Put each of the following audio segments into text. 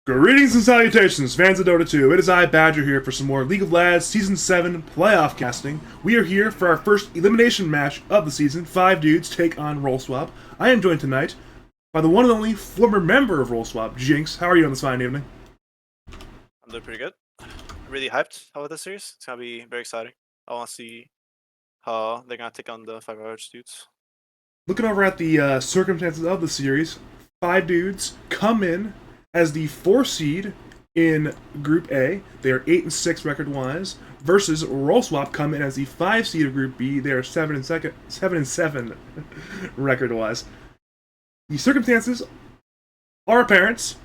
Greetings and salutations, fans of Dota 2. It is I, Badger, here for some more League of Lads Season 7 playoff casting. We are here for our first elimination match of the season. 5 dudes take on Roll Swap. I am joined tonight by the one and only former member of Roll Swap, Jynx. How are you on this fine evening? I'm doing pretty good. Really hyped about this series. It's gonna be very exciting. I want to see how they're gonna take on the 5 hours dudes. Looking over at the circumstances of the series, 5 dudes come in as the 4 seed in Group A. They are 8-6 record-wise. Versus Roll Swap come in as the 5 seed of Group B. They are 7-7 record-wise. The circumstances are apparent.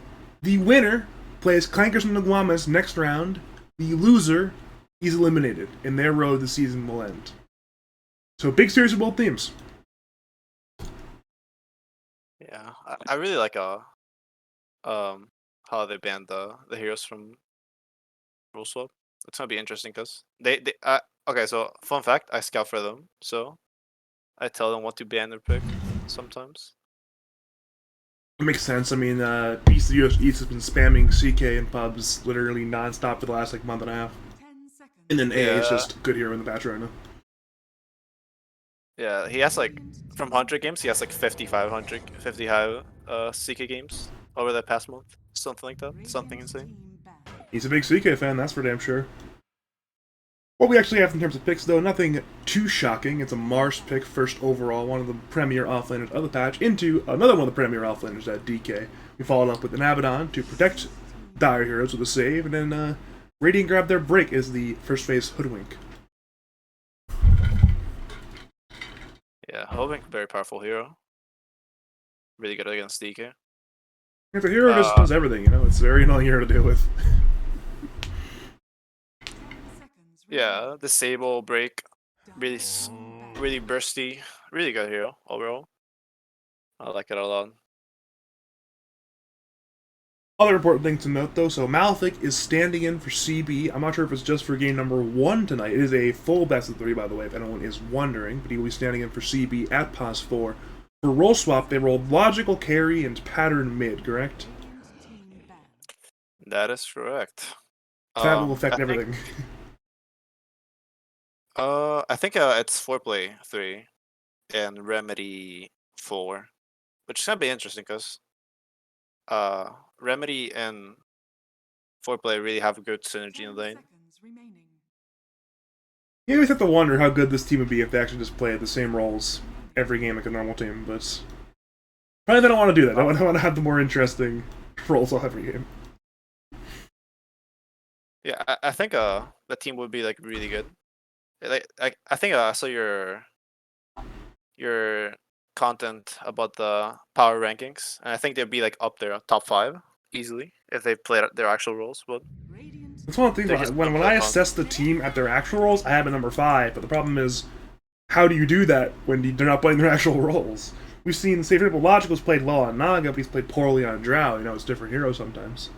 The winner plays Clankers and Naguamas next round. The loser is eliminated, and their road the season will end. So big series of both teams. Yeah, I really like how they banned the heroes from rule swap. It's gonna be interesting because they okay. So fun fact, I scout for them, so I tell them what to ban or pick sometimes. It makes sense. I mean, East of the US East has been spamming CK and pubs literally nonstop for the last month and a half. And then A is Yeah, just good hero in the patch right now. yeah. He has like from 100 games, he has like 5,500, 50 high CK games over the past month, something like that. Something insane. He's a big CK fan, that's for damn sure. What we actually have in terms of picks, though, nothing too shocking. It's a Mars pick, first overall, one of the premier offlaners of the patch, into another one of the premier offlaners at DK. We followed up with an Abaddon to protect Dire Heroes with a save, and then Radiant grab their break as the first phase Hoodwink. Yeah, Holdwink, very powerful hero. Really good against DK. If a hero just does everything, it's a very annoying hero to deal with. Yeah, disable, break, really, really bursty, really good hero overall. I like it a lot. Other important thing to note, though, so Malefic is standing in for CB. I'm not sure if it's just for game number 1 tonight. It is a full best of 3, by the way, if anyone is wondering, but he will be standing in for CB at POS 4. For Roll Swap, they rolled Logical Carry and Pattern Mid, correct? That is correct. That will affect everything. I think it's Foreplay 3 and Remedy 4, which is gonna be interesting because Remedy and Foreplay really have a good synergy in the lane. You always have to wonder how good this team would be if they actually just played the same roles every game like a normal team, but probably they don't want to do that. They want to have the more interesting roles all every game. Yeah, I think the team would be like really good. I think I saw your content about the power rankings, and I think they'd be like up there, top 5 easily if they played their actual roles. But That's one of the they're things just when up I there assess the team at their actual roles, I have a number 5. But the problem is, how do you do that when they're not playing their actual roles? We've seen, say, for example, Logical's played well on Naga, but he's played poorly on Drow. It's different heroes sometimes.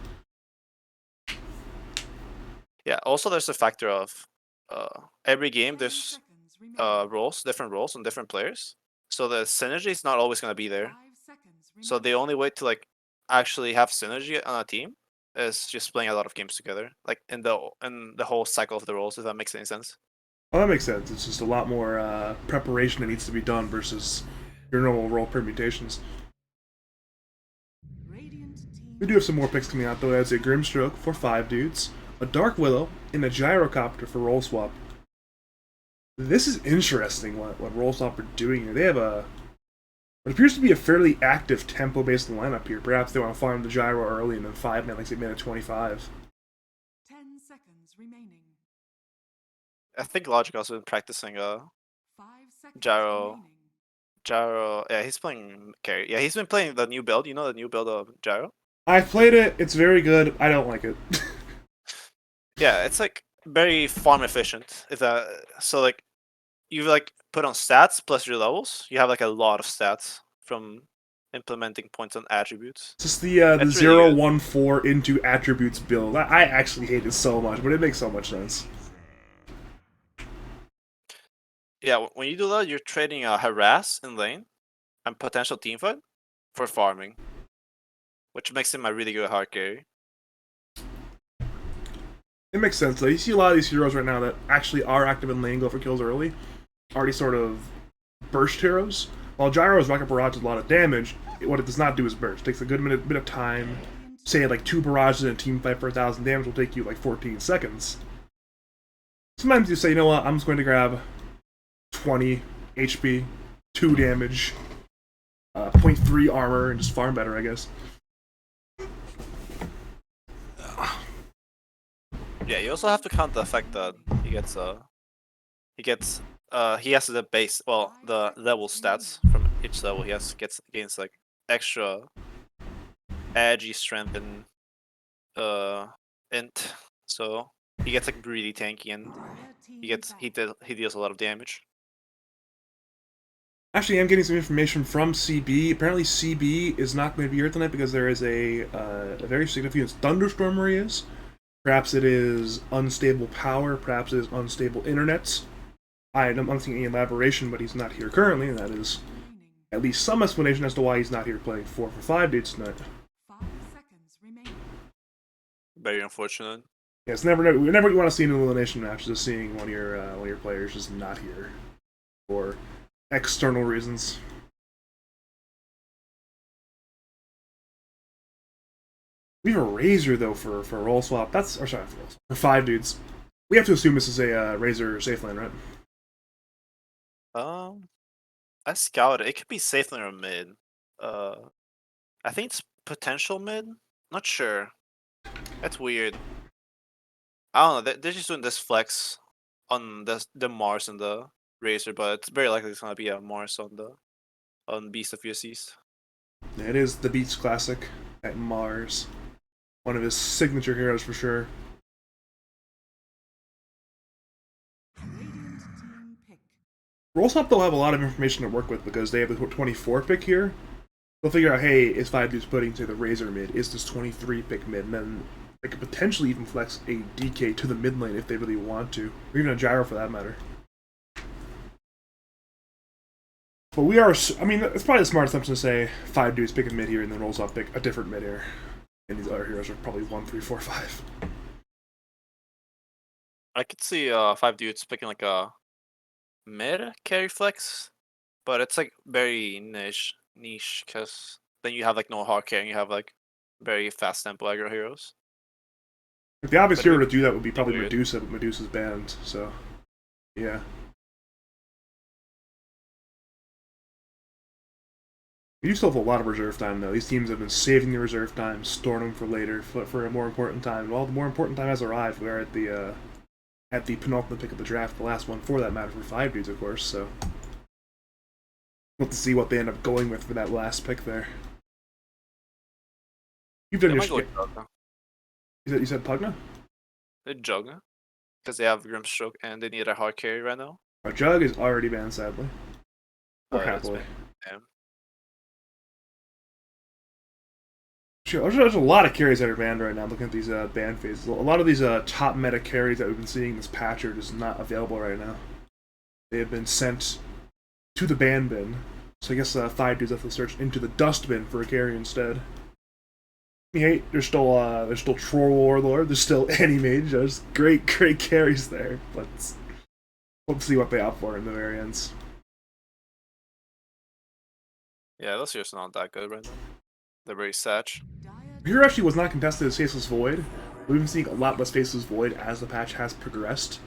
Yeah. Also, there's a factor of every game there's roles, different roles on different players, so the synergy is not always gonna be there. So the only way to like actually have synergy on a team is just playing a lot of games together, like in the whole cycle of the roles. If that makes any sense. Well, that makes sense. It's just a lot more preparation that needs to be done versus your normal role permutations. We do have some more picks coming out, though. As a Grimstroke for 5 dudes, a Dark Willow, and a Gyrocopter for Roll Swap. This is interesting what Roll Swap are doing here. They have what appears to be a fairly active tempo-based lineup here. Perhaps they want to farm the Gyro early and then 5-man like they made at 25. I think Logic also been practicing Gyro. Gyro, yeah, he's playing carry. Yeah, he's been playing the new build. You know the new build of Gyro? I've played it. It's very good. I don't like it. Yeah, it's like very farm efficient. If so like you like put on stats plus your levels, you have like a lot of stats from implementing points on attributes. Just the It's really 0 good. 1 4 into attributes build. I actually hate it so much, but it makes so much sense. Yeah, when you do that, you're trading a harass in lane and potential team fight for farming, which makes him a really good hard carry. It makes sense though. You see a lot of these heroes right now that actually are active in lane, go for kills early, already sort of burst heroes. While Gyro's Rocket Barrage does a lot of damage, what it does not do is burst. It takes a good bit of time. Say like 2 barrages in a team fight for 1,000 damage will take you like 14 seconds. Sometimes you say, you know what, I'm just going to grab 20 HP, 2 damage, 0.3 armor, and just farm better, I guess. Yeah, you also have to count the fact that he has the base, well, the level stats from each level gets against like extra edgy strength and int, so he gets like really tanky and he deals a lot of damage. Actually, I'm getting some information from CB. Apparently, CB is not going to be here tonight because there is a very significant thunderstorm where he is. Perhaps it is unstable power, perhaps it is unstable internet. I'm not seeing any elaboration, but he's not here currently, and that is at least some explanation as to why he's not here playing 4 for 5 dates tonight. Very unfortunate. Yeah, it's never you want to see an elimination match, just seeing one of your players just not here for external reasons. We have a Razor though for a roll swap. For 5 dudes. We have to assume this is a Razor safe lane, right? I scouted. It could be safe lane or mid. I think it's potential mid. Not sure. That's weird. I don't know. They're just doing this flex on the Mars and the Razor, but it's very likely it's gonna be a Mars on Beast of USCs. Yeah, it is the Beats Classic at Mars. One of his signature heroes for sure. Rollswap they'll have a lot of information to work with because they have the 24 pick here. They'll figure out, hey, is 5 dudes putting say the Razor mid? Is this 23 pick mid? And then they could potentially even flex a DK to the mid lane if they really want to, or even a Gyro for that matter. But we are, I mean, it's probably the smart assumption to say 5 dudes pick a mid here and then Rollswap pick a different mid here. And these other heroes are probably 1, 3, 4, 5. I could see 5 dudes picking like a mid carry flex, but it's like very niche because then you have like no hard carry and you have like very fast tempo aggro heroes. The obvious But hero to do that would be probably weird. Medusa, but Medusa's banned, so yeah. You still have a lot of reserve time though. These teams have been saving the reserve time, storing them for later, for a more important time. Well, the more important time has arrived. We are at the penultimate pick of the draft, the last one for that matter, for 5 dudes, of course. So we'll have to see what they end up going with for that last pick there. You've done They your might go shit. with Jugna. You said Pugna? They Jugna because they have Grimstroke and they need a hard carry right now. Our Jug is already banned, sadly. Or That's happily. damn. Sure, there's a lot of carries that are banned right now. Looking at these ban phases, a lot of these top meta carries that we've been seeing this patch are just not available right now. They have been sent to the ban bin. So I guess 5 dudes have to search into the dustbin for a carry instead. Hey, there's still Troll Warlord, there's still Anti-Mage, there's great carries there. But let's see what they opt for in the variants. Yeah, those heroes are not that good right now. They're very satch. Here actually was not contested as Faceless Void. We've been seeing a lot less Faceless Void as the patch has progressed.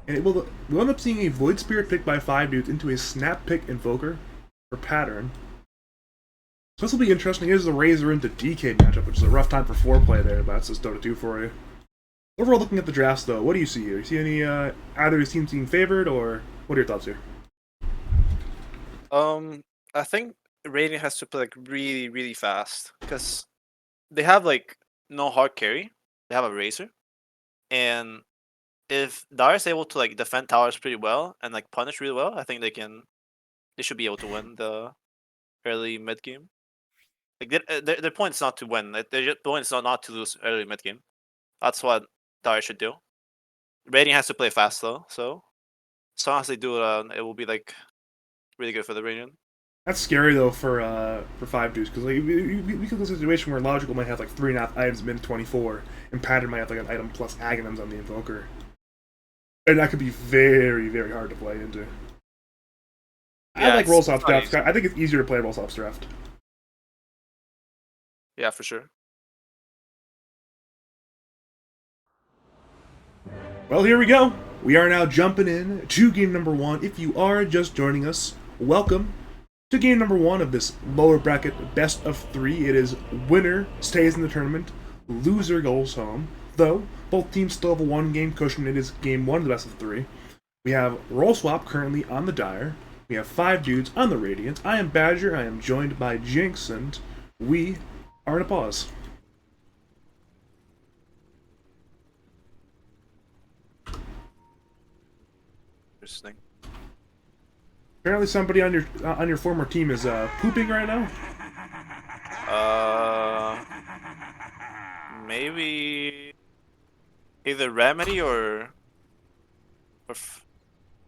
And we'll end up seeing a Void Spirit picked by 5 dudes into a Snap Pick Invoker or Pattern. So this will be interesting. Here's the Razor into DK matchup, which is a rough time for 4-play there, but that's just Dota 2 for you. Overall, looking at the drafts though, what do you see here? You see any either of these teams being favored, or what are your thoughts here? I think Radiant has to play like really, really fast because they have like no hard carry. They have a Razor, and if Dire is able to like defend towers pretty well and like punish really well, I think they should be able to win the early mid game. Like their point is not to win. Their point is not to lose early mid game. That's what Dire should do. Radiant has to play fast though, so as long as they do it, it will be like really good for the Radiant. That's scary though for 5 dudes because like we could have a situation where Logical might have like 3.5 items min 24, and Pattern might have like an item plus Aghanims on the Invoker, and that could be very very hard to play into. Yeah, I like it's Rollsoft's not draft. easy. I think it's easier to play Rollsoft's draft. Yeah, for sure. Well, here we go. We are now jumping in to game number 1. If you are just joining us, welcome to game number 1 of this lower bracket best of 3. It is winner stays in the tournament, loser goes home. Though both teams still have a 1-game cushion. It is game 1 of the best of 3. We have Roll Swap currently on the Dire. We have 5 dudes on the Radiant. I am Badger. I am joined by Jynx, and we are in a pause. Interesting. Apparently, somebody on your former team is pooping right now. Maybe either Remedy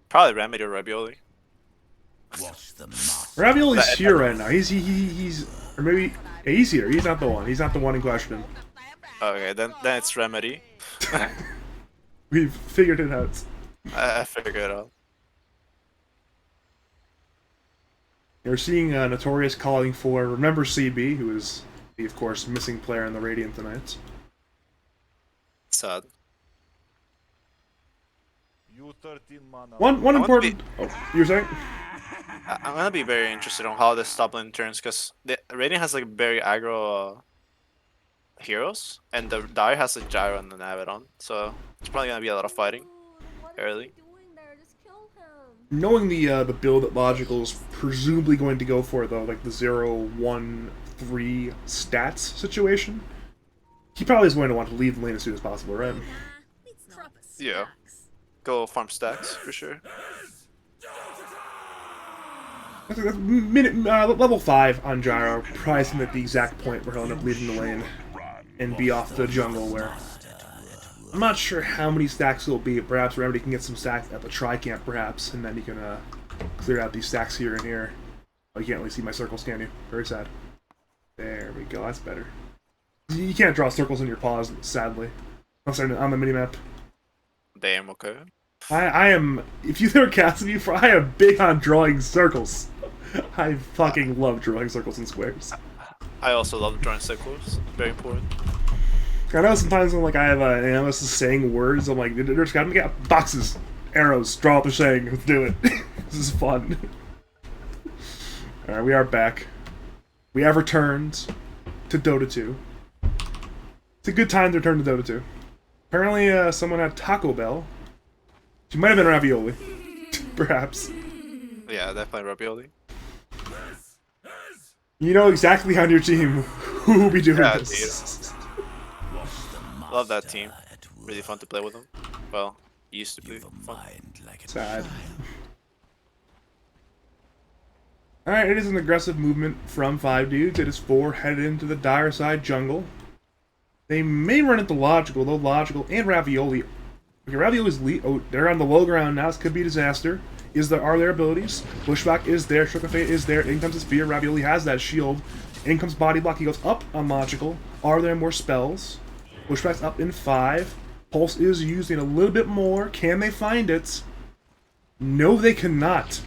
probably Remedy or Ravioli. Ravioli's here right now. He's or maybe yeah, he's here. He's not the one. He's not the one in question. Okay, then it's Remedy. We've figured it out. I figured it out. You're seeing Notorious calling for remember CB, who is the of course missing player in the Radiant tonight. Sad. One important. Oh, you're saying? I'm gonna be very interested on how this top lane turns because the Radiant has like very aggro heroes, and the Dire has a Gyro and an Abaddon, so it's probably gonna be a lot of fighting early. Knowing the build that Logical is presumably going to go for, though, like the 0-1-3 stats situation, he probably is going to want to leave the lane as soon as possible, right? Yeah. Go farm stacks for sure. That's level 5 on Gyro, probably seems at the exact point where he'll end up leaving the lane and be off the jungle where... I'm not sure how many stacks it'll be. Perhaps Remedy can get some stacks at the Tri-Camp, perhaps, and then you can clear out these stacks here and here. Oh, you can't really see my circles, can you? Very sad. There we go, that's better. You can't draw circles in your paws, sadly. I'm sorry, on the minimap. Damn, okay. I am... If you've ever casted me before, I am big on drawing circles. I fucking love drawing circles and squares. I also love drawing circles. Very important. I know sometimes when like I have an analyst saying words, I'm like, there's gotta get boxes, arrows, draw what they're saying, let's do it. This is fun. Alright, we are back. We have returned to Dota 2. It's a good time to return to Dota 2. Apparently, someone had Taco Bell. She might have been Ravioli. Perhaps. Yeah, definitely Ravioli. You know exactly on your team who will be doing Yeah, this. Love that team. Really fun to play with them. Well, used to be fun. Sad. Alright, it is an aggressive movement from 5 dudes. It is 4 headed into the Dire side jungle. They may run into Logical, though Logical and Ravioli. Okay, Ravioli's lead. Oh, they're on the low ground now. This could be a disaster. Are there abilities? Pushback is there. Shook of Fate is there. In comes his spear. Ravioli has that shield. In comes body block. He goes up on Logical. Are there more spells? Pushback's up in 5. Pulse is using a little bit more. Can they find it? No, they cannot.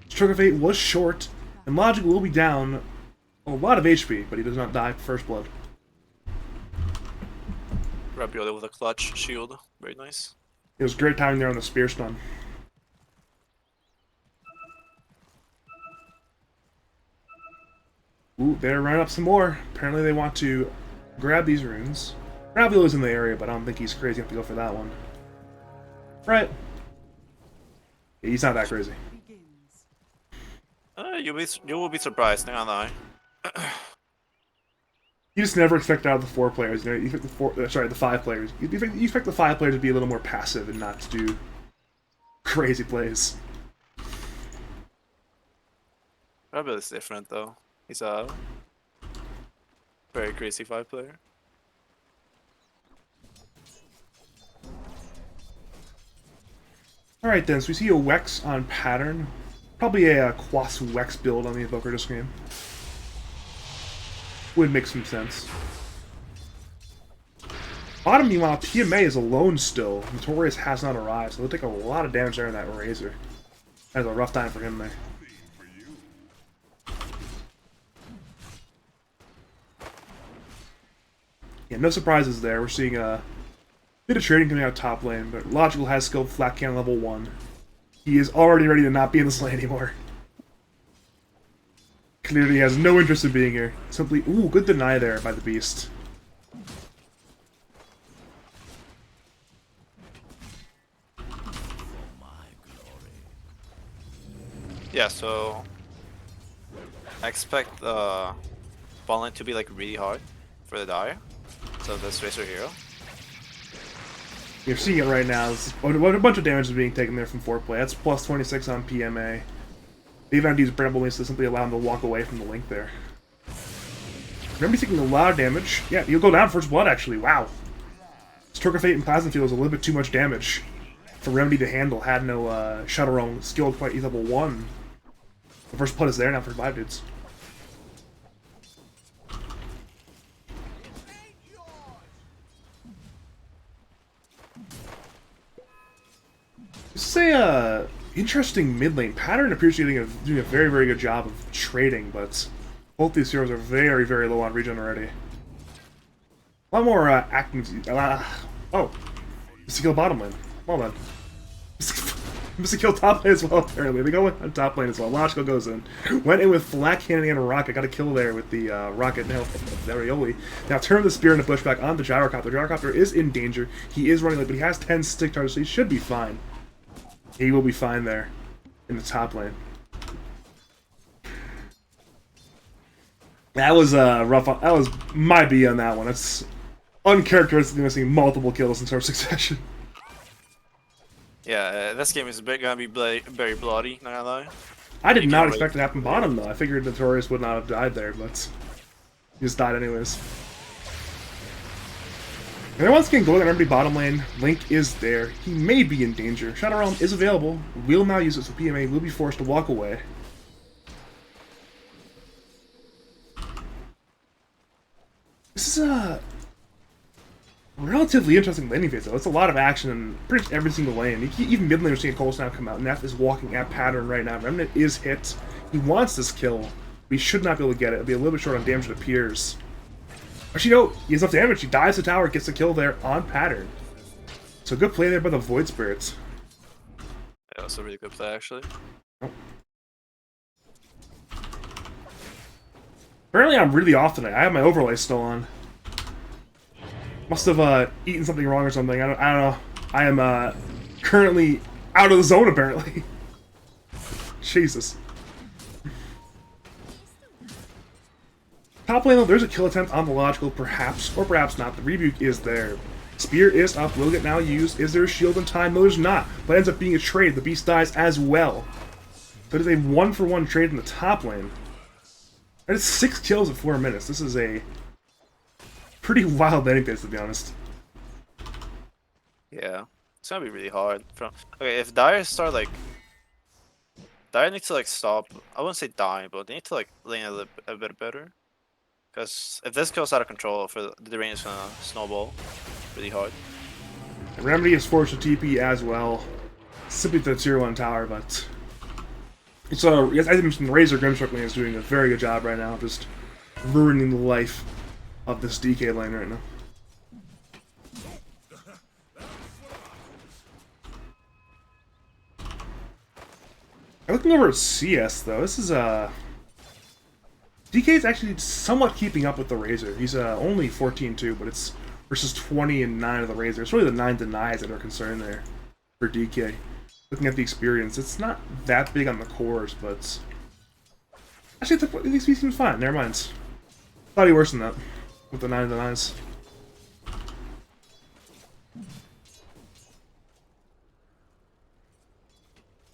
Stroke of Fate was short, and Logical will be down a lot of HP, but he does not die first blood. Ravioli with a clutch shield. Very nice. It was great timing there on the spear stun. Ooh, they're running up some more. Apparently they want to grab these runes. Ravioli's in the area, but I don't think he's crazy enough to go for that one. Right. Yeah, he's not that crazy. You will be surprised, not gonna lie. You just never expect out of the 4 players. You know, you expect the 5 players. You expect the 5 players to be a little more passive and not to do crazy plays. Ravioli's different though. He's a very crazy 5 player. Alright then, so we see a Wex on Pattern. Probably a Quas Wex build on the Invoker this game. Would make some sense. Bottom, meanwhile, PMA is alone still. Notorious has not arrived, so he'll take a lot of damage there in that Razor. That's a rough time for him there. Yeah, no surprises there. We're seeing a bit of trading coming out top lane, but Logical has skilled flat cannon level 1. He is already ready to not be in this lane anymore. Clearly has no interest in being here. Simply, ooh, good deny there by the Beast. Yeah, so I expect bot lane to be like really hard for the Dire. So this Razor Hero. You're seeing it right now. A bunch of damage is being taken there from foreplay. That's plus 26 on PMA. They even have to use Bramble Wings to simply allow him to walk away from the link there. Remember, he's taking a lot of damage. Yeah, he'll go down first blood, actually. Wow. Stroke of Fate and Plasma Field was a little bit too much damage for Remedy to handle. Had no Shadow Realm skilled quite level 1. The first blood is there now for 5 dudes. This is a interesting mid lane. Pattern appears to be doing a very, very good job of trading, but both these heroes are very, very low on regen already. A lot more active. Oh, Mr. Kill bottom lane. Well done. Mr. Kill top lane as well, apparently. They go on top lane as well. Logical goes in. Went in with flat cannon and a rocket. Got a kill there with the rocket nail of Arioli. Now turn the spear and the pushback on the Gyrocopter. The Gyrocopter is in danger. He is running late, but he has 10 stick charges, so he should be fine. He will be fine there in the top lane. That was rough. That was my B on that one. That's uncharacteristically missing multiple kills in sort of succession. Yeah, this game is gonna be very bloody, not gonna lie. I did not expect it to happen bottom, though. I figured Notorious would not have died there, but he just died anyways. And then once again, going on everybody bottom lane, Link is there. He may be in danger. Shadow Realm is available. Will now use it, so PMA will be forced to walk away. This is a relatively interesting laning phase, though. It's a lot of action in pretty much every single lane. Even mid lane, we're seeing Cole Snap come out. Neff is walking at pattern right now. Remnant is hit. He wants this kill, but he should not be able to get it. It'll be a little bit short on damage, it appears. Actually, no, he has enough damage. He dives the tower, gets the kill there on pattern. So good play there by the Void Spirits. Yeah, that's a really good play, actually. Oh. Apparently I'm really off tonight. I have my overlay still on. Must have eaten something wrong or something. I don't know. I am currently out of the zone, apparently. Jesus. Top lane, though, there's a kill attempt on the Logical, perhaps, or perhaps not. The Rebuke is there. Spear is up, will get now used. Is there a shield in time? No, there's not. But ends up being a trade. The Beast dies as well. That is a 1-for-1 trade in the top lane. That is 6 kills in 4 minutes. This is a pretty wild laning phase, to be honest. Yeah, it's gonna be really hard. Okay, if Dire start like, Dire needs to like stop. I wouldn't say dying, but they need to like lane a bit better. Because if this goes out of control, for the rain is gonna snowball really hard. And Remedy is forced to TP as well, simply to the tier 1 tower, but so as I mentioned, the Razor Grimstruck lane is doing a very good job right now, just ruining the life of this DK lane right now. Looking over at CS though, this is DK is actually somewhat keeping up with the Razor. He's only 14-2, but it's versus 20 and 9 of the Razor. It's really the 9 denies that are concerned there for DK. Looking at the experience, it's not that big on the cores, but actually he seems fine. Never mind. Thought he worse than that with the 9 denies.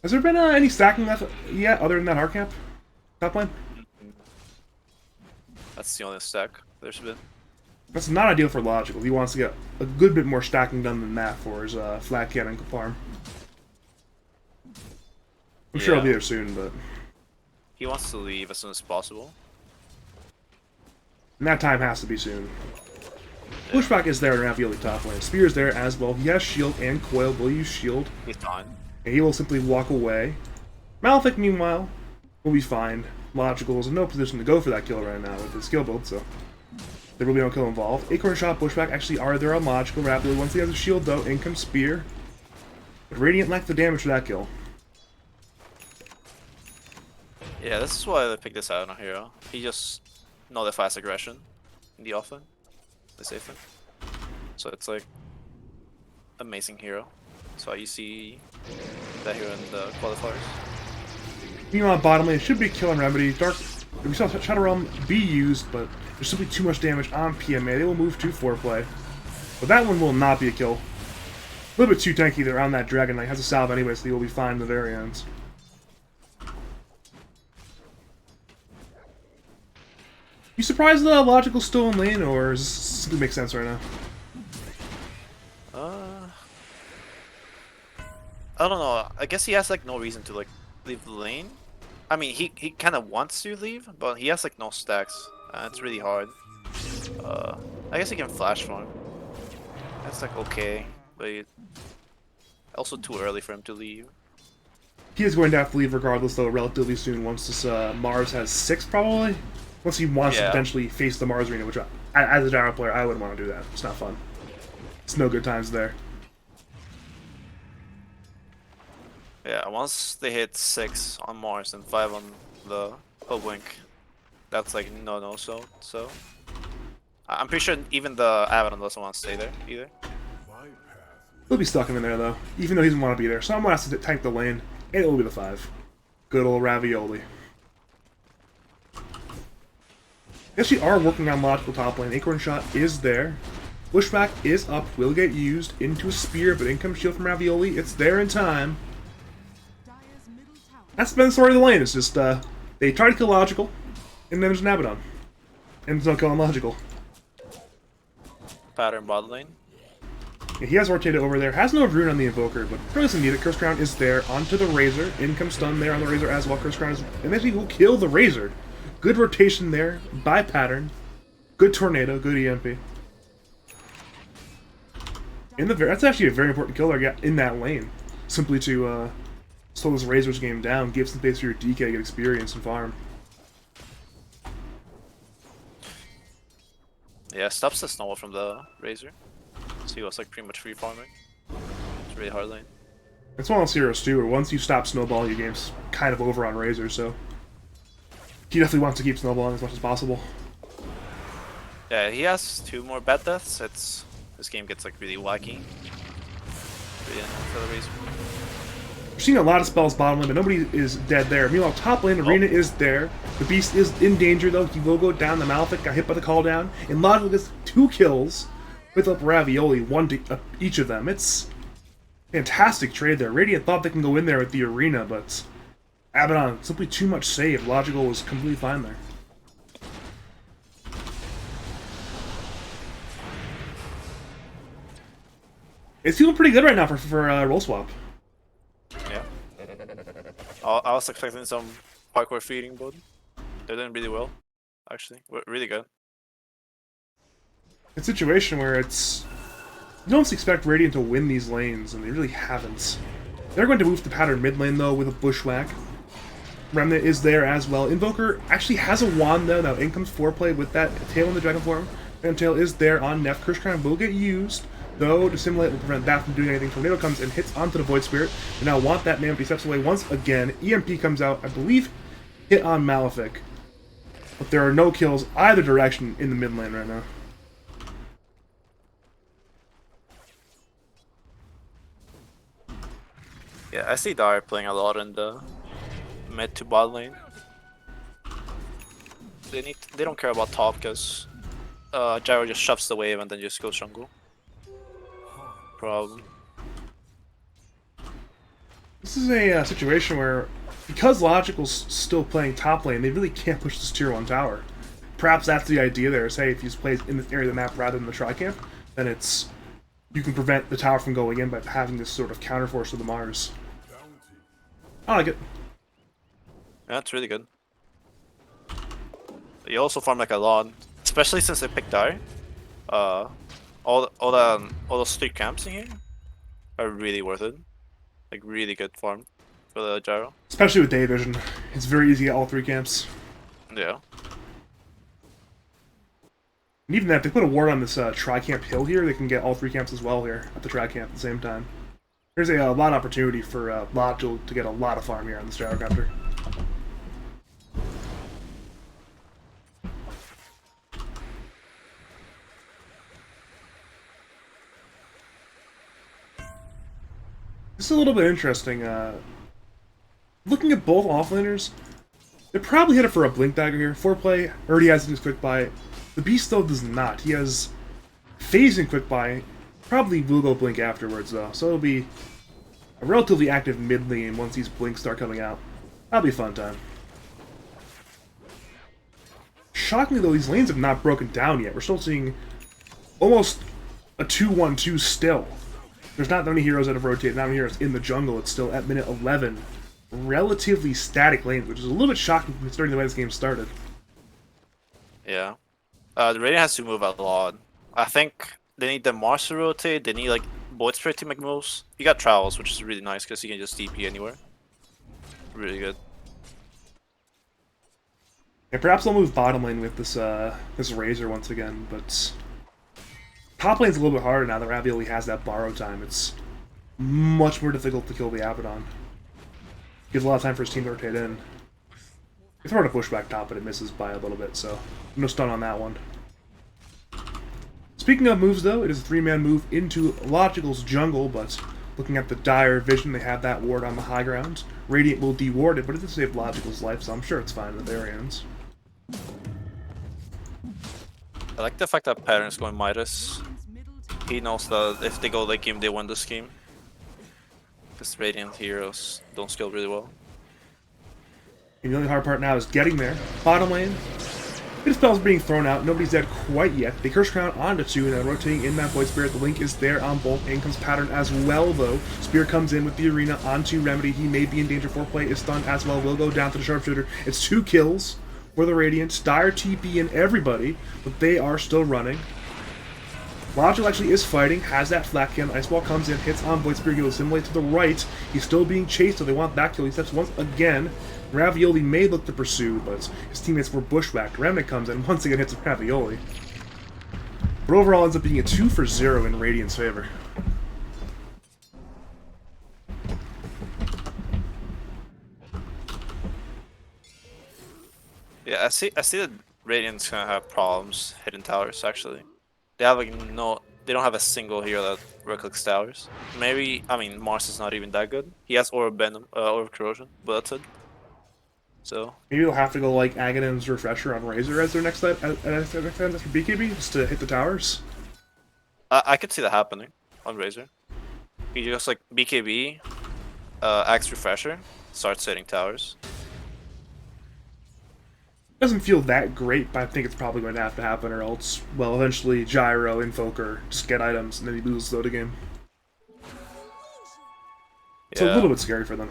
Has there been any stacking left yet, other than that hard camp? Top lane? That's the only stack there's been. That's not ideal for Logical. He wants to get a good bit more stacking done than that for his flat cannon farm. sure he'll be there soon, but he wants to leave as soon as possible. and that time has to be soon. Pushback is there in Ravioli top lane. Spear is there as well. He has shield and coil. Will use shield. He's fine. And he will simply walk away. Malefic, meanwhile, will be fine. Logical is in no position to go for that kill right now with his skill build, so there will be no kill involved. Acorn Shot, Pushback actually are there on Logical. Rapidly, once he has a shield, though, in comes Spear. But Radiant lacked the damage for that kill. Yeah, this is why they picked this out on a hero. He just nullifies aggression in the offlane, the safe lane. So it's like amazing hero. That's why you see that hero in the qualifiers. Meanwhile, bottom lane should be kill on Remedy. Dark, we saw Shadow Realm be used, but there's simply too much damage on PMA. They will move to foreplay. But that one will not be a kill. A little bit too tanky there on that Dragon Knight. Has a salve anyway, so he will be fine in the very end. You surprised that Logical's still in lane, or does this simply make sense right now? I don't know. I guess he has like no reason to like leave the lane. I mean, he kind of wants to leave, but he has like no stacks. It's really hard. I guess he can flash farm. That's like okay, but also too early for him to leave. He is going to have to leave regardless, though, relatively soon. Once this Mars has 6, probably. Once he wants to potentially face the Mars arena, which as a Gyro player, I wouldn't want to do that. It's not fun. It's no good times there. Yeah, once they hit 6 on Mars and 5 on the Wink, that's like no. So I'm pretty sure even the Abaddon doesn't want to stay there either. He'll be stuck in there though, even though he doesn't want to be there. Someone has to tank the lane, and it will be the 5. Good old Ravioli. Yes, we are working on Logical top lane. Acorn Shot is there. Pushback is up, will get used into a spear, but in comes shield from Ravioli. It's there in time. That's been the story of the lane. It's just, they try to kill Logical, and then there's an Abaddon. And there's no killing Logical. Pattern bot lane. Yeah, he has rotated over there. Has no rune on the Invoker, but really doesn't need it. Curse Crown is there. Onto the Razor. In comes stun there on the Razor as well. Curse Crown is... And then he will kill the Razor. Good rotation there by Pattern. Good Tornado. Good EMP. That's actually a very important kill there in that lane. Simply to slow this Razor's game down. Give some space for your DK to get experience and farm. Yeah, stops the snowball from the Razor. So he was like pretty much free farming. It's really hard lane. It's one of those heroes too, where once you stop Snowball, your game's kind of over on Razor, so he definitely wants to keep snowballing as much as possible. Yeah, he has 2 more bad deaths. This game gets like really wacky. Really annoying for the Razor. We're seeing a lot of spells bottom lane, but nobody is dead there. Meanwhile, top lane Arena is there. The Beast is in danger though. He will go down. The Malefic got hit by the call down, and Logical gets 2 kills with up Ravioli, 1 to each of them. It's fantastic trade there. Radiant thought they can go in there with the Arena, but Abaddon simply too much save. Logical was completely fine there. It's feeling pretty good right now for roll swap. Yeah. I was expecting some hardcore feeding, but they're doing really well. Actually, really good. It's a situation where it's... You don't expect Radiant to win these lanes, and they really haven't. They're going to move to Pattern mid lane, though, with a Bushwhack. Remnant is there as well. Invoker actually has a wand, though. Now in comes foreplay with that tail in the dragon form. And tail is there on Neff. Curse Crown will get used, though to simulate will prevent that from doing anything. Tornado comes and hits onto the Void Spirit. They now want that man, but he steps away once again. EMP comes out, I believe, hit on Malefic. But there are no kills either direction in the mid lane right now. Yeah, I see Dire playing a lot in the mid to bot lane. They don't care about top because Gyro just shoves the wave and then just goes jungle. Problem. This is a situation where, because Logical's still playing top lane, they really can't push this tier 1 tower. Perhaps that's the idea there, is hey, if he plays in this area of the map rather than the tri-camp, then it's... You can prevent the tower from going in by having this sort of counterforce to the Mars. I like it. Yeah, it's really good. You also farm like a lot, especially since they picked Dire. All those 3 camps in here are really worth it. Like really good farm for the gyro. Especially with day vision, it's very easy to get all 3 camps. Yeah. And even that, if they put a ward on this tri-camp hill here, they can get all 3 camps as well here at the tri-camp at the same time. There's a lot of opportunity for Logical to get a lot of farm here on this gyrocopter. This is a little bit interesting. Looking at both offlaners, they're probably headed for a Blink Dagger here. Foreplay already has his Quick Buy. The Beast, though, does not. He has Phase and Quick Buy. Probably will go Blink afterwards, though. So it'll be a relatively active mid lane once these Blinks start coming out. That'll be a fun time. Shockingly, though, these lanes have not broken down yet. We're still seeing almost a 2-1-2 still. There's not many heroes that have rotated, not many heroes in the jungle. It's still at minute 11. Relatively static lanes, which is a little bit shocking considering the way this game started. Yeah. The Radiant has to move a lot. I think they need the Mars to rotate. They need like Void Spirit to make moves. You got Travels, which is really nice because you can just TP anywhere. Really good. Yeah, perhaps they'll move bottom lane with this this Razor once again, but top lane's a little bit harder now that Ravioli has that borrow time. It's much more difficult to kill the Abaddon. Gives a lot of time for his team to rotate in. They throw a pushback top, but it misses by a little bit, so no stun on that one. Speaking of moves, though, it is a 3-man move into Logical's jungle, but looking at the dire vision, they have that ward on the high ground. Radiant will deward it, but it does save Logical's life, so I'm sure it's fine in the very ends. I like the fact that Pattern is going Midas. He knows that if they go late game, they win this game. Because Radiant heroes don't scale really well. And the only hard part now is getting there. Bottom lane, his spell's being thrown out. Nobody's dead quite yet. They Curse Crown onto 2, and then rotating in that Void Spirit. The Link is there on both. In comes Pattern as well, though. Spear comes in with the Arena onto Remedy. He may be in danger. Foreplay is stunned as well. Will go down to the Sharpshooter. It's 2 kills for the Radiant. Dire TP and everybody, but they are still running. Logical actually is fighting, has that flat can. Ice Wall comes in, hits on Void Spirit. He will assimilate to the right. He's still being chased, so they want that kill. He steps once again. Ravioli may look to pursue, but his teammates were bushwhacked. Remnant comes in, once again hits Ravioli. But overall ends up being a 2-for-0 in Radiant's favor. Yeah, I see that Radiant's gonna have problems hitting towers actually. They have like they don't have a single hero that right-clicks towers. Maybe, I mean, Mars is not even that good. He has Orb Venom, Orb Corrosion, but that's it. So maybe they'll have to go like Aghanim's Refresher on Razor as their next item after BKB, just to hit the towers. I could see that happening on Razor. He just like BKB, Axe Refresher, starts hitting towers. Doesn't feel that great, but I think it's probably going to happen, or else, well, eventually Gyro, Invoker, just get items, and then he loses the game. It's a little bit scary for them.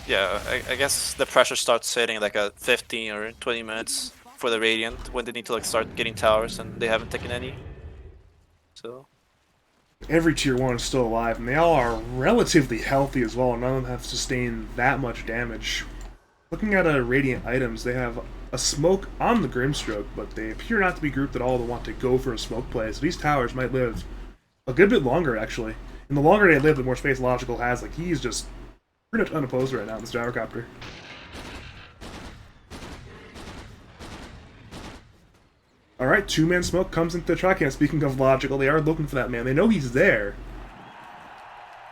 Yeah, I guess the pressure starts hitting like at 15 or 20 minutes for the Radiant when they need to like start getting towers and they haven't taken any. So every tier 1 is still alive, and they all are relatively healthy as well, and none of them have sustained that much damage. Looking at Radiant items, they have a smoke on the Grimstroke, but they appear not to be grouped at all to want to go for a smoke play, so these towers might live a good bit longer, actually. And the longer they live, the more space Logical has. Like, he's just pretty much unopposed right now in this gyrocopter. Alright, 2-man smoke comes into the tri-camp. Speaking of Logical, they are looking for that man. They know he's there.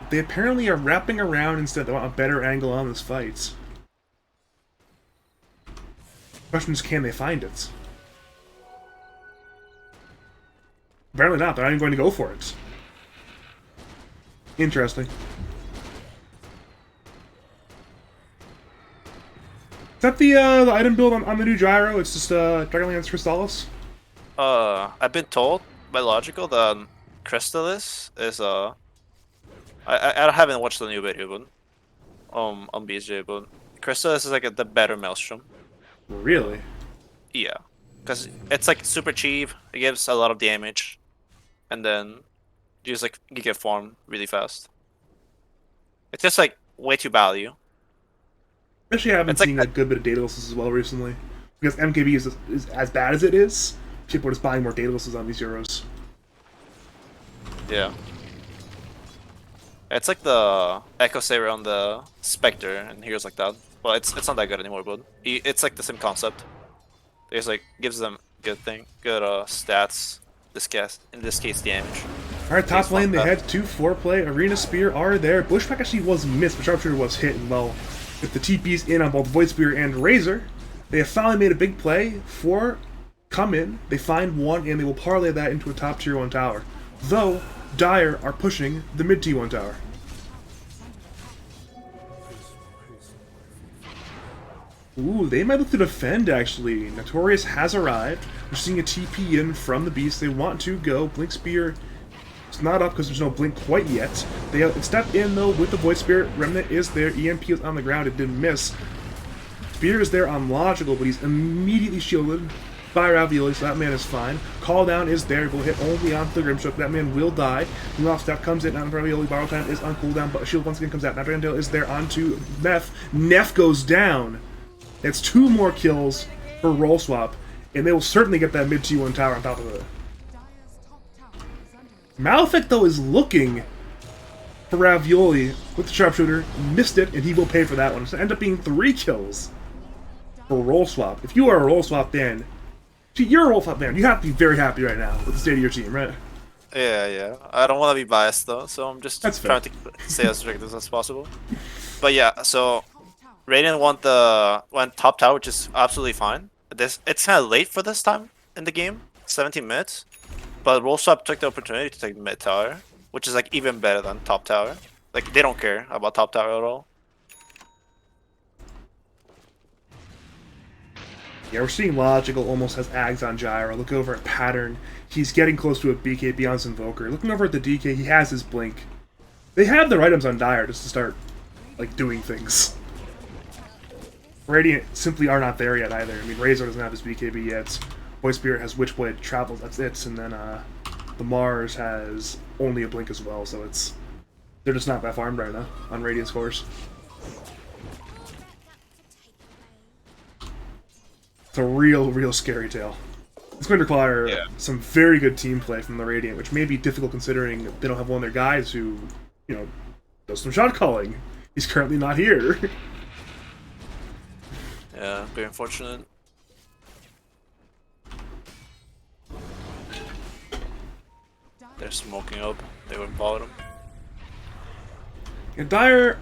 But they apparently are wrapping around instead. They want a better angle on this fight. The question is, can they find it? Apparently not. They're not even going to go for it. Interesting. Is that the item build on the new gyro? It's just Dragonlance Crystallis? I've been told by Logical that Crystallis is I haven't watched the new video, but on BJ, but Crystal is like the better Maelstrom. Really? Yeah, because it's like super cheap. It gives a lot of damage, and then you just like you get farm really fast. It's just like way too value. Actually, I have been It's like seeing a good bit of data losses as well recently. Because MKB is as bad as it is, people are just buying more data losses on these heroes. yeah. It's like the Echo Saber on the Spectre and heroes like that. Well, it's not that good anymore, but it's like the same concept. It just like gives them good stats. In this case, damage. Alright, top Makes lane, they fun head to 4-play. Arena Spear are there. Bushwhack actually was missed, but Sharpshooter was hit, and well, with the TPs in on both Void Spear and Razor, they have finally made a big play for come in. They find one, and they will parlay that into a top tier 1 tower. Though, Dire are pushing the mid tier 1 tower. Ooh, they might look to defend, actually. Notorious has arrived. We're seeing a TP in from the Beast. They want to go. Blink Spear is not up because there's no Blink quite yet. They step in, though, with the Void Spirit. Remnant is there. EMP is on the ground. It didn't miss. Spear is there on Logical, but he's immediately shielded by Ravioli, so that man is fine. Call down is there. Will hit only onto the Grimstroke. That man will die. Meanwhile, Step comes in on Ravioli. Borrow time is on cooldown, but Shield once again comes out. Now Dragondale is there onto Neff. Neff goes down. It's 2 more kills for Roll Swap, and they will certainly get that mid T1 tower on top of it. Malefic, though, is looking for Ravioli with the Sharpshooter. Missed it, and he will pay for that one. So end up being 3 kills for Roll Swap. If you are a Roll Swap fan, see, you're a Roll Swap fan. You have to be very happy right now with the state of your team, right? Yeah. I don't want to be biased though, so I'm just trying to stay as objective as possible. But yeah, so Radiant went top tower, which is absolutely fine. It's kind of late for this time in the game, 17 minutes. But Rollswap took the opportunity to take mid tower, which is like even better than top tower. Like they don't care about top tower at all. Yeah, we're seeing Logical almost has Ags on Gyro. Look over at Pattern. He's getting close to a BK beyond Invoker. Looking over at the DK, he has his Blink. They have their items on Dire just to start, like, doing things. Radiant simply are not there yet either. I mean, Razor doesn't have his BKB yet. Void Spirit has Witchblade Travels, that's it. And then the Mars has only a Blink as well, so they're just not that farmed right now on Radiant's course. It's a real scary tale. It's going to require some very good team play from the Radiant, which may be difficult considering they don't have one of their guys who, does some shot calling. He's currently not here. Yeah, very unfortunate. They're smoking up. They went bottom. And Dire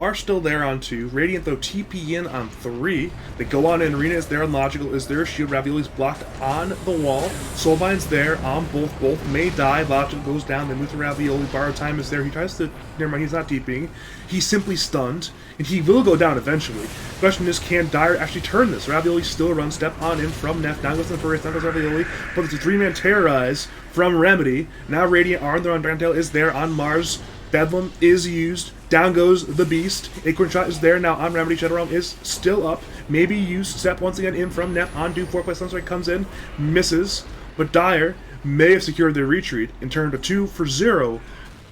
are still there on 2. Radiant, though, TP in on 3. They go on in. Arena is there on Logical. Is there? Shield Ravioli's blocked on the wall. Soulbind's there on both. Both may die. Logical goes down. They move to Ravioli. Borrow time is there. He tries to... Never mind, he's not TPing. He's simply stunned. And he will go down eventually. The question is, can Dire actually turn this? Ravioli still runs. Step on in from Neff. Down goes the first. Down goes Ravioli. But it's a 3-man terrorize from Remedy. Now Radiant are there on Dragondale. Is there on Mars. Bedlam is used. Down goes the Beast. Acorn Shot is there now on Remedy. Shadow Realm is still up. Maybe use Step once again in from Neff on do 4-play Sunstrike comes in. Misses. But Dire may have secured their retreat and turned a 2-for-0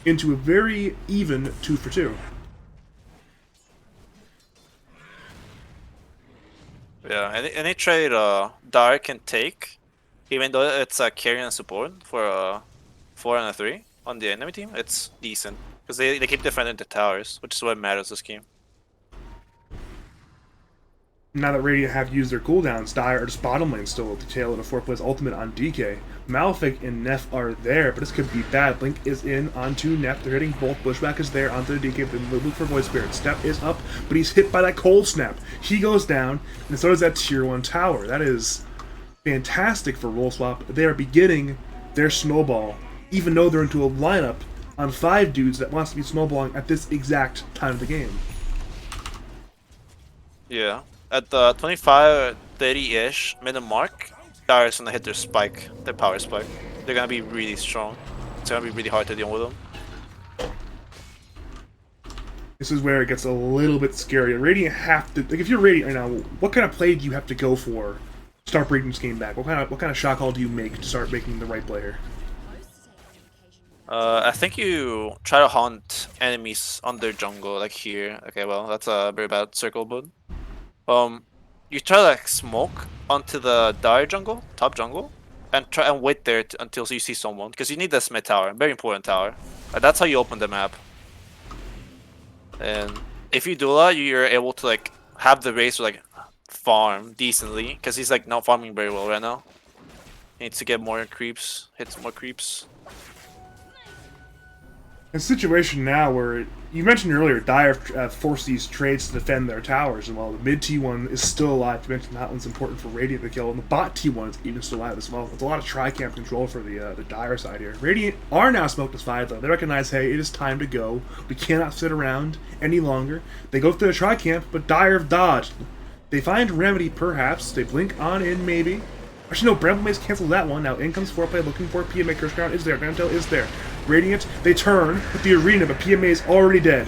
into a very even 2-for-2. Yeah, any trade Dire can take, even though it's a carry and support for a 4 and a 3 on the enemy team, it's decent. Because they keep defending the towers, which is what matters this game. Now that Radiant have used their cooldowns, Dire are just bottom lane still with the tail of the 4-play's ultimate on DK. Malefic and Neff are there, but this could be bad. Blink is in onto Neff. They're hitting both. Bushwhack is there onto the DK. Then look for Void Spirit. Step is up, but he's hit by that cold snap. He goes down, and so does that tier 1 tower. That is fantastic for Roll Swap. They are beginning their snowball, even though they're into a lineup on 5 dudes that wants to be snowballing at this exact time of the game. Yeah. At the 25, 30-ish minute mark, Dire's gonna hit their spike, their power spike. They're gonna be really strong. It's gonna be really hard to deal with them. This is where it gets a little bit scary. Radiant have to, like, if you're Radiant right now, what kind of play do you have to go for to start bringing this game back? What kind of shot call do you make to start making the right play here? I think you try to hunt enemies on their jungle, like here. Okay, well, that's a very bad circle boot. You try to like smoke onto the dire jungle, top jungle, and try and wait there until you see someone, because you need this mid tower, very important tower. That's how you open the map. And if you do that, you're able to like have the race like farm decently, because he's like not farming very well right now. He needs to get more creeps, hit some more creeps. A situation now where you mentioned earlier, Dire forced these trades to defend their towers, and while the mid T1 is still alive, you mentioned that one's important for Radiant to kill, and the bot T1 is even still alive as well. It's a lot of tri-camp control for the Dire side here. Radiant are now smoked as 5 though. They recognize, hey, it is time to go. We cannot sit around any longer. They go through the tri-camp, but Dire have dodged. They find Remedy, perhaps. They blink on in, maybe. Actually, no, Bramble Mace cancels that one. Now in comes Foreplay looking for PMA. Curse Ground is there. Grandtail is there. Radiant, they turn with the arena, but PMA is already dead.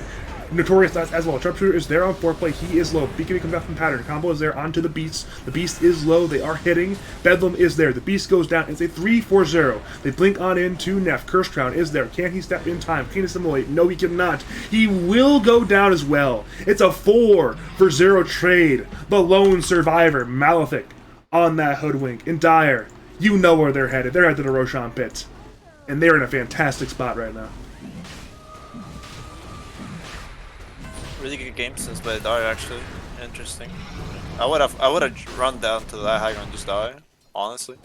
Notorious as well. Sharpshooter is there on Foreplay. He is low. BKB comes out from pattern. Combo is there onto the Beast. The Beast is low. They are hitting. Bedlam is there. The Beast goes down. It's a 3-4-0. They blink on in to Neff. Curse Crown is there. Can he step in time? Can he assimilate? No, he cannot. He will go down as well. It's a 4-for-0 trade. The lone survivor, Malefic, on that Hoodwink. And Dire, you know where they're headed. They're headed to the Roshan pit. And they're in a fantastic spot right now. Really good game since by Dire, actually. Interesting. I would have run down to that high ground just die, honestly.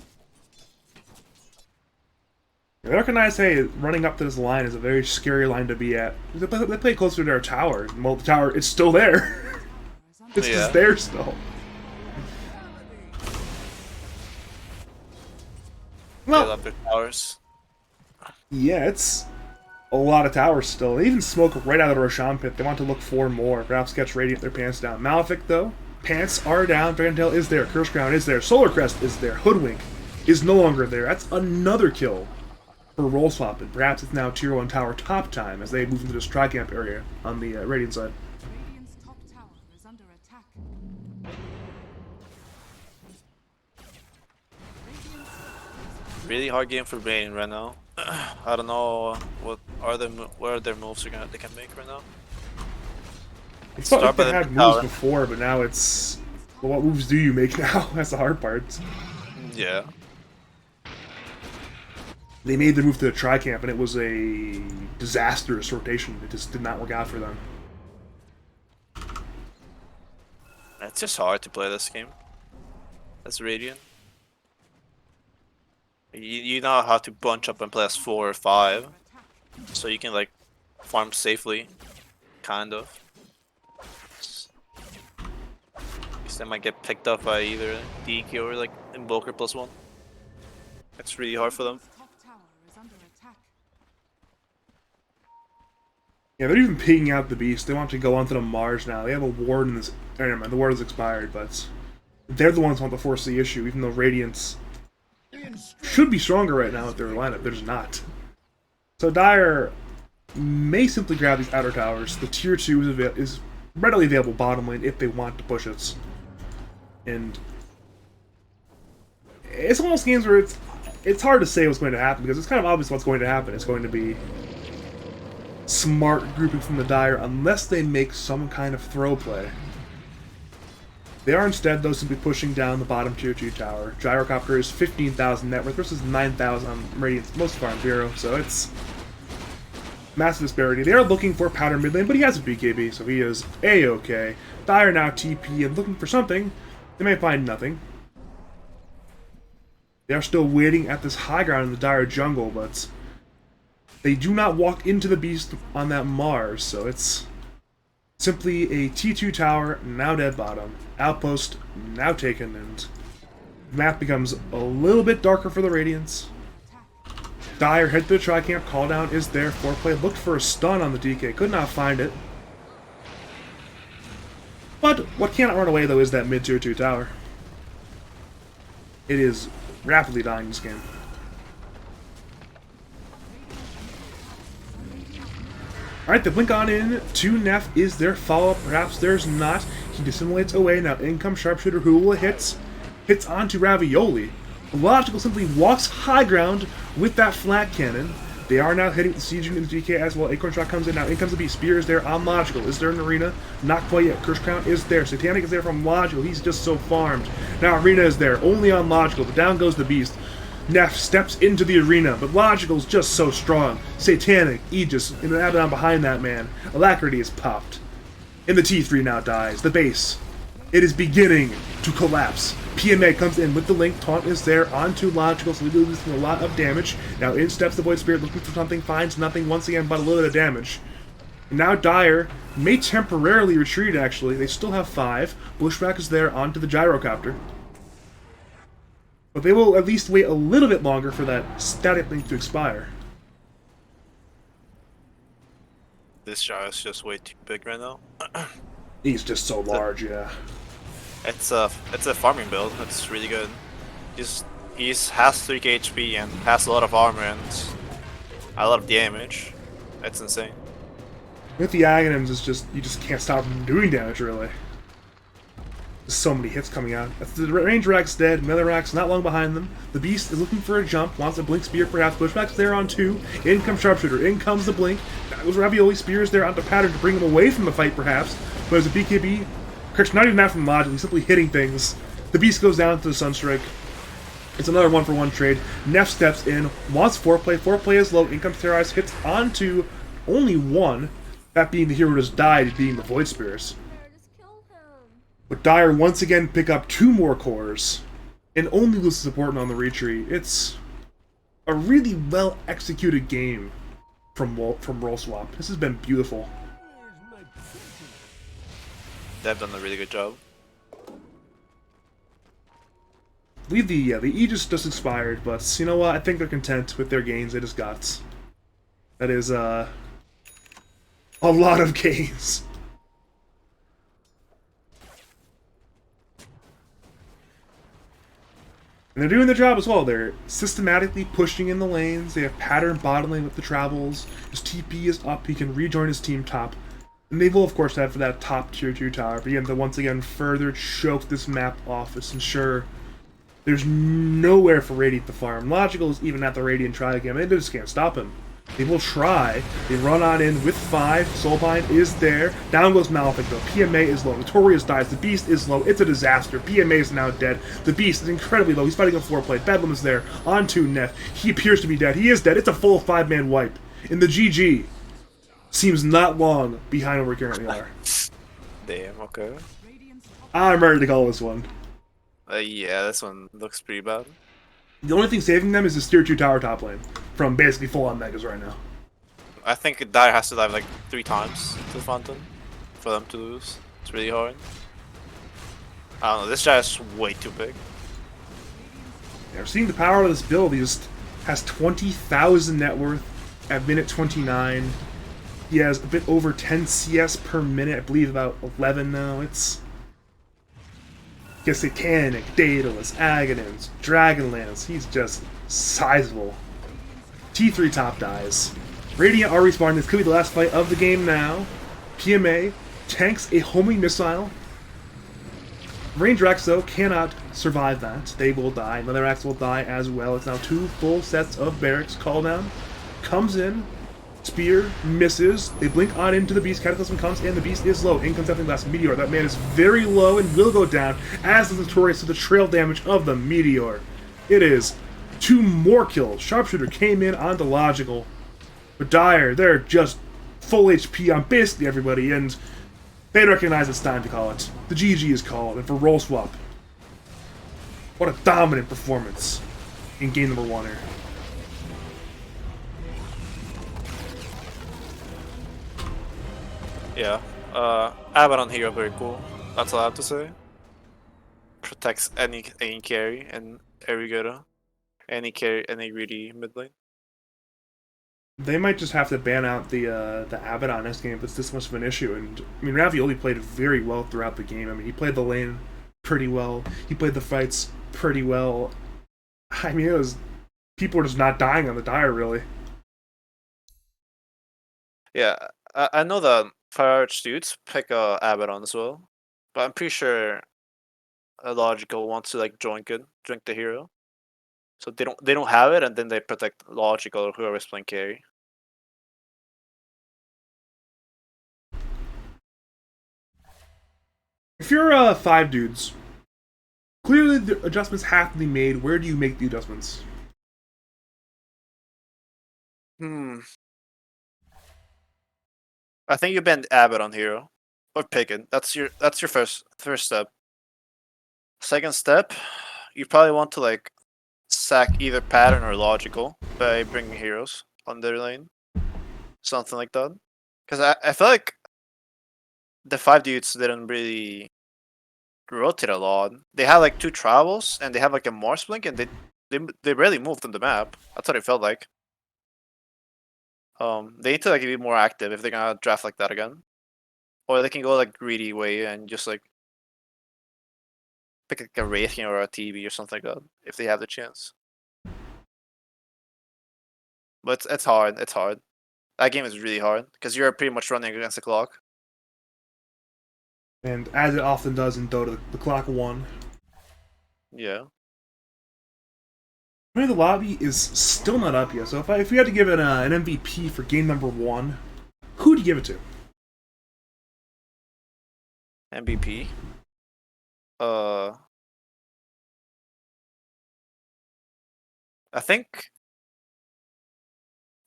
They recognize, hey, running up to this line is a very scary line to be at. They play closer to their tower. Well, the tower is still there. It's just there still. Well, they love their towers. Yeah, it's a lot of towers still. They even smoke right out of the Roshan pit. They want to look for more. Perhaps catch Radiant their pants down. Malefic, though, pants are down. Dragontail is there. Curse Crown is there. Solar Crest is there. Hoodwink is no longer there. That's another kill for roll swap. And perhaps it's now tier 1 tower top time as they move into this tri-camp area on the Radiant side. Radiant's top tower is under attack. Really hard game for Bane right now. I don't know what are their moves they can make right now. It's not like they had moves before, but now it's, well, what moves do you make now? That's the hard part. Yeah. They made the move to the tri-camp, and it was a disastrous rotation. It just did not work out for them. It's just hard to play this game. That's Radiant. You know how to bunch up and play as 4 or 5, so you can like farm safely, kind of. Because they might get picked up by either DK or like Invoker +1. It's really hard for them. Yeah, they're even picking out the Beast. They want to go onto the Mars now. They have a ward in this. Never mind, the ward is expired, but they're the ones who want to force the issue, even though Radiant's should be stronger right now with their lineup. They're just not. So Dire may simply grab these outer towers. The tier 2 is readily available bottom lane if they want to push it. And it's one of those games where it's hard to say what's going to happen, because it's kind of obvious what's going to happen. It's going to be smart grouping from the Dire unless they make some kind of throw play. They are instead, though, simply pushing down the bottom tier 2 tower. Gyrocopter is 15,000 net worth versus 9,000 on Radiant's most farm 0, so it's massive disparity. They are looking for Powder mid lane, but he has a BKB, so he is A-okay. Dire now TP and looking for something. They may find nothing. They are still waiting at this high ground in the Dire jungle, but they do not walk into the Beast on that Mars, so it's simply a T2 tower, now dead bottom. Outpost, now taken, and the map becomes a little bit darker for the Radiants. Dire head to the tri-camp, call down is there. Foreplay looked for a stun on the DK, could not find it. But what cannot run away, though, is that mid-tier 2 tower. It is rapidly dying this game. Alright, the blink on in to Neff. Is there follow-up? Perhaps there's not. He dissimulates away. Now in comes Sharpshooter, who will hits onto Ravioli. Logical simply walks high ground with that flat cannon. They are now hitting the Siege and the GK as well. Acorn Shot comes in. Now in comes the Beast. Spear is there on Logical. Is there an Arena? Not quite yet. Curse Crown is there. Satanic is there from Logical. He's just so farmed. Now Arena is there. Only on Logical. But down goes the Beast. Neff steps into the arena, but Logical's just so strong. Satanic, Aegis, and an Abaddon behind that man. Alacrity is popped. And the T3 now dies. The base. It is beginning to collapse. PMA comes in with the Link. Taunt is there onto Logical, so we're losing a lot of damage. Now in steps the Void Spirit, looking for something, finds nothing once again, but a little bit of damage. And now Dire may temporarily retreat, actually. They still have 5. Bushwhack is there onto the Gyrocopter. But they will at least wait a little bit longer for that static link to expire. This jar is just way too big right now. He's just so large, yeah. It's a farming build. It's really good. He's has 3k HP and has a lot of armor and a lot of damage. It's insane. With the Aghanims, it's just you just can't stop them doing damage, really. There's so many hits coming out. The range rack's dead. Melee rack's not long behind them. The Beast is looking for a jump. Wants a blink spear, perhaps. Bushwhack's there on 2. In comes Sharpshooter. In comes the blink. That was Ravioli. Spears there onto Pattern to bring him away from the fight, perhaps. But as a BKB, Kirk's not even that from Logic. He's simply hitting things. The Beast goes down to the Sunstrike. It's another 1-for-1 trade. Neff steps in. Wants foreplay. Foreplay is low. In comes Terrorize. Hits onto only 1. That being the hero who just died, being the Void Spears. But Dire once again pick up 2 more cores and only lose support on the retreat. It's a really well executed game from Roll Swap. This has been beautiful. They've done a really good job. I believe the Aegis just expired, but you know what? I think they're content with their gains they just got. That is a lot of gains. And they're doing their job as well. They're systematically pushing in the lanes. They have Pattern bottling with the travels. His TP is up. He can rejoin his team top. And they will, of course, have that top tier 2 tower. Begin to once again further choke this map off. It's ensure there's nowhere for Radiant to farm. Logical is even at the Radiant try again. They just can't stop him. They will try. They run on in with 5. Soulbind is there. Down goes Malefic though. PMA is low. Notorious dies. The Beast is low. It's a disaster. PMA is now dead. The Beast is incredibly low. He's fighting a 4-play. Bedlam is there. Onto Neff. He appears to be dead. He is dead. It's a full 5-man wipe. And the GG seems not long behind where we currently are. Damn, okay. I'm ready to call this one. Yeah, this one looks pretty bad. The only thing saving them is this tier 2 tower top lane from basically full-on megas right now. I think Dire has to dive like 3 times to the fountain for them to lose. It's really hard. I don't know, this guy is way too big. Yeah, we're seeing the power of this build. He just has 20,000 net worth at minute 29. He has a bit over 10 CS per minute, I believe about 11 now. It's... Satanic, Daedalus, Aghanims, Dragonlance. He's just sizable. T3 top dies. Radiant are respawning. This could be the last fight of the game now. PMA tanks a homing missile. Range Rex, though, cannot survive that. They will die. Another Rex will die as well. It's now 2 full sets of barracks. Call down. Comes in. Spear misses. They blink on into the Beast. Cataclysm comes in. The Beast is low. In comes Deathly Blast Meteor. That man is very low and will go down, as is Notorious to the trail damage of the Meteor. It is 2 more kills. Sharpshooter came in onto Logical. But Dire, they're just full HP on basically everybody, and they recognize it's time to call it. The GG is called, and for Roll Swap, what a dominant performance in game number 1 here. Yeah, Abaddon hero very cool. That's all I have to say. Protects any carry and every good any carry, any greedy mid lane. They might just have to ban out the Abaddon next game if it's this much of an issue. And I mean, Ravioli played very well throughout the game. I mean, he played the lane pretty well. He played the fights pretty well. I mean, it was people were just not dying on the Dire really. Yeah, I know the Fire Arch dudes pick Abaddon as well, but I'm pretty sure Logical wants to like drink the hero, so they don't have it, and then they protect Logical or whoever's playing carry. If you're 5 dudes, clearly the adjustments have to be made. Where do you make the adjustments? I think you ban Abaddon hero or pick it. That's your first step. Second step, you probably want to like sack either Pattern or Logical by bringing heroes on their lane, something like that. Because I feel like the 5 dudes didn't really rotate a lot. They had like 2 travels and they have like a Morse blink, and they barely moved on the map. That's what it felt like. They need to like be more active if they're gonna draft like that again, or they can go like greedy way and just like pick like a Wraith King or a TB or something like that if they have the chance. But it's hard. It's hard. That game is really hard because you're pretty much running against the clock. And as it often does in Dota, the clock won. Yeah. I mean, the lobby is still not up yet, so if we had to give it an MVP for game number 1, who would you give it to? MVP. I think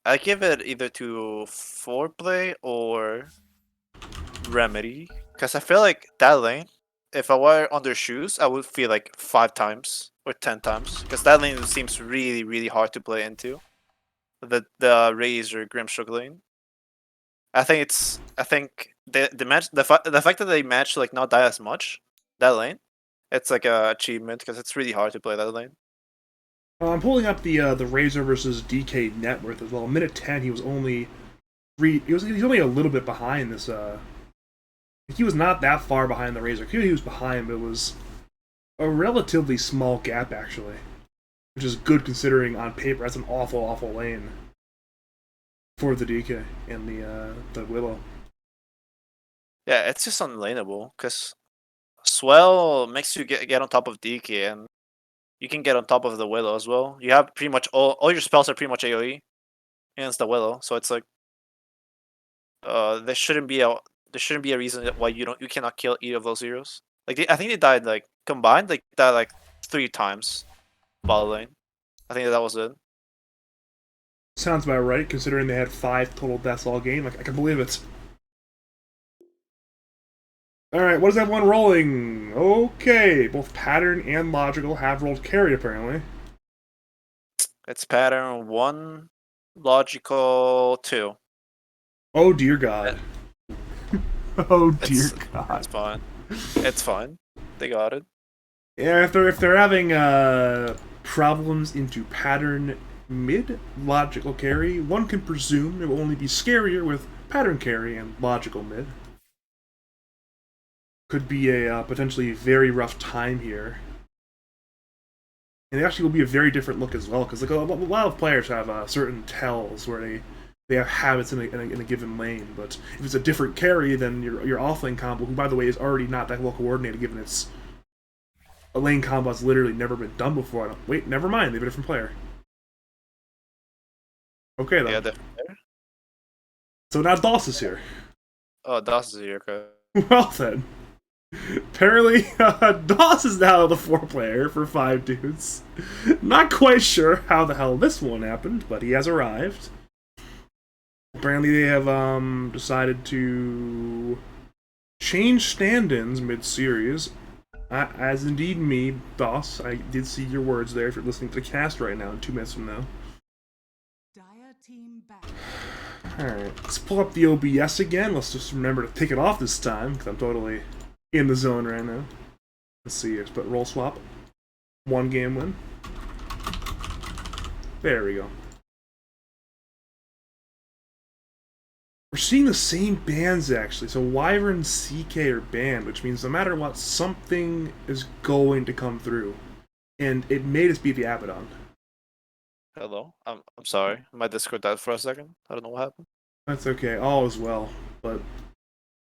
I give it either to Foreplay or Remedy, because I feel like that lane, if I were on their shoes, I would feel like 5 times or 10 times, because that lane seems really hard to play into. The Razor Grimstroke lane. I think the match the fact that they match like not die as much that lane, it's like a achievement because it's really hard to play that lane. I'm pulling up the Razor versus DK net worth as well. Minute 10, he was only he's only a little bit behind this. He was not that far behind the Razor. He was behind, but it was a relatively small gap actually, which is good considering on paper that's an awful lane for the DK and the Willow. Yeah, it's just unlaneable because Swell makes you get on top of DK, and you can get on top of the Willow as well. You have pretty much all your spells are pretty much AoE against the Willow, so it's like there shouldn't be a reason why you cannot kill either of those heroes. Like I think they died like combined like died like 3 times bottom lane. I think that was it. Sounds about right, considering they had 5 total deaths all game. I can believe it. Alright, what is everyone rolling? Okay, both Pattern and Logical have rolled carry, apparently. It's Pattern 1, Logical 2. Oh dear god. Oh dear god. It's fine. It's fine. They got it. Yeah, if they're having problems into Pattern mid, Logical carry, one can presume it will only be scarier with Pattern carry and Logical mid. Could be a potentially very rough time here. And it actually will be a very different look as well, because like a lot of players have certain tells where they have habits in a given lane, but if it's a different carry than your offlane combo, who by the way is already not that well coordinated given it's a lane combo that's literally never been done before. Wait, never mind, they have a different player. Okay then. Yeah, different player. So now Doss is here. Oh, Das is here. Okay. Well then. Apparently, Doss is now the 4-player for 5 dudes. Not quite sure how the hell this one happened, but he has arrived. Apparently they have decided to change stand-ins mid-series. As indeed me, Doss, I did see your words there if you're listening to the cast right now in 2 minutes from now. Dire team back. Alright, let's pull up the OBS again. Let's just remember to take it off this time, because I'm totally in the zone right now. Let's see here. But roll swap. 1 game win. There we go. We're seeing the same bans actually. So Wyvern and CK are banned, which means no matter what, something is going to come through. And it made us beat the Abaddon. Hello. I'm sorry. My Discord died for a second. I don't know what happened. That's okay. All is well. But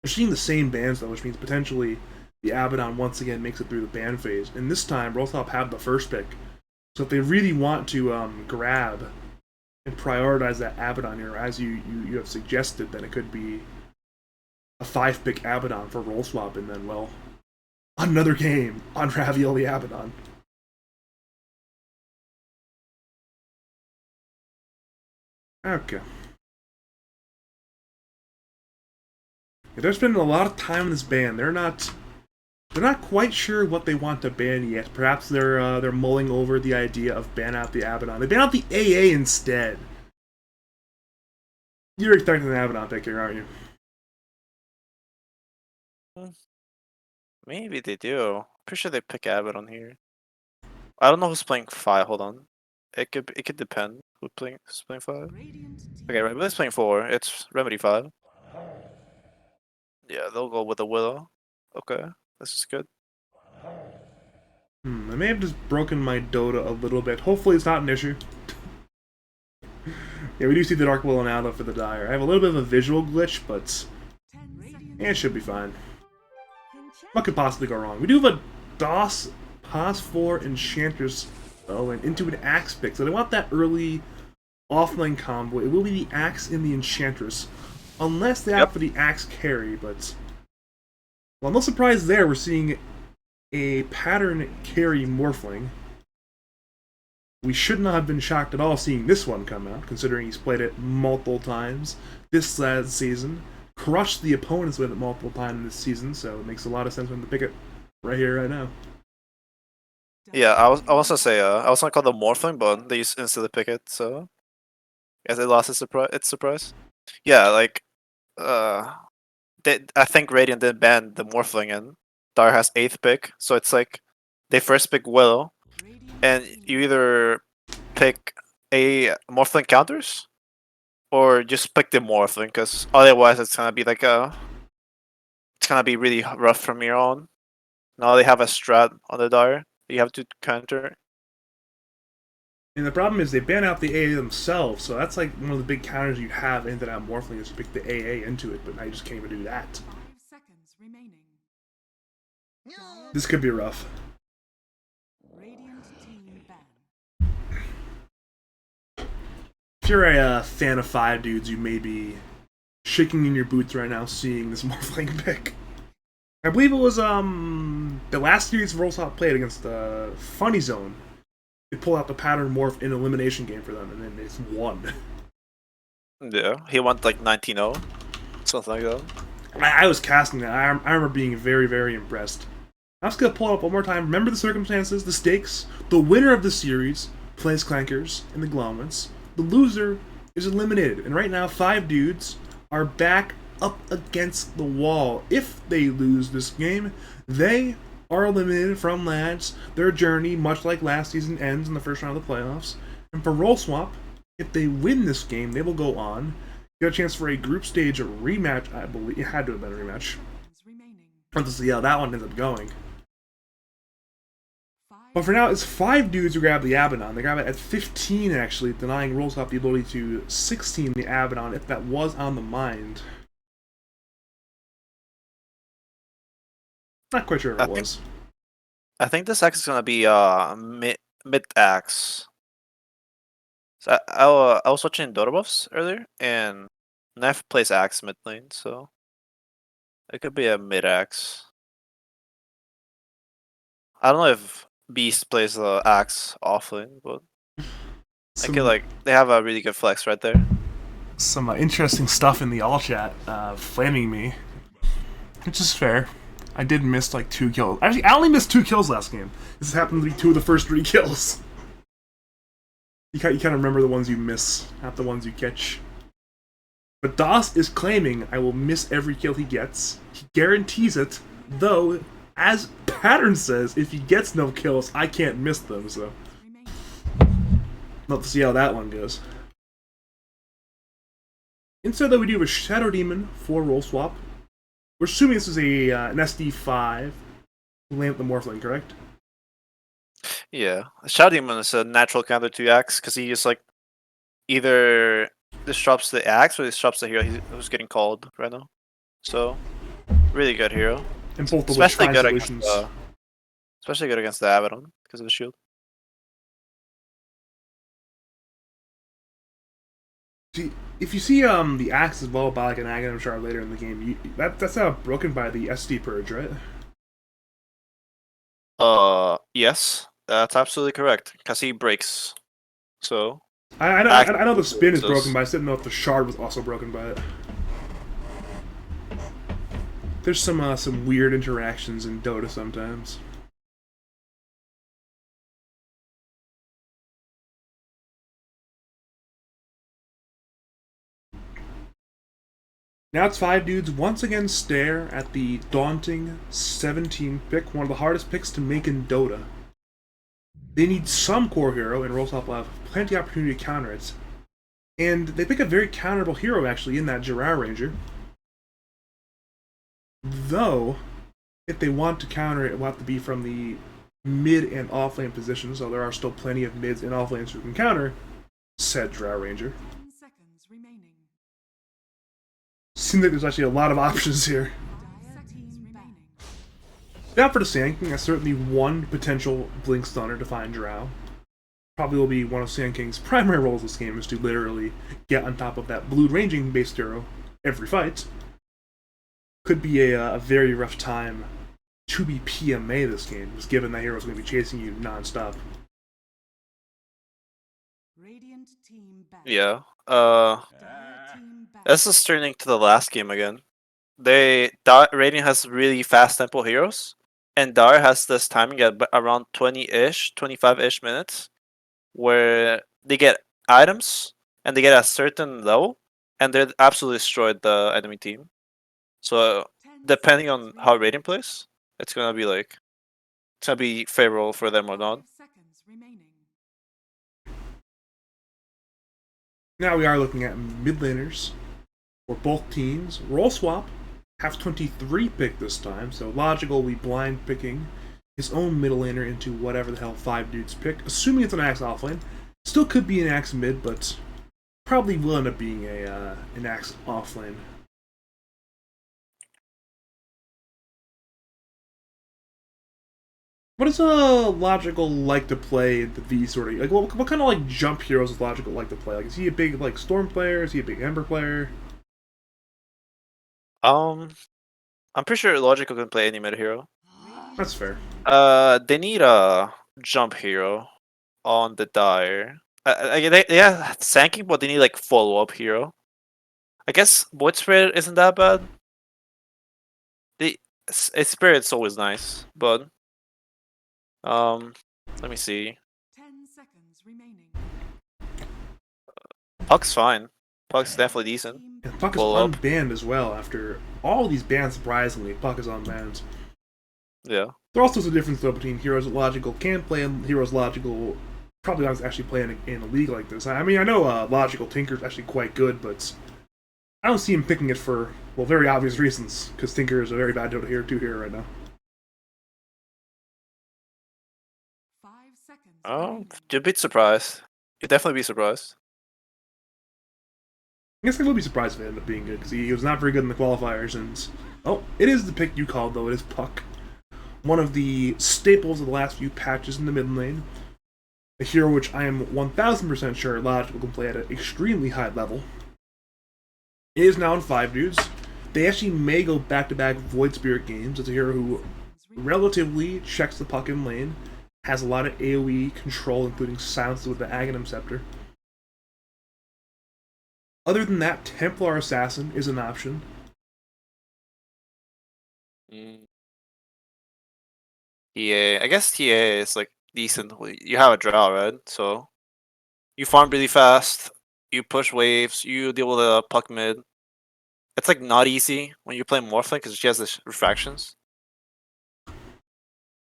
we're seeing the same bans though, which means potentially the Abaddon once again makes it through the ban phase. And this time, Rolltop have the first pick. So if they really want to grab and prioritize that Abaddon here, as you have suggested, then it could be a 5-pick Abaddon for roll swap, and then, well, another game on Ravioli Abaddon. Okay. Yeah, they're spending a lot of time in this ban. They're not quite sure what they want to ban yet. Perhaps they're mulling over the idea of ban out the Abaddon. They ban out the AA instead. You're expecting an Abaddon pick here, aren't you? Maybe they do. Pretty sure they pick Abaddon here. I don't know who's playing 5. Hold on. It could depend who's playing 5. Okay, Remedy's playing 4. It's Remedy 5. Yeah, they'll go with the Willow. Okay, this is good. I may have just broken my Dota a little bit. Hopefully it's not an issue. Yeah, we do see the Dark Willow now, though, for the Dire. I have a little bit of a visual glitch, but it should be fine. What could possibly go wrong? We do have a DOS Pos 4 Enchantress, though, and into an Axe pick. So they want that early offlane combo. It will be the Axe and the Enchantress. Unless they opt for the Axe carry, but... Well, no surprise there, we're seeing a pattern carry Morphling. We should not have been shocked at all seeing this one come out, considering he's played it multiple times this last season. Crushed the opponents with it multiple times this season, so it makes a lot of sense for him to pick it right here, right now. Yeah, I was gonna say I was gonna call the Morphling, but they just instantly pick it, so yes, it lost its surprise. Yeah, like I think Radiant did ban the Morphling, and Dar has 8th pick, so it's like they first pick Willow, and you either pick a Morphling counters or just pick the Morphling, because otherwise it's gonna be like it's gonna be really rough from here on. Now they have a strat on the Dire you have to counter. And the problem is they ban out the AA themselves, so that's like one of the big counters you have into that Morphling is to pick the AA into it, but now you just can't even do that. 5 seconds remaining. This could be rough. Radiant team ban. If you're a fan of 5 dudes, you may be shaking in your boots right now seeing this Morphling pick. I believe it was the last series Rolltop played against Funny Zone. They pull out the pattern morph in elimination game for them, and then they won. Yeah, he went like 19-0, something like that. I was casting that. I remember being very, very impressed. I'm just gonna pull it up one more time. Remember the circumstances, the stakes. The winner of the series plays Clankers and the Glomets. The loser is eliminated, and right now 5 dudes are back up against the wall. If they lose this game, they are eliminated from Lads. Their journey, much like last season, ends in the first round of the playoffs. And for Roll Swap, if they win this game, they will go on, get a chance for a group stage rematch. I believe it had to have been a rematch. Let's see how that one ends up going. But for now, it's 5 dudes who grab the Abaddon. They grab it at 15, actually, denying Roll Swap the ability to 16 the Abaddon if that was on the mind. Not quite sure if it was. I think this axe is gonna be mid axe. So I was watching Dota buffs earlier, and Neff plays axe mid lane, so it could be a mid axe. I don't know if Beast plays the axe off lane, but I feel like they have a really good flex right there. Some interesting stuff in the all chat, flaming me, which is fair. I did miss like 2 kills. Actually, I only missed 2 kills last game. This happened to be 2 of the first 3 kills. You kind of remember the ones you miss, not the ones you catch. But DOS is claiming I will miss every kill he gets. He guarantees it, though, as Pattern says, if he gets no kills, I can't miss them, so. Let's see how that one goes. Instead, though, we do have a Shadow Demon for Roll Swap. We're assuming this is a an SD5 Lamp the Morphling, correct? Yeah, Shadow Demon is a natural counter to axe because he just like either disrupts the axe or disrupts the hero who's getting called right now. So really good hero, And both of which especially try good against solutions. the Abaddon because of the shield. See, if you see the axe is leveled by like an Aghanim shard later in the game, that's not broken by the SD purge, right? Yes, that's absolutely correct. Because he breaks. So I know the spin is So- broken, but I didn't know if the shard was also broken by it. There's some weird interactions in Dota sometimes. Now it's 5 dudes once again stare at the daunting 17 pick, one of the hardest picks to make in Dota. They need some core hero, and Rolltop will have plenty of opportunity to counter it. And they pick a very counterable hero, actually, in that Jiraiya Ranger. Though, if they want to counter it, it will have to be from the mid and offlane position, so there are still plenty of mids and offlanes who can counter said Jiraiya Ranger. 10 seconds remaining. Seems like there's actually a lot of options here. 5 seconds remaining. Now for the Sand King, that's certainly one potential Blink Stunner to find Drow. Probably will be one of Sand King's primary roles this game is to literally get on top of that blue ranging based hero every fight. Could be a very rough time to be PMA this game, just given that hero's going to be chasing you non-stop. Radiant team back. yeah. Dire team back. This is turning to the last game again. Radiant has really fast tempo heroes, and Dar has this timing at around 20-ish, 25-ish minutes, where they get items and they get a certain level, and they absolutely destroyed the enemy team. So 10 depending on seconds how remaining. Radiant plays, it's gonna be favorable for them or not. 5 seconds remaining. Now we are looking at mid laners for both teams. Roll swap have 23 pick this time, so logical will be blind picking his own middle laner into whatever the hell 5 dudes pick, assuming it's an axe offlane. Still could be an axe mid, but probably will end up being an axe offlane. What does logical like to play in the V sort of like? What kind of like jump heroes does logical like to play? Like, is he a big like storm player? Is he a big ember player? I'm pretty sure Logical can play any meta hero. That's fair. They need a jump hero on the Dire. They have Sanking, but they need like follow up hero. I guess Void Spirit isn't that bad. The Spirit's always nice, but let me see. 10 seconds remaining. Puck's fine. Puck's definitely decent. Team And back. Puck is Follow up. unbanned as well after all these bans. Surprisingly, Puck is unbanned. Yeah. There also is a difference though between heroes that logical can play and heroes logical probably not actually play in a league like this. I mean, I know logical Tinker's actually quite good, but I don't see him picking it for very obvious reasons. Because Tinker is a very bad Dota hero 2 hero right now. 5 seconds Oh, remaining. you'd be surprised. You'd definitely be surprised. I guess I will be surprised if it ended up being good because he was not very good in the qualifiers. And it is the pick you called though. It is Puck, one of the staples of the last few patches in the mid lane. A hero which I am 1000% sure Logical can play at an extremely high level. It is now in 5 dudes. They actually may go back-to-back Void Spirit games. It's a hero who Seconds remaining. relatively checks the puck in lane, has a lot of AoE control, including silence with the Aghanim Scepter. Other than that, Templar Assassin is an option. TA. I guess TA is like decent. You have a Drow, right? So you farm really fast. You push waves. You deal with a puck mid. It's like not easy when you play Morphling because she has the refractions.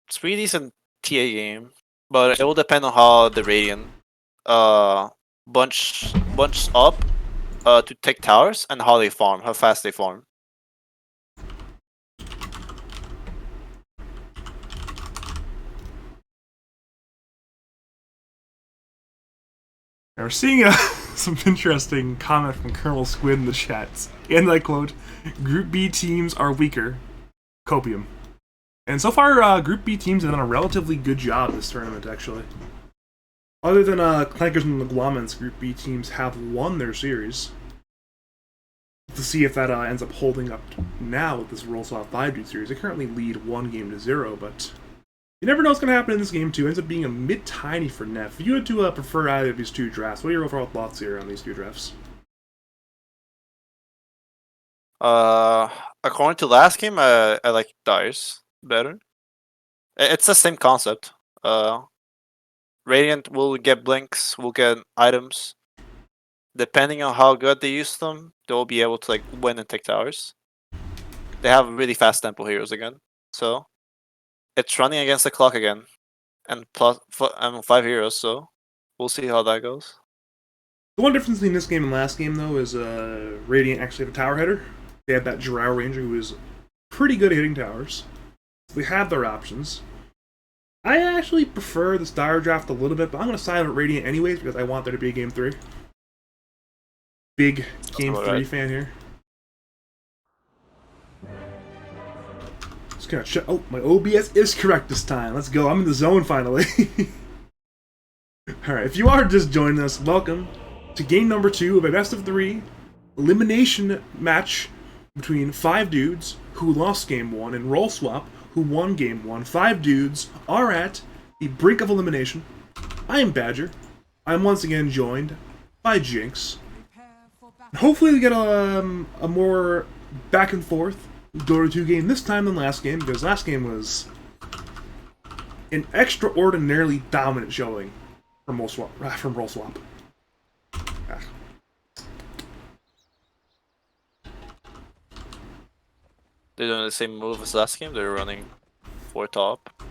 It's pretty decent TA game, but it will depend on how the Radiant bunch up to take towers and how they farm, how fast they farm. Now we're seeing a some interesting comment from Colonel Squid in the chat. And I quote, Group B teams are weaker. Copium. And so far, Group B teams have done a relatively good job this tournament, actually. Other than Clankers and the Guamans, Group B teams have won their series. To see if that ends up holding up now with this Roll Swap 5-dude series. They currently lead 1-0, but you never know what's going to happen in this game, too. It ends up being a mid-tiny for Neff. If you had to prefer either of these two drafts, what are your overall thoughts here on these two drafts? According to last game, I like Dyers better. It's the same concept. Radiant will get blinks, will get items. Depending on how good they use them, they'll be able to like win and take towers. They have really fast tempo heroes again, so it's running against the clock again, and plus 5 heroes. So we'll see how that goes. The one difference between this game and last game, though, is Radiant actually have a tower header. They have that Drow Ranger who is pretty good at hitting towers. So they have their options. I actually prefer this Dire draft a little bit, but I'm going to side with Radiant anyways because I want there to be a Game 3. Big Game 3 fan here. Just gonna check. Oh, my OBS is correct this time. Let's go. I'm in the zone finally. Alright, if you are just joining us, welcome to game number 2 of a best of 3 elimination match between 5 dudes who lost game 1 and Roll Swap who won game 1. 5 dudes are at the brink of elimination. I am Badger. I am once again joined by Jynx. Hopefully we get a more back and forth Dota 2 game this time than last game, because last game was an extraordinarily dominant showing from Roll Swap. They're doing the same move as last game. They're running 4 top.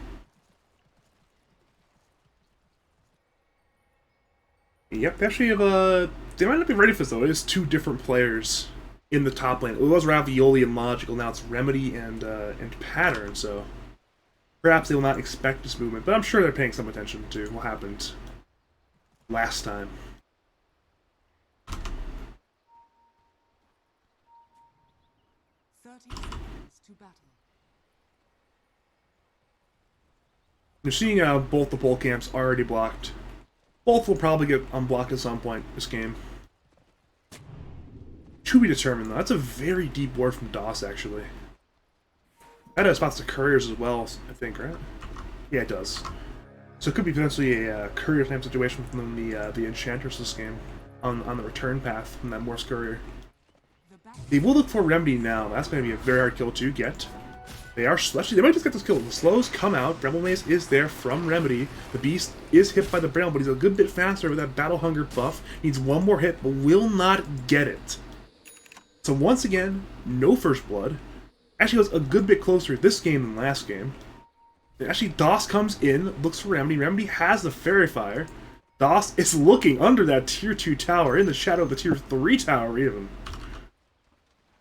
Yep, they actually have they might not be ready for this though. It is 2 different players in the top lane. It was Ravioli and Logical, now it's Remedy and Pattern, so perhaps they will not expect this movement, but I'm sure they're paying some attention to what happened last time. You're seeing both the pole camps already blocked. Both will probably get unblocked at some point this game. To be determined, though. That's a very deep ward from DOS, actually. That has spots to couriers as well, I think, right? Yeah, it does. So it could be potentially a courier type situation from the Enchantress this game on the return path from that Morse courier. They will look for Remedy now. That's going to be a very hard kill to get. They are actually, they might just get this kill. The slows come out. Bramble Maze is there from Remedy. The Beast is hit by the Bramble, but he's a good bit faster with that Battle Hunger buff. Needs one more hit, but will not get it. So once again, no first blood. Actually goes a good bit closer this game than last game. And actually, DOS comes in, looks for Remedy. Remedy has the Fairy Fire. DOS is looking under that tier 2 tower, in the shadow of the tier 3 tower even.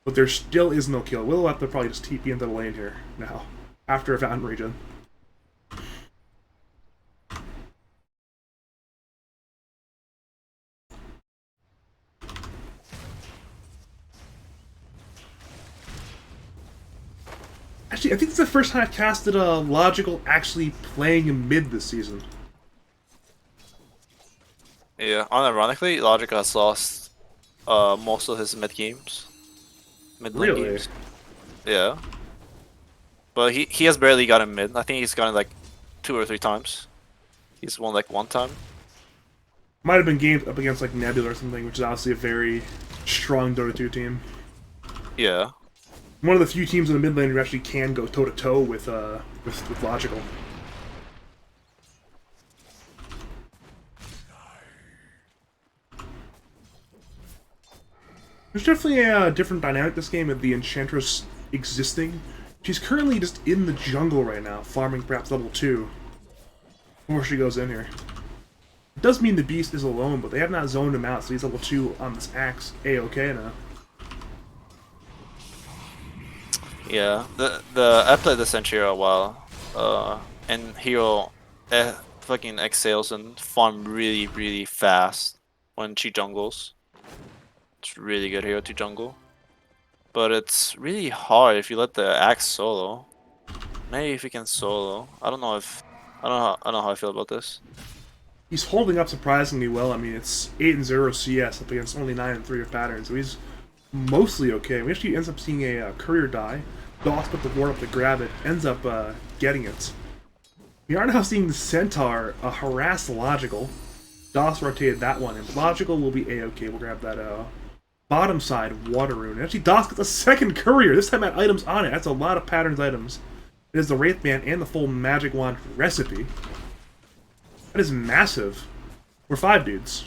But there still is no kill. We'll have to probably just TP into the lane here now, after a Fountain Regen. Actually, I think it's the first time I've casted a Logical actually playing in mid this season. Yeah, unironically, Logic has lost most of his mid games. Mid lane Really? games. Yeah. But he has barely gotten mid. I think he's gotten like 2 or 3 times. He's won like 1 time. Might have been games up against like Nebula or something, which is obviously a very strong Dota 2 team. Yeah. One of the few teams in the mid lane who actually can go toe to toe with Logical. There's definitely a different dynamic this game of the Enchantress existing. She's currently just in the jungle right now, farming perhaps level 2 before she goes in here. It does mean the Beast is alone, but they have not zoned him out, so he's level 2 on this axe A-okay now. Yeah. I played the Sentry a while. And hero fucking exhales and farm really, really fast when she jungles. It's really good hero to jungle. But it's really hard if you let the Axe solo. Maybe if he can solo. I don't know how I feel about this. He's holding up surprisingly well. I mean, it's 8-0 CS up against only 9-3 of pattern, so he's mostly okay. We actually ends up seeing a courier die. Doss put the ward up to grab it, ends up getting it. We are now seeing the Centaur harass Logical. Doss rotated that one, and Logical will be a-okay. We'll grab that bottom side water rune. And actually, Doss gets a second courier. This time had items on it. That's a lot of patterns items. It is the Wraith Band and the full Magic Wand recipe. That is massive. We're 5 dudes.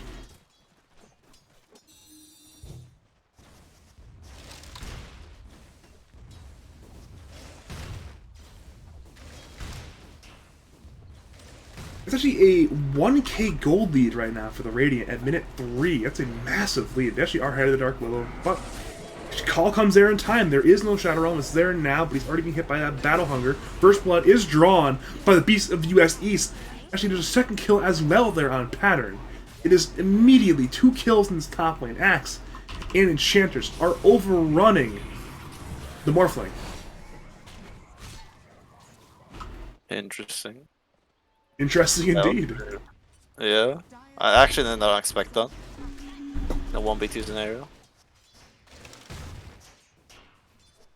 It's actually a 1k gold lead right now for the Radiant at minute 3. That's a massive lead. They actually are ahead of the Dark Willow, but call comes there in time. There is no Shadow Realm. It's there now, but he's already being hit by that Battle Hunger. First Blood is drawn by the Beast of US East. Actually, there's a second kill as well there on Pattern. It is immediately 2 kills in this top lane. Axe and Enchanters are overrunning the Morphling. Interesting. Interesting indeed. Yeah. I actually did not expect that. The 1v2 scenario.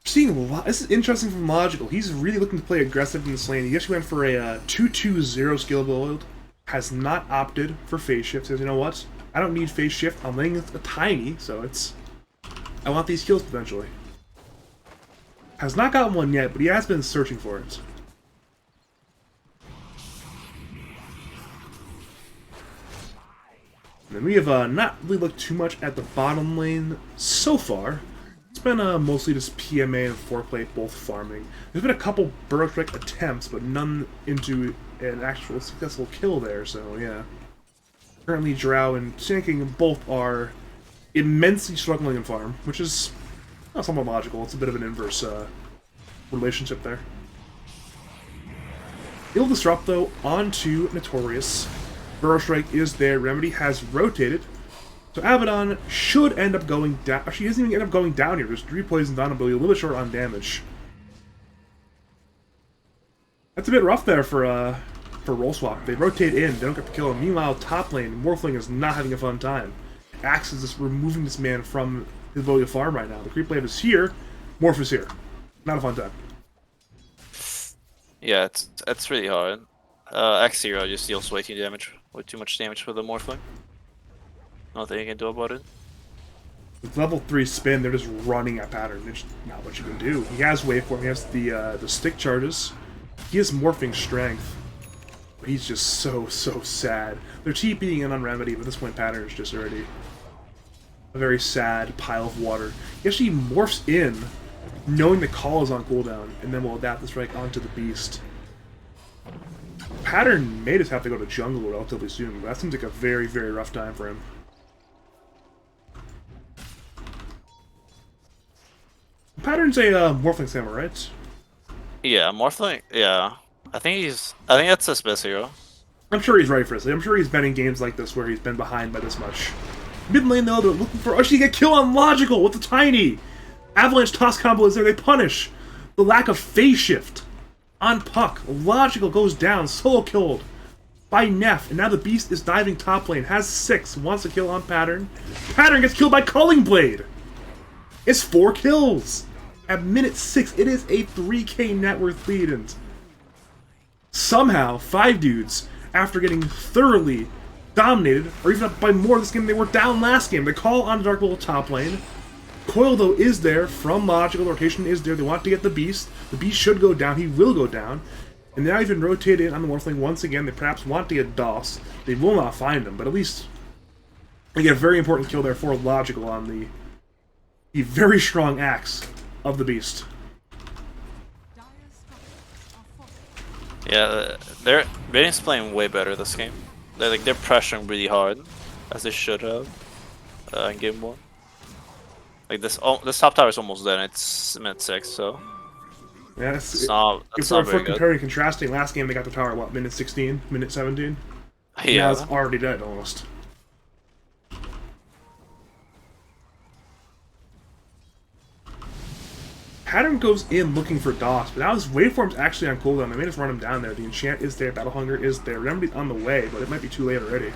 Seeing a lot. This is interesting from Logical. He's really looking to play aggressive in this lane. He actually went for a 2-2-0 skill build. Has not opted for phase shift. Says, you know what? I don't need phase shift. I'm laying a tiny, so it's. I want these kills potentially. Has not gotten one yet, but he has been searching for it. And then we have not really looked too much at the bottom lane so far. It's been mostly just PMA and foreplay, both farming. There's been a couple Burrow Strike attempts, but none into an actual successful kill there, so yeah. Currently, Drow and Shanking both are immensely struggling in farm, which is not somewhat logical. It's a bit of an inverse relationship there. He'll disrupt, though, onto Notorious. Burrow Strike is there. Remedy has rotated. So Abaddon should end up going down. Actually, he doesn't even end up going down here. There's 3 poisons on him, but he's a little bit short on damage. That's a bit rough there for roll swap. They rotate in, they don't get to kill him. Meanwhile, top lane, Morphling is not having a fun time. Axe is just removing this man from his ability to farm right now. The creep wave is here, Morph is here. Not a fun time. Yeah, it's really hard. X0 just deals way too much damage for the Morphling. Nothing you can do about it. With level 3 spin, they're just running at pattern. There's not much you can do. He has waveform, he has the stick charges. He has morphing strength. But he's just so sad. They're TPing in on Remedy, but this point pattern is just already a very sad pile of water. He actually morphs in, knowing the call is on cooldown, and then will adapt the strike onto the beast. Pattern may just have to go to jungle relatively soon, but that seems like a very rough time for him. Pattern's a Morphling Samurai, right? Yeah, Morphling. Yeah, I think that's his best hero. I'm sure he's ready for this. I'm sure he's been in games like this where he's been behind by this much. Mid lane though, they're looking for. Oh, she get kill on Logical with the tiny Avalanche toss combo is there. They punish the lack of phase shift on Puck. Logical goes down, solo killed by Neff, and now the beast is diving top lane. Has 6, wants to kill on Pattern. Pattern gets killed by Culling Blade. It's 4 kills. At minute 6, it is a 3k net worth lead, and somehow 5 dudes, after getting thoroughly dominated, or even up by more this game, they were down last game. They call on Dark Willow top lane. Coil, though, is there from Logical. The rotation is there. They want to get the Beast. The Beast should go down. He will go down. And now even rotate in on the Morphling once again. They perhaps want to get Doss. They will not find him, but at least they get a very important kill there for Logical on the very strong axe of the Beast. Yeah, Radiant's playing way better this game. They're pressuring really hard, as they should have in game 1. Like this top tower is almost dead. It's minute 6, so yeah, it's not if very we're good. comparing and contrasting, last game they got the tower what, minute 16, minute 17. Yeah, Now it's already dead almost. Pattern goes in looking for DOS, but now his waveform's actually on cooldown. They made us run him down there. The enchant is there, Battle Hunger is there. Remedy's on the way, but it might be too late already.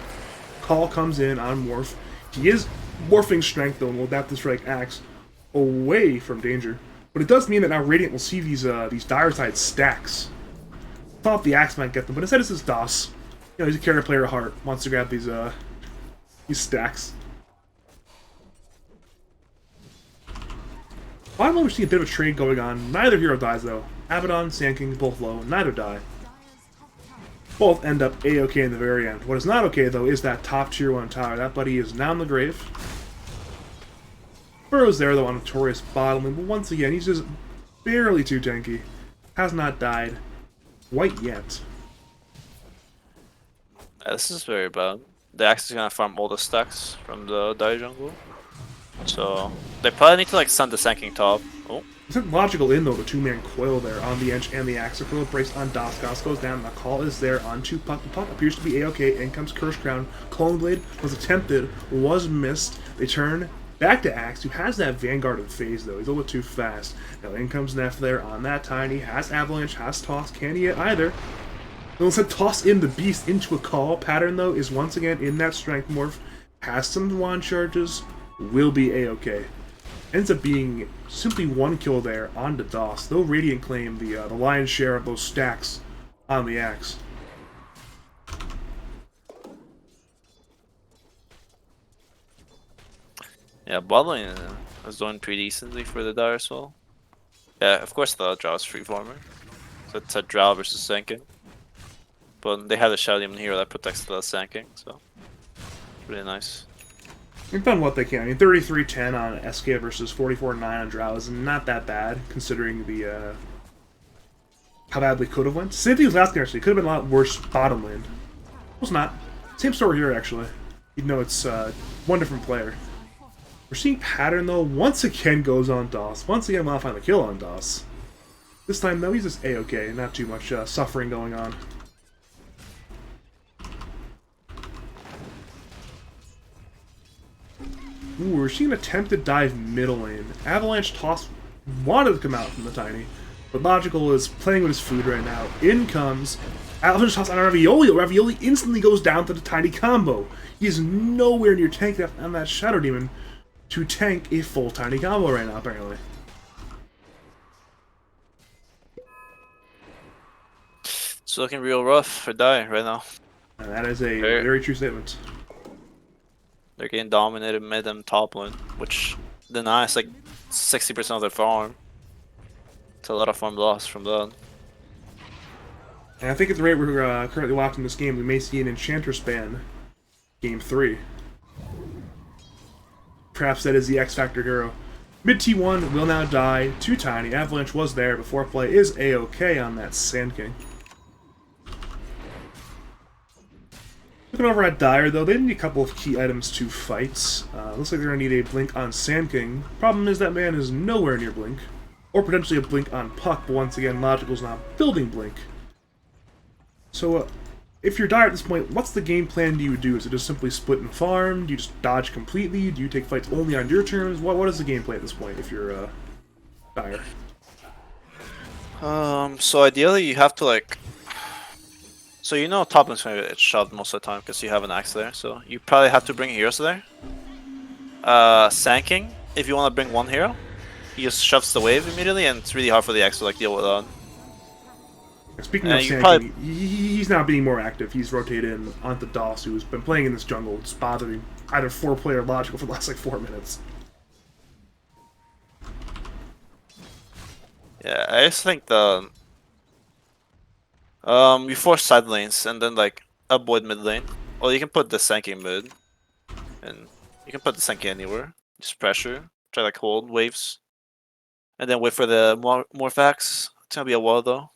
Call comes in on Morph. He is morphing strength though, and will adapt to Strike Axe away from danger. But it does mean that now Radiant will see these dire side stacks. Thought the axe might get them, but instead it's his DOS. You know, he's a character player at heart, wants to grab these stacks. Bottom lane, we're seeing a bit of a trade going on. Neither hero dies though. Abaddon, Sand King, both low. Neither die. Both end up A-okay in the very end. What is not okay though is that top tier 1 tower. That buddy is now in the grave. Burrow's there though on Notorious bottom lane, but once again he's just barely too tanky. Has not died quite yet. This is very bad. The Axe is gonna farm all the stacks from the Dire jungle. So they probably need to like send the Sand King top. Oh. It's logical in though, the 2-man coil there on the Ench and the Axe. The coil breaks on DOS. DOS goes down, and the call is there onto Puck. The Puck appears to be A-okay. In comes Curse Crown. Clone Blade was attempted, was missed. They turn back to Axe, who has that Vanguarded phase though. He's a little bit too fast. Now in comes Neff there on that Tiny. Has Avalanche, has Toss. Can't he hit either? They'll instead toss in the Beast into a call. Pattern though is once again in that Strength Morph. Has some wand charges. Will be A-okay. Ends up being simply 1 kill there on the DOS. Though Radiant claim the lion's share of those stacks on the Axe. Yeah, bot lane is doing pretty decently for the Dire as well. Yeah, of course the Drow is free farmer. So it's a Drow versus Sand King. But they have the Shadow Demon hero that protects the Sand King, so it's really nice. They've done what they can. I mean, 33-10 on SK versus 44-9 on Drow is not that bad, considering the how badly could have went. Same thing with last game, actually. It could have been a lot worse bottom lane. Was not. Same story here, actually. Even though it's one different player. We're seeing Pattern, though, once again goes on DOS. Once again, we'll find the kill on DOS. This time, though, he's just A-okay. Not too much suffering going on. Ooh, we're seeing an attempted dive middle lane. Avalanche Toss wanted to come out from the Tiny, but Logical is playing with his food right now. In comes Avalanche Toss on Ravioli. Ravioli instantly goes down to the Tiny combo. He is nowhere near tank on that Shadow Demon to tank a full Tiny combo right now, apparently. It's looking real rough for Dire right now. And that is a very true statement. They're getting dominated mid and top lane, which denies like 60% of their farm. It's a lot of farm loss from that. And I think at the rate we're currently watching this game, we may see an Enchanter span Game 3. Perhaps that is the X Factor hero. Mid T1 will now die. Too Tiny. Avalanche was there before play. Is A-okay on that Sand King. Looking over at Dire, though, they need a couple of key items to fight. Looks like they're going to need a Blink on Sand King. Problem is that man is nowhere near Blink. Or potentially a Blink on Puck, but once again, Logical's not building Blink. So, if you're Dire at this point, what's the game plan do you do? Is it just simply split and farm? Do you just dodge completely? Do you take fights only on your terms? What is the game plan at this point if you're Dire? So ideally you have to like... So you know top lane's gonna get shoved most of the time because you have an axe there, so you probably have to bring heroes there. Sand King, if you want to bring one hero, he just shoves the wave immediately and it's really hard for the axe to like deal with that. Speaking of Sand King, he's now being more active. He's rotated in onto DOS, who's been playing in this jungle, just bothering either 4-player Logical for the last like 4 minutes. Yeah, I just think the... you force side lanes and then like avoid mid lane. Or you can put the Sand King mid. And you can put the Sand King anywhere. Just pressure. Try like hold waves. And then wait for the Morphax. It's gonna be a while though.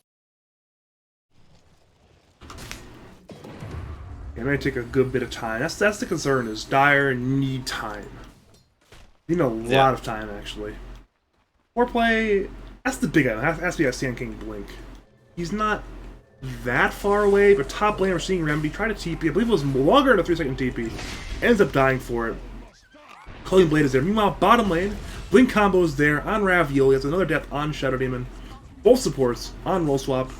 It may take a good bit of time. That's the concern, is Dire need time. You know, a lot of time, actually. Or play... That's the big item. Has to be a Sand King Blink. He's not that far away, but top lane we're seeing Remedy try to TP. I believe it was longer than a 3-second TP. Ends up dying for it. Culling Blade is there. Meanwhile, bottom lane, Blink combos there on Ravioli. That's another death on Shadow Demon. Both supports on Roll Swap.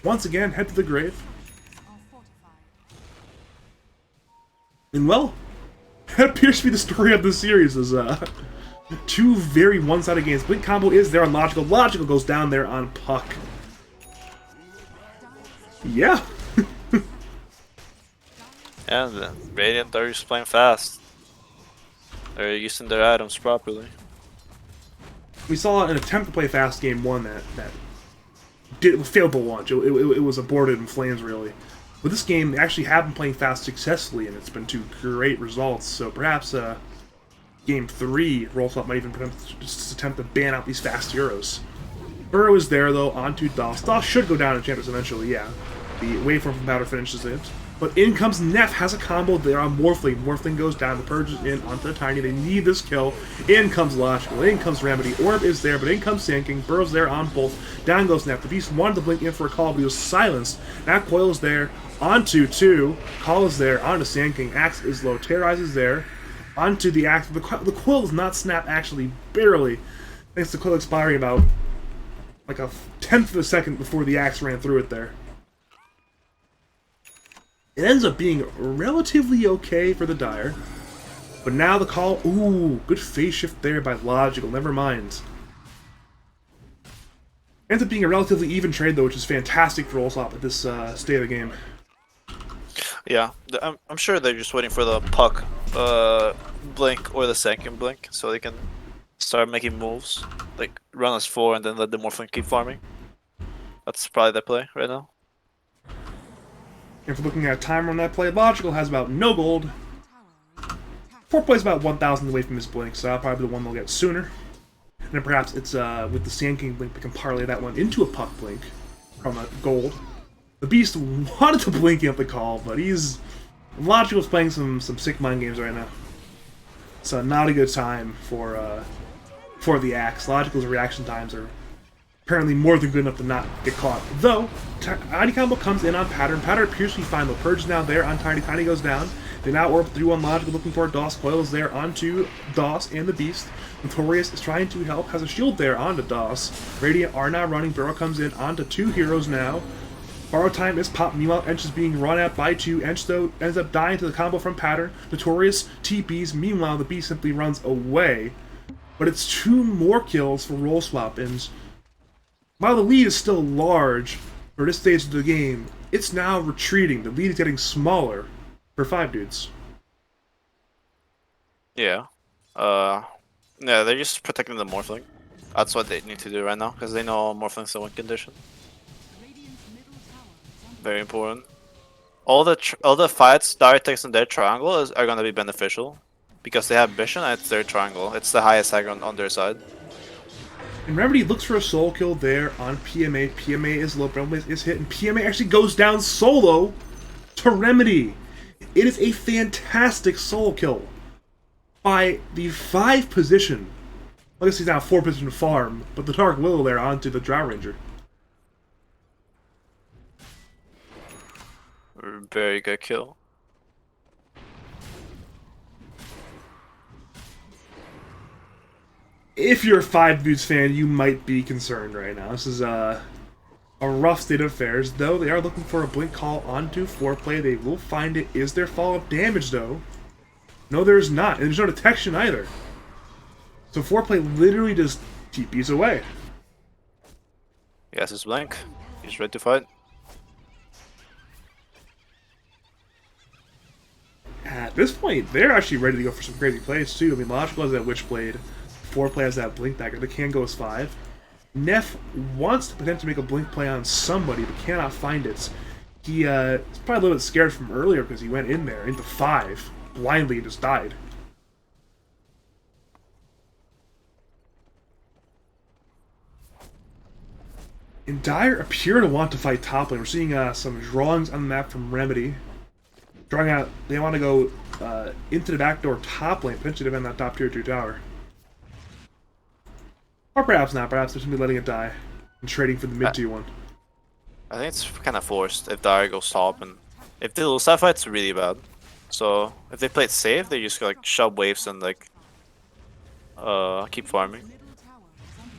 Once again, head to the grave. Are fortified. And well, that appears to be the story of this series. Is two very one-sided games. Blink combo is there on Logical. Logical goes down there on Puck. Yeah. Yeah, the Radiant are just playing fast. They're using their items properly. We saw an attempt to play fast game one that failed to launch. It was aborted in flames, really. But this game, they actually have been playing fast successfully, and it's been to great results. So perhaps game 3, Rollswap might even just attempt to ban out these fast heroes. Burrow is there, though, onto Doss. Doss should go down in Champions eventually, yeah. The waveform from Powder finishes it. But in comes Neff, has a combo there on Morphling. Morphling goes down, the Purge is in onto the Tiny. They need this kill. In comes Logical, in comes Remedy. Orb is there, but in comes Sand King. Burrow's there on both. Down goes Neff. The Beast wanted to blink in for a call, but he was silenced. Now Coil is there, onto 2. Call is there, onto Sand King. Axe is low. Terrorize is there, onto the Axe. The Coil does not snap, actually, barely. Thanks to Coil expiring about like a 10th of a second before the Axe ran through it there. It ends up being relatively okay for the Dire. But now the call... Ooh, good phase shift there by Logical. Never mind. Ends up being a relatively even trade, though, which is fantastic for Rollswap at this state of the game. Yeah, I'm sure they're just waiting for the Puck blink or the second blink so they can start making moves. Like, run as 4 and then let the Morphling keep farming. That's probably their play right now. If we're looking at timer on that play, Logical has about no gold. Tower. 4 plays about 1,000 away from his blink, so that'll probably be the one they'll get sooner. And then perhaps it's with the Sand King blink, they can parlay that one into a Puck blink from a gold. The Beast wanted to blink in the call, but Logical's playing some sick mind games right now. So not a good time for the Axe. Logical's reaction times are apparently more than good enough to not get caught. Though, Tiny Combo comes in on Pattern. Pattern appears to be fine, though. Purge is now there on Tiny. Tiny goes down. They now orb through on Logical, looking for Doss. Coil is there onto Doss and the Beast. Notorious is trying to help, has a shield there onto Doss. Radiant are now running. Burrow comes in onto 2 heroes now. Borrow time is popped. Meanwhile, Ench is being run at by 2. Ench, though, ends up dying to the combo from Pattern. Notorious TPs. Meanwhile, the Beast simply runs away. But it's 2 more kills for Roll Swap, and while the lead is still large for this stage of the game, it's now retreating. The lead is getting smaller for 5 dudes. Yeah. Yeah, they're just protecting the Morphling. That's what they need to do right now, because they know Morphling's the win condition. Radiant's middle tower is under Very important. All the fights Dire takes in their triangle are going to be beneficial, because they have Vision and it's their triangle. It's the highest aggro on their side. And Remedy looks for a soul kill there on PMA. PMA is low, Remedy is hit, and PMA actually goes down solo to Remedy. It is a fantastic solo kill by the 5 position. I guess he's now 4 position farm, but the Dark Willow there onto the Drow Ranger. Very good kill. If you're a 5 dudes fan, you might be concerned right now. This is a rough state of affairs, though they are looking for a blink call onto 4-play. They will find it. Is there follow-up damage, though? No, there's not. And there's no detection either. So 4-play literally just TPs away. Yes, it's blank. He's ready to fight. At this point, they're actually ready to go for some crazy plays, too. I mean, Logical has that Witchblade. 4-play has that Blink Dagger. The can go as 5. Neff wants to potentially make a Blink play on somebody, but cannot find it. He's probably a little bit scared from earlier because he went in there into 5 blindly and just died. And Dire appear to want to fight top lane. We're seeing some drawings on the map from Remedy. Drawing out, they want to go into the backdoor top lane, potentially defend that top tier 2 tower. Or perhaps not, perhaps they're simply letting it die and trading for the mid tier 1. I think it's kind of forced if Dire goes top, and if they lose that fight, it's really bad. So if they play it safe, they just like shove waves and like Keep farming. Middle tower is under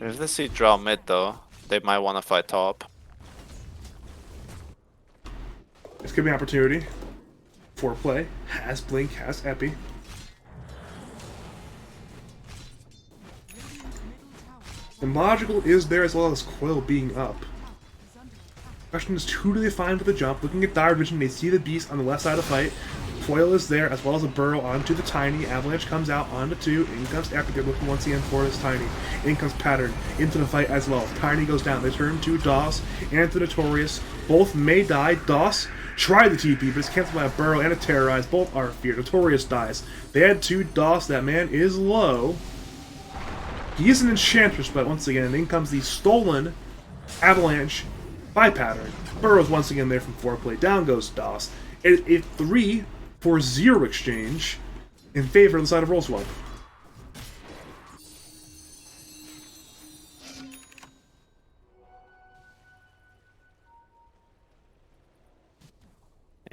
attack. If they see draw mid though, they might want to fight top. This could be an opportunity. Foreplay has Blink, has Epi. Radiant's middle tower is And Logical is there as well as Coil being up. under attack. Question is, who do they find for the jump? Looking at Dire Vision, they see the Beast on the left side of the fight. Coil is there, as well as a Burrow onto the Tiny. Avalanche comes out onto 2. In comes Epic, they're looking once again for his Tiny. In comes Pattern into the fight as well. Tiny goes down. They turn to Doss and to Notorious. Both may die. Doss tried the TP, but it's cancelled by a Burrow and a Terrorize. Both are feared. Notorious dies. They had 2 Doss. That man is low. He is an Enchantress, but once again, in comes the stolen Avalanche by Pattern. Burrow's once again there from foreplay. Down goes Doss. A 3-for-0 exchange in favor of the side of Rollswell.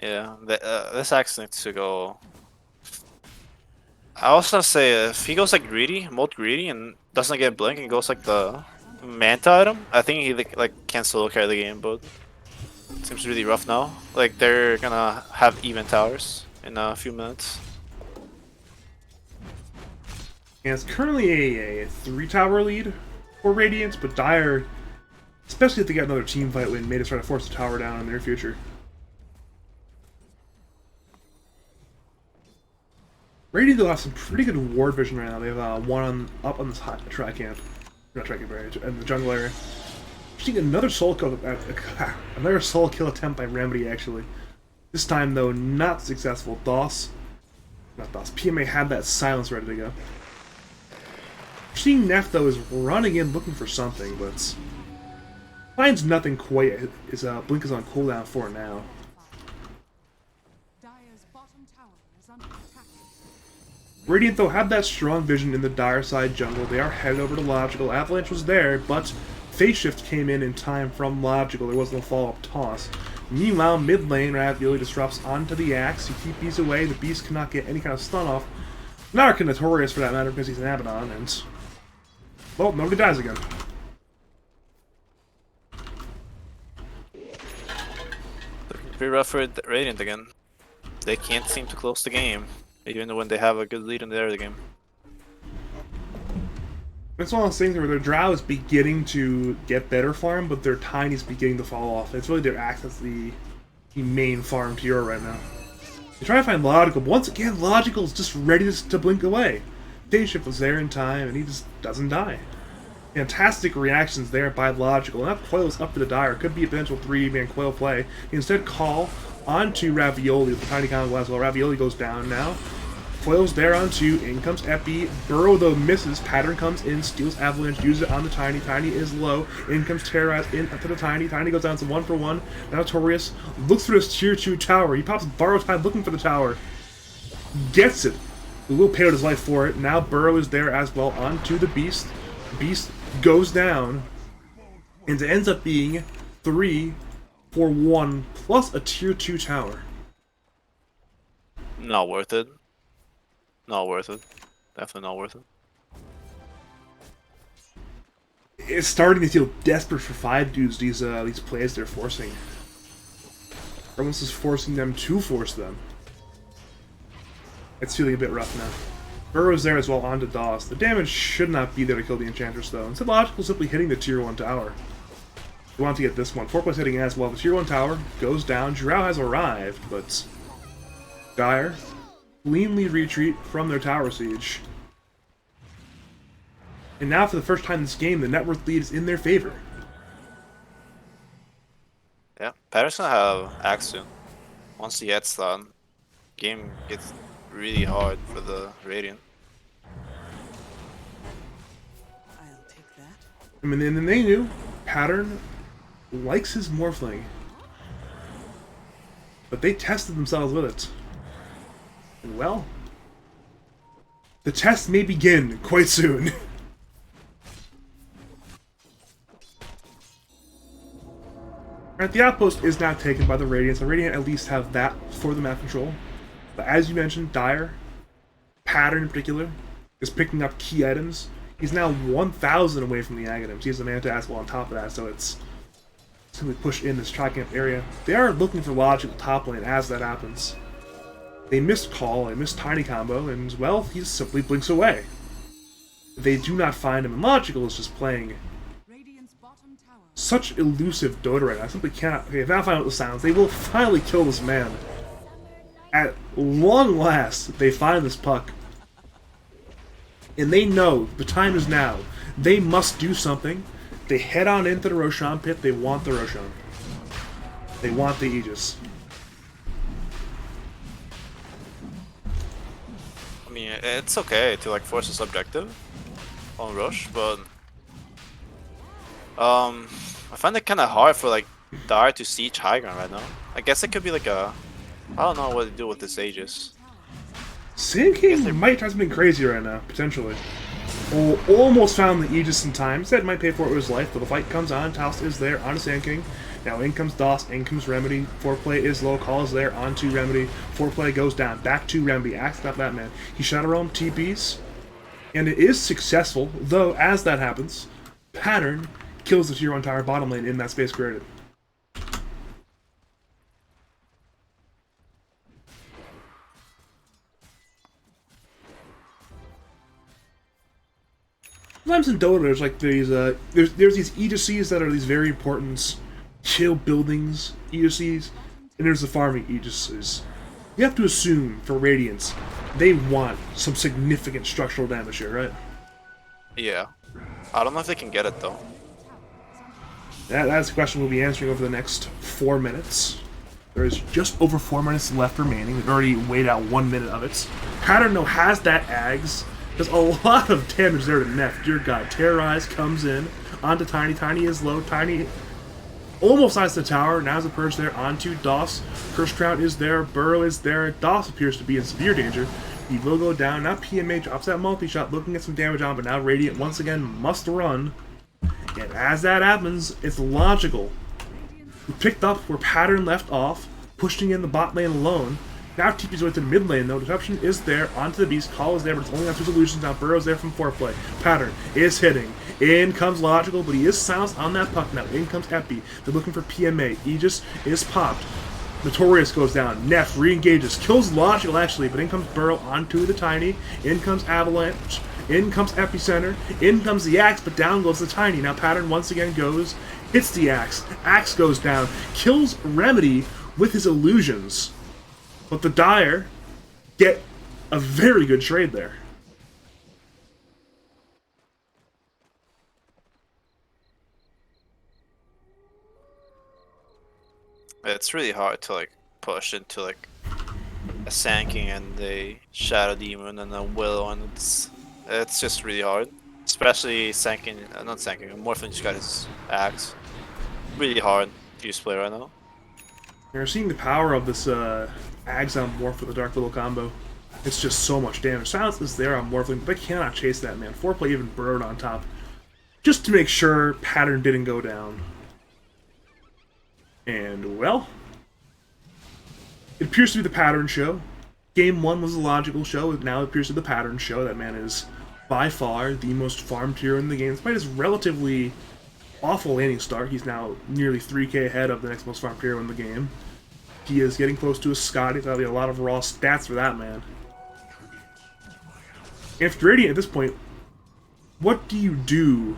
Yeah, this axe needs to go. I also say if he goes like greedy, mode greedy, and doesn't get blink and goes like the Manta item, I think he like can solo carry the game, but it seems really rough now. Like they're gonna have even towers in a few minutes. And it's currently a 3-tower lead for Radiant, but Dire, especially if they get another team fight win, may just try to force the tower down in their future. Radiant will have some pretty good ward vision right now. They have one up on this hot tri-camp. Not tri-camp area, in the jungle area. Seeing another soul kill, another soul kill attempt by Remedy actually. This time though, not successful. PMA had that silence ready to go. Seeing Neff though is running in looking for something, but finds nothing quite. His blink is on cooldown for now. Dire's bottom tower is under attack. Radiant though have that strong vision in the Dire side jungle. They are headed over to Logical. Avalanche was there, but Phase Shift came in time from Logical. There was no follow-up toss. Meanwhile, mid lane, Ravioli disrupts onto the Axe. He TPs away. The Beast cannot get any kind of stun off. Nor can Notorious for that matter because he's an Abaddon, and well, nobody dies again. Looking pretty rough for Radiant again. They can't seem to close the game, even when they have a good lead in the early game. It's one of those things where their Drow is beginning to get better farm, but their Tiny's beginning to fall off. It's really their Axe that's the main farm tier right now. They try to find Logical, but once again, Logical's just ready to blink away. Phase Shift was there in time, and he just doesn't die. Fantastic reactions there by Logical. Now Coil's up to the Dire. Could be a potential 3-man Coil play. He instead call onto Ravioli with the Tiny combo as well. Ravioli goes down now. Coil's there on 2. In comes Epi. Burrow though misses. Pattern comes in, steals Avalanche, uses it on the Tiny. Tiny is low. In comes Terrorize in to the Tiny. Tiny goes down to 1-for-1. Now Notorious looks for his tier 2 tower. He pops Borrow Time looking for the tower. Gets it. Will pay out his life for it. Now Burrow is there as well onto the Beast. Beast goes down. And it ends up being 3-for-1 plus a tier 2 tower. Not worth it. Not worth it. Definitely not worth it. It's starting to feel desperate for 5 dudes, these plays they're forcing. Almost is forcing them to force them. It's feeling a bit rough now. Burrow's there as well onto Doss. The damage should not be there to kill the Enchantress though. Instead, Logical simply hitting the tier 1 tower. We want to get this one. Forkplay's hitting as well. The tier 1 tower goes down. Drow has arrived, but Dire cleanly retreat from their tower siege. And now for the first time in this game, the net worth lead is in their favor. Yeah, Pattern's gonna have Axe soon. Once he gets done, game gets really hard for the Radiant. I'll take that. I mean, and then they knew Pattern likes his Morphling. But they tested themselves with it. And well, the test may begin quite soon. Alright, the outpost is now taken by the Radiant. The Radiant at least have that for the map control. But as you mentioned, Dire, Pattern in particular, is picking up key items. He's now 1,000 away from the Aghanims. He has the Manta as well on top of that, so it's simply push in this tri-camp area. They are looking for logical top lane as that happens. They missed Call, they missed Tiny Combo, and, well, he simply blinks away. They do not find him, and Logical is just playing Radiant's bottom tower. such elusive Dota right now. I simply cannot... Okay, if I find out the sounds, they will finally kill this man. At long last, they find this puck. And they know the time is now. They must do something. They head on into the Roshan pit. They want the Roshan. They want the Aegis. I mean, it's okay to like force a subjective on Rush, but I find it kind of hard for like Dire to siege high ground right now. I guess it could be like a, I don't know what to do with this Aegis. Sand King might try something crazy right now, potentially. Oh, almost found the Aegis in time. Said might pay for it with his life, but the fight comes on. Taos is there onto Sand King. Now in comes DOS, in comes Remedy. Foreplay is low, Call is there onto Remedy. Foreplay goes down, back to Remedy. Axe got that man. He Shadow Realm TPs, and it is successful, though as that happens, Pattern kills the tier 1 tower bottom lane in that space created. Sometimes in Dota, there's like these there's these Aegises that are these very important chill buildings Aegises, and there's the farming Aegises. You have to assume for Radiance, they want some significant structural damage here, right? Yeah, I don't know if they can get it though. That's a question we'll be answering over the next 4 minutes. There is just over 4 minutes left remaining. We've already weighed out 1 minute of it. Pattern though has that Ags. There's a lot of damage there to Neff. Dear God. Terrorize comes in. Onto Tiny. Tiny is low. Tiny almost has the tower. Now's the Purge there. Onto DOS. Curse Crown is there. Burrow is there. DOS appears to be in severe danger. He will go down. Now PMA drops that multi-shot. Looking at some damage on, but now Radiant once again must run. And as that happens, it's logical. We picked up where Pattern left off. Pushing in the bot lane alone. Now TP's way to the mid lane though. Disruption is there, onto the beast, Call is there, but it's only on 2 solutions. Now Burrow's there from foreplay. Pattern is hitting. In comes Logical, but he is silenced on that puck now. In comes Epi. They're looking for PMA. Aegis is popped. Notorious goes down. Neff re-engages. Kills Logical actually, but in comes Burrow onto the Tiny. In comes Avalanche. In comes Epicenter. In comes the Axe, but down goes the Tiny. Now Pattern once again goes, hits the Axe. Axe goes down. Kills Remedy with his illusions. But the Dire get a very good trade there. It's really hard to like push into like a Sand King and a Shadow Demon and a Willow, and it's just really hard. Especially Sand King, not Sand King, Morphin just got his Axe. Really hard to use play right now. You're seeing the power of this Ags on Morph with the Dark Little combo. It's just so much damage. Silence is there on Morphling, but they cannot chase that man. Foreplay even burrowed on top. Just to make sure Pattern didn't go down. And, well, it appears to be the Pattern show. Game 1 was a logical show, now it appears to be the Pattern show. That man is by far the most farmed hero in the game. Despite his relatively awful laning start, he's now nearly 3k ahead of the next most farmed hero in the game. He is getting close to a Scotty, that'll be a lot of raw stats for that man. If Radiant at this point, what do you do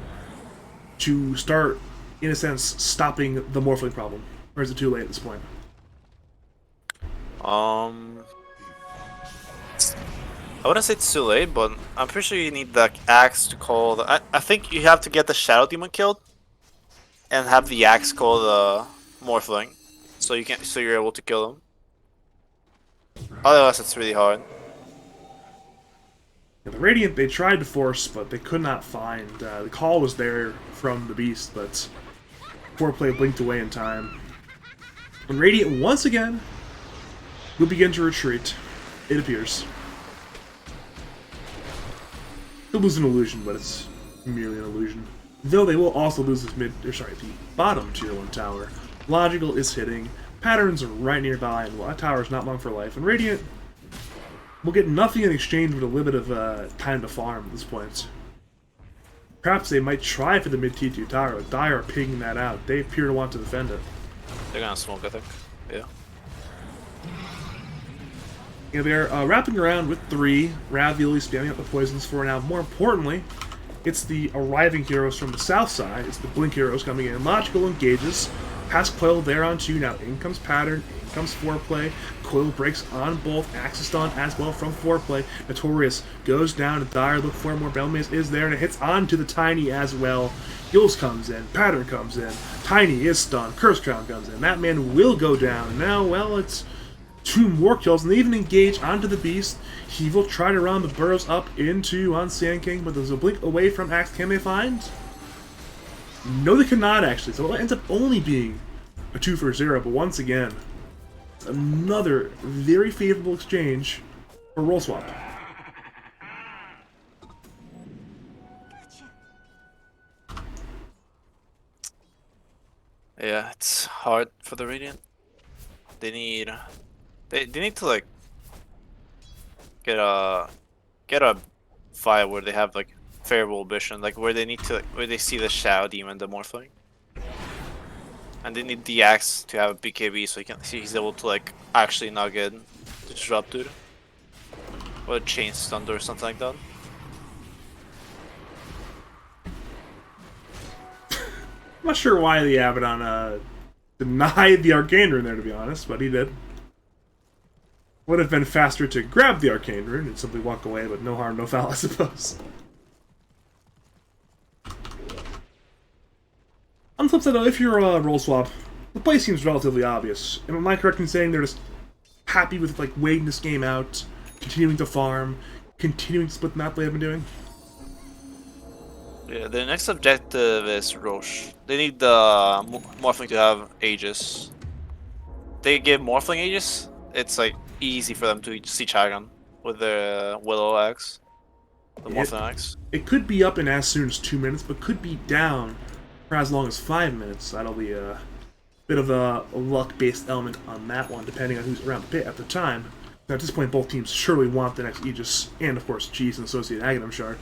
to start, in a sense, stopping the Morphling problem? Or is it too late at this point? I wouldn't say it's too late, but I'm pretty sure you need the Axe to call the... I think you have to get the Shadow Demon killed and have the Axe call the Morphling, so you're able to kill him. Otherwise, it's really hard. Yeah, the Radiant, they tried to force, but they could not find. The call was there from the Beast, but Foreplay blinked away in time. And Radiant, once again, will begin to retreat, it appears. They'll lose an illusion, but it's merely an illusion. Though they will also lose this the bottom tier 1 tower. Logical is hitting. Patterns are right nearby, and that tower is not long for life. And Radiant, will get nothing in exchange with a little bit of time to farm at this point. Perhaps they might try for the mid T2 tower, but Dire are picking that out. They appear to want to defend it. They're gonna smoke, I think. Yeah. Yeah, they're wrapping around with 3, Ravioli spamming up the poisons for now. More importantly, it's the arriving heroes from the south side. It's the Blink heroes coming in. Logical engages. Has Coil there on 2. Now in comes Pattern. In comes Foreplay. Coil breaks on both. Axis on as well from Foreplay. Notorious goes down to Dire. Look for more. Belmaze is there and it hits on to the Tiny as well. Gills comes in. Pattern comes in. Tiny is stunned. Curse Crown comes in. That man will go down. Now, well, it's 2 more kills, and they even engage onto the Beast. He will try to round the burrows up into on Sand King, but there's a blink away from Axe. Can they find? No, they cannot actually. So it ends up only being a 2 for 0. But once again, another very favorable exchange for roll swap. Yeah, it's hard for the Radiant. They need to like get a fight where they have like favorable vision, like where they need to where they see the Shadow Demon, the Morphling. And they need the Axe to have a BKB so he's able to like actually not get disrupted. Or a Chain Stunned or something like that. I'm not sure why the Abaddon denied the Arcane Rune there, to be honest, but he did. Would have been faster to grab the Arcane Rune and simply walk away, but no harm, no foul, I suppose. On the flip side, though, if you're a roll swap, the play seems relatively obvious. Am I correct in saying they're just happy with like waiting this game out, continuing to farm, continuing to split the map they've been doing? Yeah, the next objective is Roche. They need the Morphling to have Aegis. They give Morphling Aegis, it's like easy for them to see Chagon with their Willow Axe. The Morphling Axe. It could be up in as soon as 2 minutes, but could be down for as long as 5 minutes. That'll be a bit of a luck-based element on that one, depending on who's around the pit at the time. Now, at this point, both teams surely want the next Aegis, and of course, G's and associated Aghanim Shard.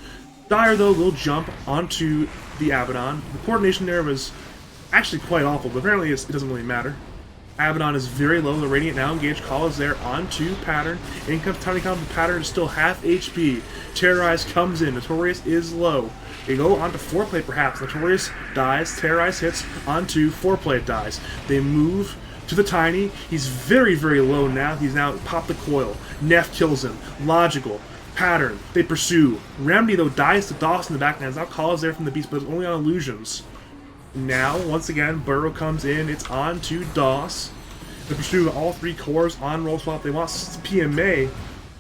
Dire, though, will jump onto the Abaddon. The coordination there was actually quite awful, but apparently it doesn't really matter. Abaddon is very low. The Radiant now engaged. Call is there onto Pattern. In comes Tiny Comp. Pattern is still half HP. Terrorize comes in. Notorious is low. They go onto Foreplay, perhaps. Notorious dies. Terrorize hits onto Foreplay, dies. They move to the Tiny. He's very, very low now. He's now popped the coil. Neff kills him. Logical. Pattern. They pursue. Remedy, though, dies to Doss in the backlands. Now Call is there from the Beast, but it's only on illusions. Now, once again, Burrow comes in. It's on to Doss. They pursue all 3 cores on roll swap. They want PMA,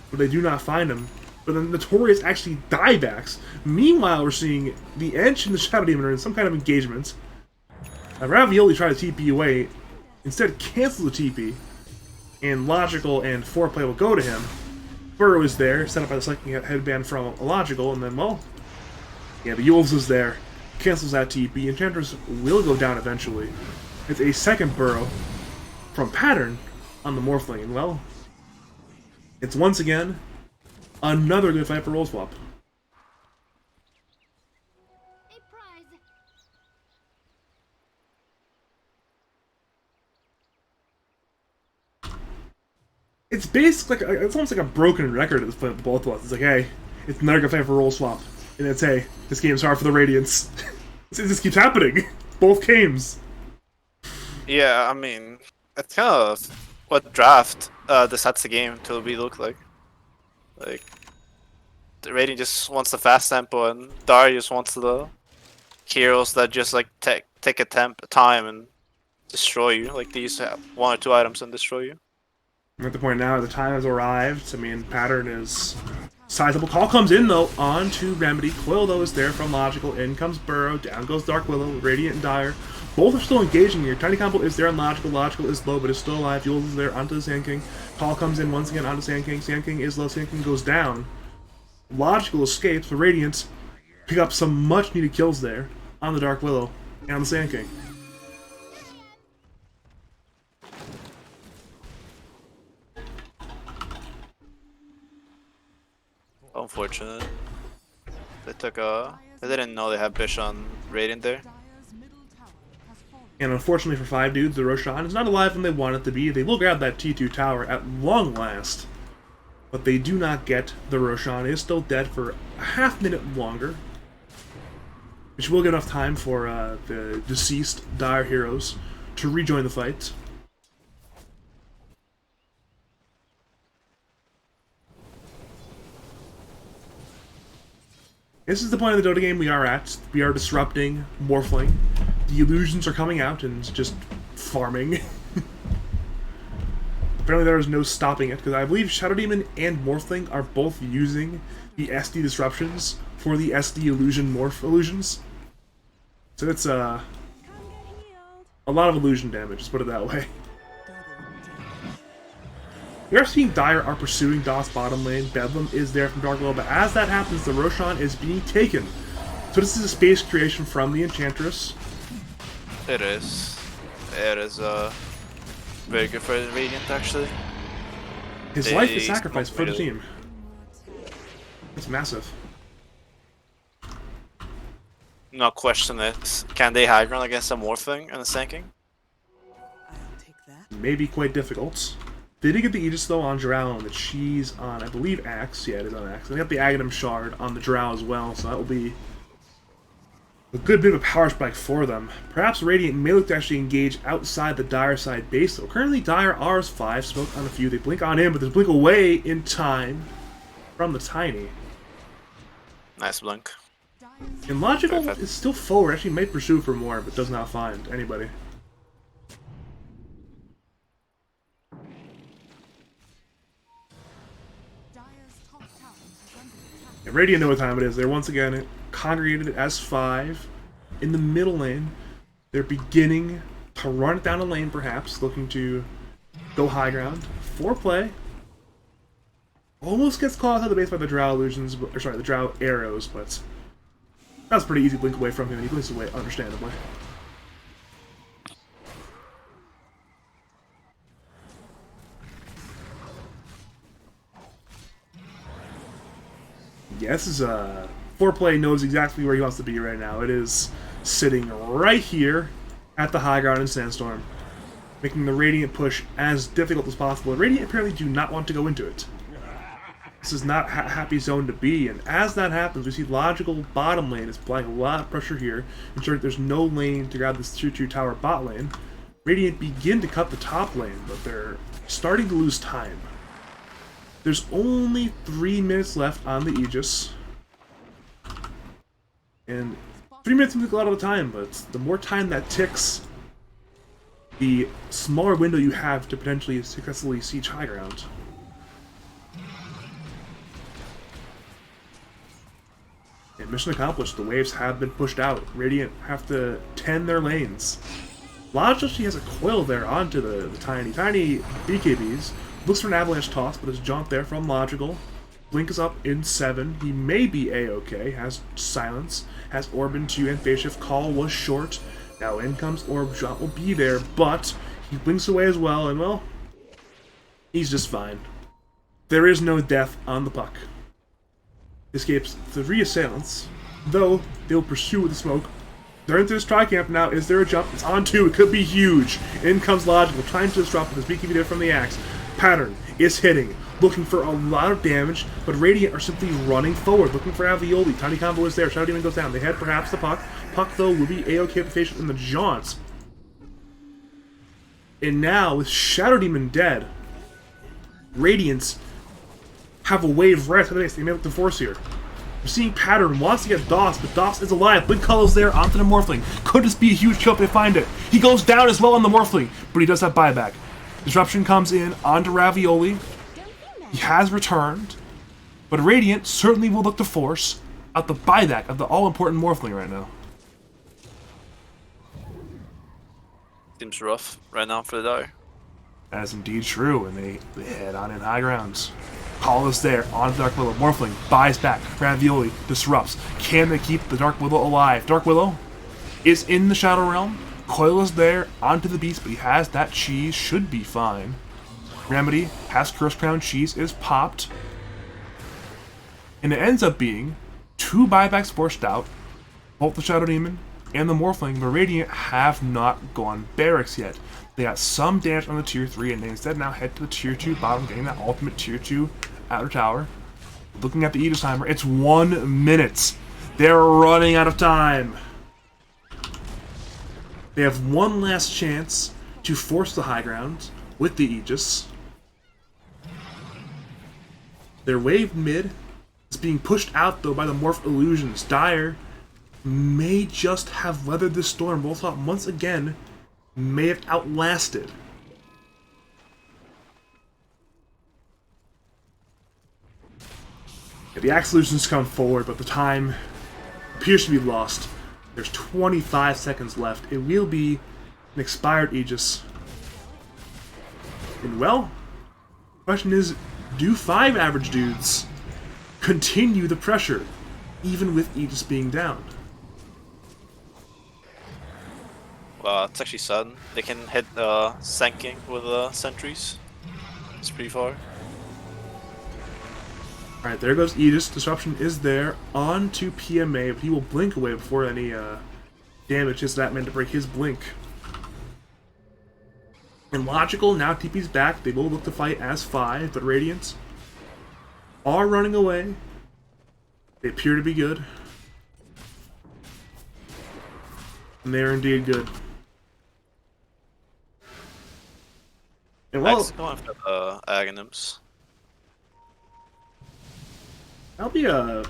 but they do not find him. But the Notorious actually diebacks. Meanwhile, we're seeing the Ench and the Shadow Demon are in some kind of engagement. Ravioli try to TP away. Instead, cancel the TP. And Logical and Foreplay will go to him. Burrow is there, set up by the second headband from Logical, and then, well, yeah, the Yules is there. Cancels that TP. Enchantress will go down eventually. It's a second Burrow from Pattern on the Morphling, and well, it's once again another good fight for roll swap. It's basically like it's almost like a broken record at this point with both of us. It's like, hey, it's another good fight for roll swap, and it's hey, this game's hard for the Radiants. It just keeps happening. Both games. Yeah, I mean, it's kind of what draft decides the game to be look like. Like, the Radiant just wants the fast tempo, and Darius wants the heroes that just like take a time and destroy you. Like they used to have 1 or 2 items and destroy you. We're at the point now, the time has arrived. I mean, Pattern is sizable. Call comes in, though, on to Remedy. Quill, though, is there from Logical. In comes Burrow. Down goes Dark Willow. Radiant and Dire. Both are still engaging here. Tiny Combo is there on Logical. Logical is low, but is still alive. Yules is there onto the Sand King. Call comes in once again onto Sand King. Sand King is low. Sand King goes down. Logical escapes. The Radiant pick up some much-needed kills there on the Dark Willow and on the Sand King. unfortunate. They took a. They didn't know they had Bish on Radiant there. Dire's middle tower has fallen. And unfortunately for 5 dudes, the Roshan is not alive when they want it to be. They will grab that T2 tower at long last. But they do not get the Roshan. It is still dead for a half minute longer. Which will give enough time for the deceased Dire heroes to rejoin the fight. This is the point of the Dota game we are at. We are disrupting Morphling. The illusions are coming out and just farming. Apparently there is no stopping it, because I believe Shadow Demon and Morphling are both using the SD disruptions for the SD illusion morph illusions. So it's a lot of illusion damage, let's put it that way. We are seeing Dire are pursuing DOS bottom lane. Bedlam is there from Dark Willow, but as that happens, the Roshan is being taken. So this is a space creation from the Enchantress. It is. It is very good for Radiant actually. His life is sacrificed for the team. It's massive. No question is, can they high ground against a Morphling and a Sanking? I'll take that. Maybe quite difficult. They did get the Aegis though on Drow that she's on, I believe, Axe. Yeah, it is on Axe. They got the Aghanim Shard on the Drow as well, so that will be a good bit of a power spike for them. Perhaps Radiant may look to actually engage outside the Dire side base though. Currently Dire R's 5, smoke on a few. They blink on in, but they blink away in time from the Tiny. Nice blink. And Logical is still forward, actually might pursue for more, but does not find anybody. Dire's top tower is under attack. And Radiant know what time it is. They're once again congregated as 5 in the middle lane. They're beginning to run it down a lane, perhaps, looking to go high ground. Foreplay almost gets caught out of the base by the Drow illusions, or sorry, the Drow arrows, but that's a pretty easy blink away from him. He blinks away, understandably. Yeah, this is Foreplay knows exactly where he wants to be right now. It is sitting right here at the high ground in Sandstorm, making the Radiant push as difficult as possible. Radiant apparently do not want to go into it. This is not a happy zone to be, and as that happens, we see Logical bottom lane is applying a lot of pressure here, ensuring there's no lane to grab this 2-2 tower bot lane. Radiant begin to cut the top lane, but they're starting to lose time. There's only 3 minutes left on the Aegis. And 3 minutes seems like a lot of the time, but the more time that ticks, the smaller window you have to potentially successfully siege high ground. And mission accomplished. The waves have been pushed out. Radiant have to tend their lanes. Logical actually has a coil there onto the tiny BKBs. Looks for an avalanche toss, but is jaunt there from Logical. Blink is up in 7. He may be A-OK. Has silence. Has orb in 2 and phase shift. Call was short. Now in comes orb. Jaunt will be there, but he blinks away as well, and well, he's just fine. There is no death on the puck. Escapes 3 assailants, though they'll pursue with the smoke. They're into this tri-camp now. Is there a jump? It's on 2. It could be huge. In comes Logical, trying to disrupt with his BKB there from the Axe. Pattern is hitting, looking for a lot of damage, but Radiant are simply running forward, looking for Alveoli. Tiny combo is there. Shadow Demon goes down. They head perhaps the puck. Puck, though, will be A-OK with the in the jaunts. And now, with Shadow Demon dead, Radiant's have a wave right after the base. They may look to force here. We're seeing Pattern wants to get DOS, but DOS is alive. Blink Color's there onto the Morphling. Could this be a huge kill if they find it? He goes down as well on the Morphling, but he does have buyback. Disruption comes in onto Ravioli. He has returned, but Radiant certainly will look to force out the buyback of the all-important Morphling right now. Seems rough right now for the Dire. That is indeed true, and they head on in high grounds. Call is there on Dark Willow. Morphling buys back. Ravioli disrupts. Can they keep the Dark Willow alive? Dark Willow is in the Shadow Realm. Coil is there onto the beast, but he has that cheese. Should be fine. Remedy has Curse Crown. Cheese is popped. And it ends up being 2 buybacks forced out, both the Shadow Demon and the Morphling, but Radiant have not gone barracks yet. They got some damage on the tier 3, and they instead now head to the tier 2 bottom, getting that ultimate tier 2 outer tower. Looking at the Aegis timer, it's 1 minute. They're running out of time. They have one last chance to force the high ground with the Aegis. Their wave mid is being pushed out though by the Morph Illusions. Dire may just have weathered this storm. Voltop once again may have outlasted. Yeah, the Axe Illusions come forward, but the time appears to be lost. There's 25 seconds left. It will be an expired Aegis. And well, the question is, do 5 average dudes continue the pressure, even with Aegis being down? It's actually sudden. They can hit Sanking with sentries. It's pretty far. Alright, there goes Aegis. Disruption is there. On to PMA, but he will blink away before any damage hits that man to break his blink. And Logical now TP's back. They will look to fight as 5, but Radiant are running away. They appear to be good. And they are indeed good. And well, Going for the Aghanims. that'll be a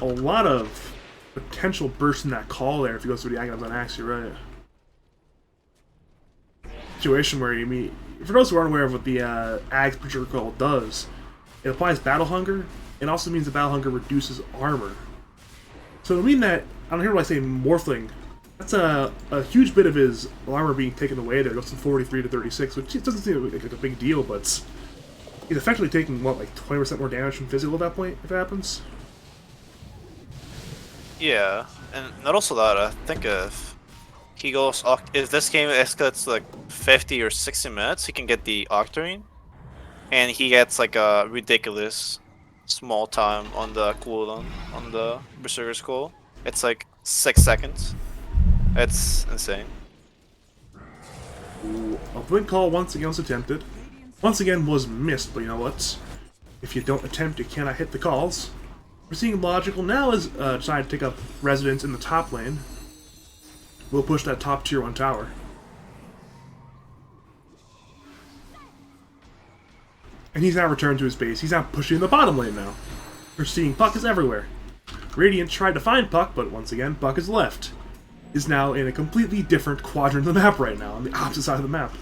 lot of potential burst in that call there if he goes through the Aghanims on Axe, you're right. Situation where you meet, for those who aren't aware of what the Axe Preacher Call does, it applies Battle Hunger. It also means the Battle Hunger reduces armor. So it'll mean that, I don't hear what I say Morphling, that's a huge bit of his armor being taken away there. It goes from 43 to 36, which doesn't seem like a big deal, but he's effectively taking, what, like 20% more damage from physical at that point, if it happens? Yeah, and not also that, I think if he goes, if this game escalates to like 50 or 60 minutes, he can get the Octarine, and he gets like a ridiculous small time on the cooldown on the Berserker's Call. It's like 6 seconds. It's insane. Ooh, a blink call once again was attempted. Once again was missed, but you know what? If you don't attempt, you cannot hit the calls. We're seeing Logical now has decided to take up residence in the top lane. We'll push that top tier 1 tower. And he's now returned to his base. He's now pushing the bottom lane now. We're seeing Puck is everywhere. Radiant tried to find Puck, but once again, Puck is left. Is now in a completely different quadrant of the map right now, on the opposite side of the map.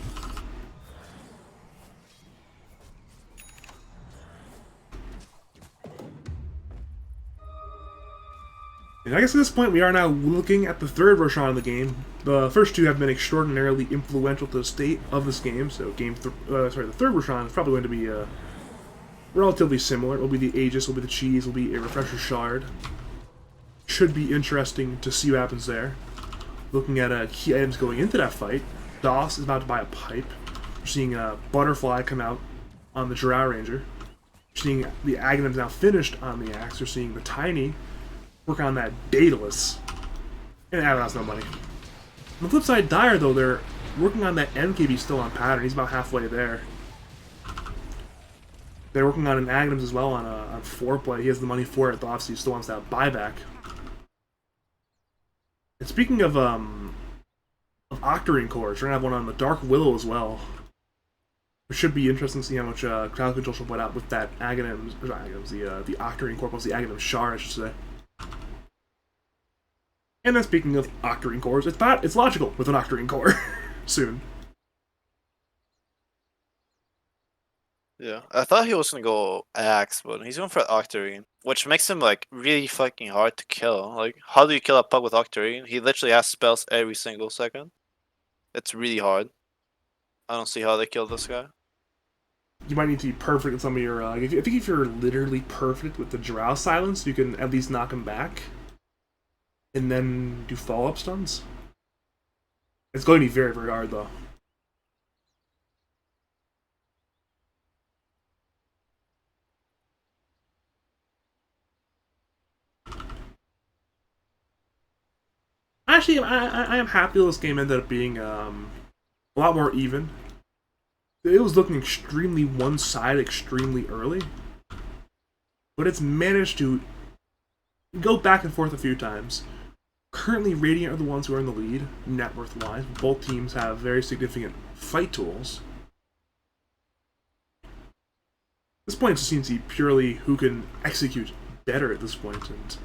And I guess at this point we are now looking at the third Roshan of the game. The first 2 have been extraordinarily influential to the state of this game, so the third Roshan is probably going to be relatively similar. It will be the Aegis, will be the Cheese, will be a Refresher Shard. Should be interesting to see what happens there. Looking at key items going into that fight, Doss is about to buy a pipe. We're seeing a Butterfly come out on the Drow Ranger. We're seeing the Aghanims now finished on the Axe. We're seeing the Tiny work on that Daedalus. And Abaddon has no money. On the flip side, Dire, though, they're working on that MKB still on pattern. He's about halfway there. They're working on an Aghanims as well on foreplay. He has the money for it, but obviously he still wants that buyback. And speaking of Octarine cores, we're gonna have one on the Dark Willow as well. It should be interesting to see how much crowd control she'll put out with that Aghanims, the Octarine core plus the Aghanim Shard, I should say. And then speaking of Octarine cores, it's logical with an Octarine core soon. Yeah, I thought he was gonna go Axe, but he's going for Octarine, which makes him like really fucking hard to kill. Like, how do you kill a Pug with Octarine? He literally has spells every single second. It's really hard. I don't see how they kill this guy. You might need to be perfect in some of your. I think if you're literally perfect with the Drow Silence, you can at least knock him back, and then do follow-up stuns. It's going to be very, very hard though. Actually, I am happy this game ended up being a lot more even. It was looking extremely one-sided extremely early, but it's managed to go back and forth a few times. Currently, Radiant are the ones who are in the lead, net worth-wise. Both teams have very significant fight tools. At this point, it just seems to be purely who can execute better at this point, and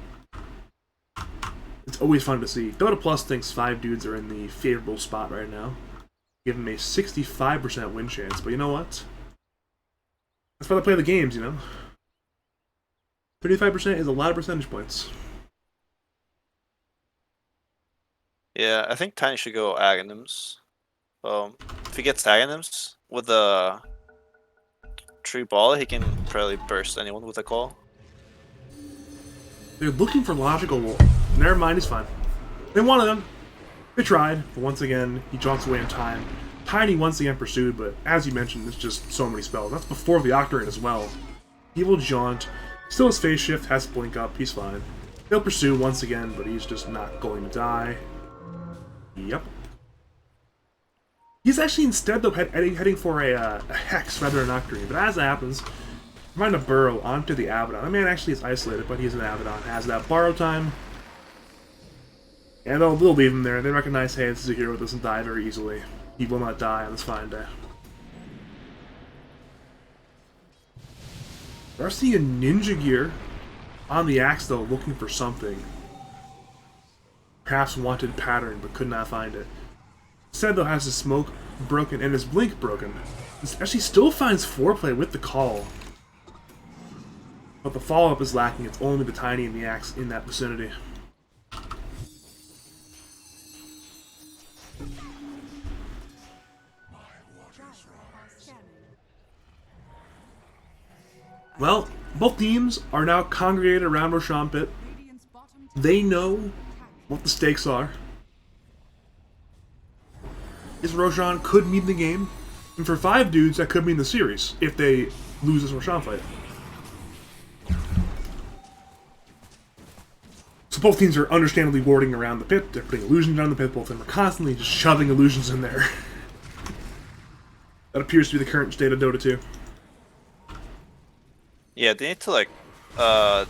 it's always fun to see. Dota Plus thinks 5 dudes are in the favorable spot right now, giving them a 65% win chance, but you know what? That's why they play the games, you know? 35% is a lot of percentage points. Yeah, I think Tiny should go Aghanims. If he gets Aghanims with the tree ball, he can probably burst anyone with a call. They're looking for logical war. Never mind, he's fine. They wanted him. They tried, but once again, he jaunts away in time. Tiny once again pursued, but as you mentioned, it's just so many spells. That's before the Octarine as well. He will jaunt. Still has phase shift, has blink up, he's fine. He'll pursue once again, but he's just not going to die. Yep. He's actually instead, though, heading for a Hex rather than an Octarine, but as that happens, trying to burrow onto the Abaddon. The man actually is isolated, but he's an Abaddon. Has that borrow time. And they'll leave him there. They recognize, hey, this is a hero that doesn't die very easily. He will not die on this fine day. We're seeing a Ninja Gear on the axe, though, looking for something. Perhaps wanted pattern, but could not find it. Instead, though, has his smoke broken and his blink broken. This actually still finds foreplay with the call. But the follow-up is lacking. It's only the Tiny and the axe in that vicinity. Well, both teams are now congregated around Roshan Pit. They know what the stakes are. Is Roshan could mean the game, and for 5 dudes, that could mean the series if they lose this Roshan fight. So both teams are understandably warding around the pit. They're putting illusions around the pit. Both of them are constantly just shoving illusions in there. That appears to be the current state of Dota 2. Yeah, they need to like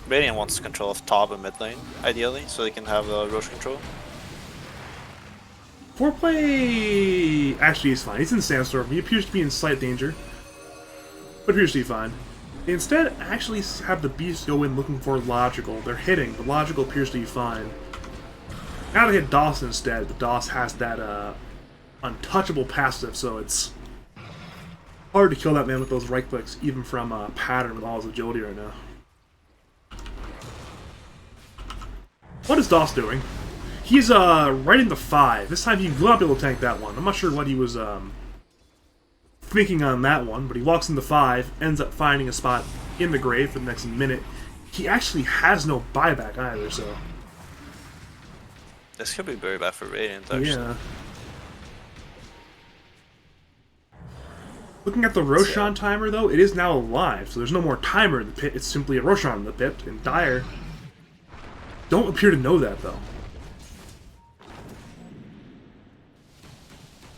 Radiant wants control of top and mid lane, ideally, so they can have Roche control. Foreplay actually is fine. He's in Sandstorm. He appears to be in slight danger, but appears to be fine. They instead actually have the Beast go in looking for Logical. They're hitting, but Logical appears to be fine. Now they hit Doss instead, but Doss has that untouchable passive, so it's hard to kill that man with those right clicks, even from Pattern with all his agility right now. What is Doss doing? He's right into 5. This time he will not be able to tank that one. I'm not sure what he was thinking on that one, but he walks into 5, ends up finding a spot in the grave for the next minute. He actually has no buyback either, so... This could be very bad for Radiant, actually. Yeah. Looking at the Roshan timer, though, it is now alive, so there's no more timer in the pit. It's simply a Roshan in the pit, and Dire don't appear to know that, though.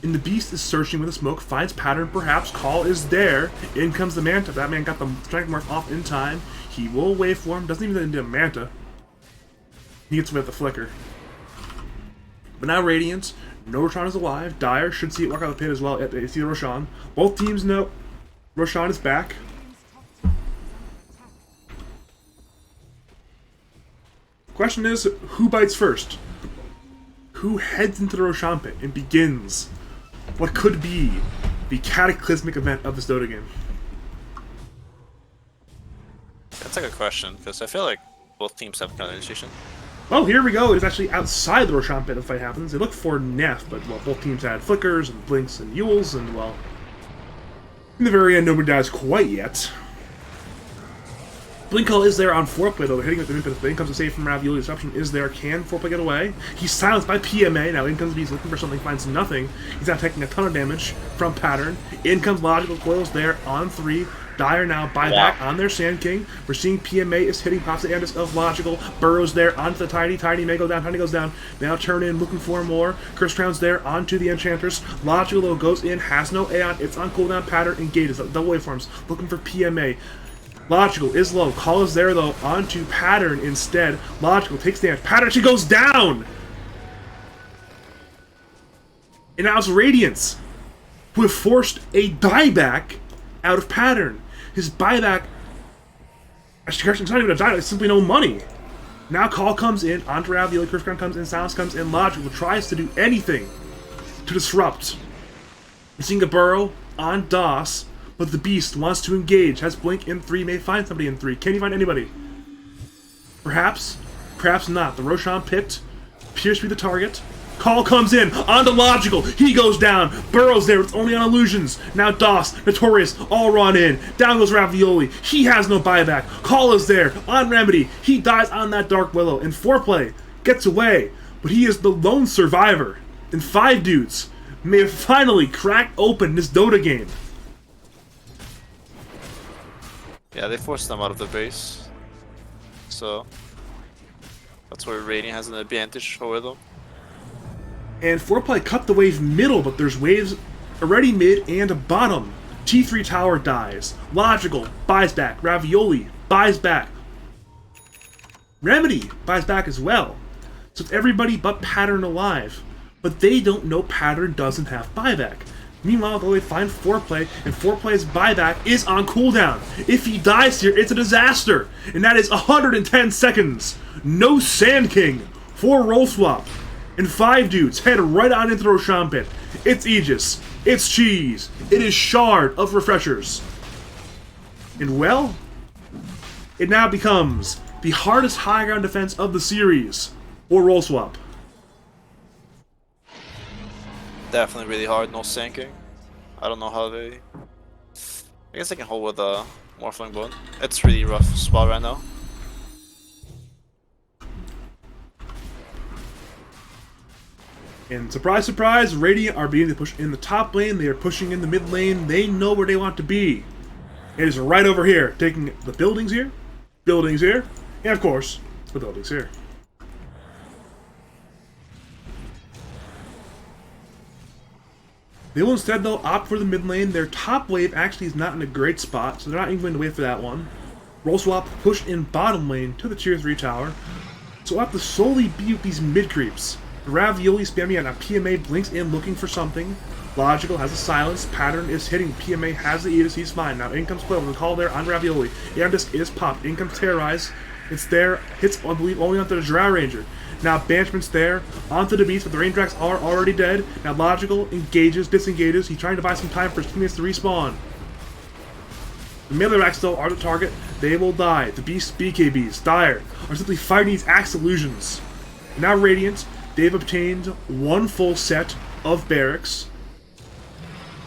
And the Beast is searching with a smoke, finds Pattern, perhaps. Call is there. In comes the Manta. That man got the strike mark off in time. He will waveform, doesn't even need a Manta. He gets away with the flicker. But now Radiant, no Roshan is alive. Dire should see it walk out of the pit as well. They see the Roshan. Both teams know Roshan is back. Question is, who bites first? Who heads into the Roshan pit and begins what could be the cataclysmic event of this Dota game? That's a good question, because I feel like both teams have counter initiation. Oh, here we go. It's actually outside the Roshan pit the fight happens. They look for Neff, but well, both teams had flickers and blinks and Yules, and well, in the very end, nobody dies quite yet. Blink Call is there on foreplay though, hitting with the impetus, but in comes a save from Ravioli. Disruption is there. Can foreplay get away? He's silenced by PMA. Now in comes Beast looking for something, finds nothing. He's now taking a ton of damage from Pattern. In comes Logical, Coils there on 3. Dire now buyback on their Sand King. We're seeing PMA is hitting pops the Andis of Logical. Burrows there onto the Tiny. Tiny may go down. Tiny goes down. Now turn in, looking for more. Curse Crown's there onto the Enchantress. Logical though goes in, has no Aeon. It's on cooldown. Pattern engages. Double waveforms. Looking for PMA. Logical is low. Call is there though onto Pattern instead. Logical takes damage. Pattern, she goes down! And now it's Radiance, who have forced a dieback out of Pattern. His buyback, it's not even a dieback, it's simply no money. Now Call comes in, onto Ravioli, Curse Crown comes in, Silence comes in, Logical tries to do anything to disrupt. We're seeing a burrow on DOS, but the Beast wants to engage, has Blink in 3, may find somebody in 3. Can he find anybody? Perhaps, perhaps not. The Roshan picked, appears to be the target. Call comes in, onto Logical, he goes down, Burrow's there, it's only on illusions. Now DOS, Notorious, all run in, down goes Ravioli, he has no buyback. Call is there, on Remedy, he dies on that Dark Willow, and Foreplay gets away, but he is the lone survivor. And 5 dudes may have finally cracked open this Dota game. Yeah, they forced them out of the base. So that's where Radiant has an advantage over them. And Foreplay cut the wave middle, but there's waves already mid and bottom. T3 tower dies. Logical buys back. Ravioli buys back. Remedy buys back as well. So it's everybody but Pattern alive. But they don't know Pattern doesn't have buyback. Meanwhile, they find Foreplay, and Foreplay's buyback is on cooldown. If he dies here, it's a disaster. And that is 110 seconds. No Sand King for roll swap. And 5 dudes head right on into the Roshan pit. It's Aegis. It's Cheese. It is Shard of Refreshers. And well, it now becomes the hardest high ground defense of the series, or roll swap. Definitely really hard, no sinking. I don't know how they... I guess they can hold with a Morphling Bone. It's really rough spot right now. And surprise, surprise, Radiant are beginning to push in the top lane. They are pushing in the mid lane. They know where they want to be. It is right over here, taking the buildings here, and of course, the buildings here. They will instead, though, opt for the mid lane. Their top wave actually is not in a great spot, so they're not even going to wait for that one. Roll swap, push in bottom lane to the tier 3 tower. So we'll have to solely beat these mid creeps. Ravioli spamming and a PMA blinks in looking for something. Logical has a silence. Pattern is hitting. PMA has the Aegis. He's fine. Now in comes Quill with a call there on Ravioli. Aeon is popped. In comes Terrorize. It's there. Hits, I believe, only onto the Drow Ranger. Now Banishment's there. Onto the Beast, but the Raindrax are already dead. Now Logical engages, disengages. He's trying to buy some time for his teammates to respawn. The melee racks, though, are the target. They will die. The Beast BKBs, Dire, are simply fighting these Axe Illusions. Now Radiant, they've obtained one full set of barracks.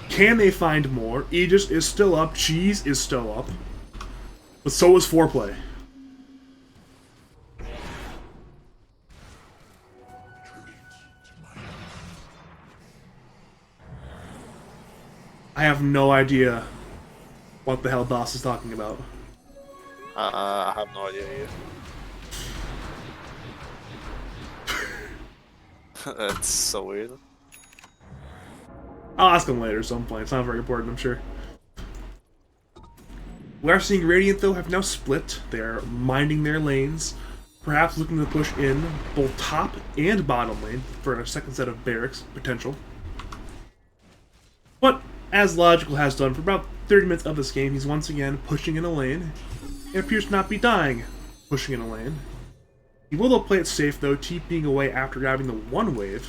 Can they find more? Aegis is still up. Cheese is still up. But so is Foreplay. I have no idea what the hell DOS is talking about. I have no idea either. That's so weird. I'll ask him later at some point. It's not very important, I'm sure. We are seeing Radiant, though, have now split. They're minding their lanes, perhaps looking to push in both top and bottom lane for a second set of barracks potential. But as Logical has done for about 30 minutes of this game, he's once again pushing in a lane. It appears to not be dying pushing in a lane. He will, though, play it safe, though, TPing away after grabbing the one wave.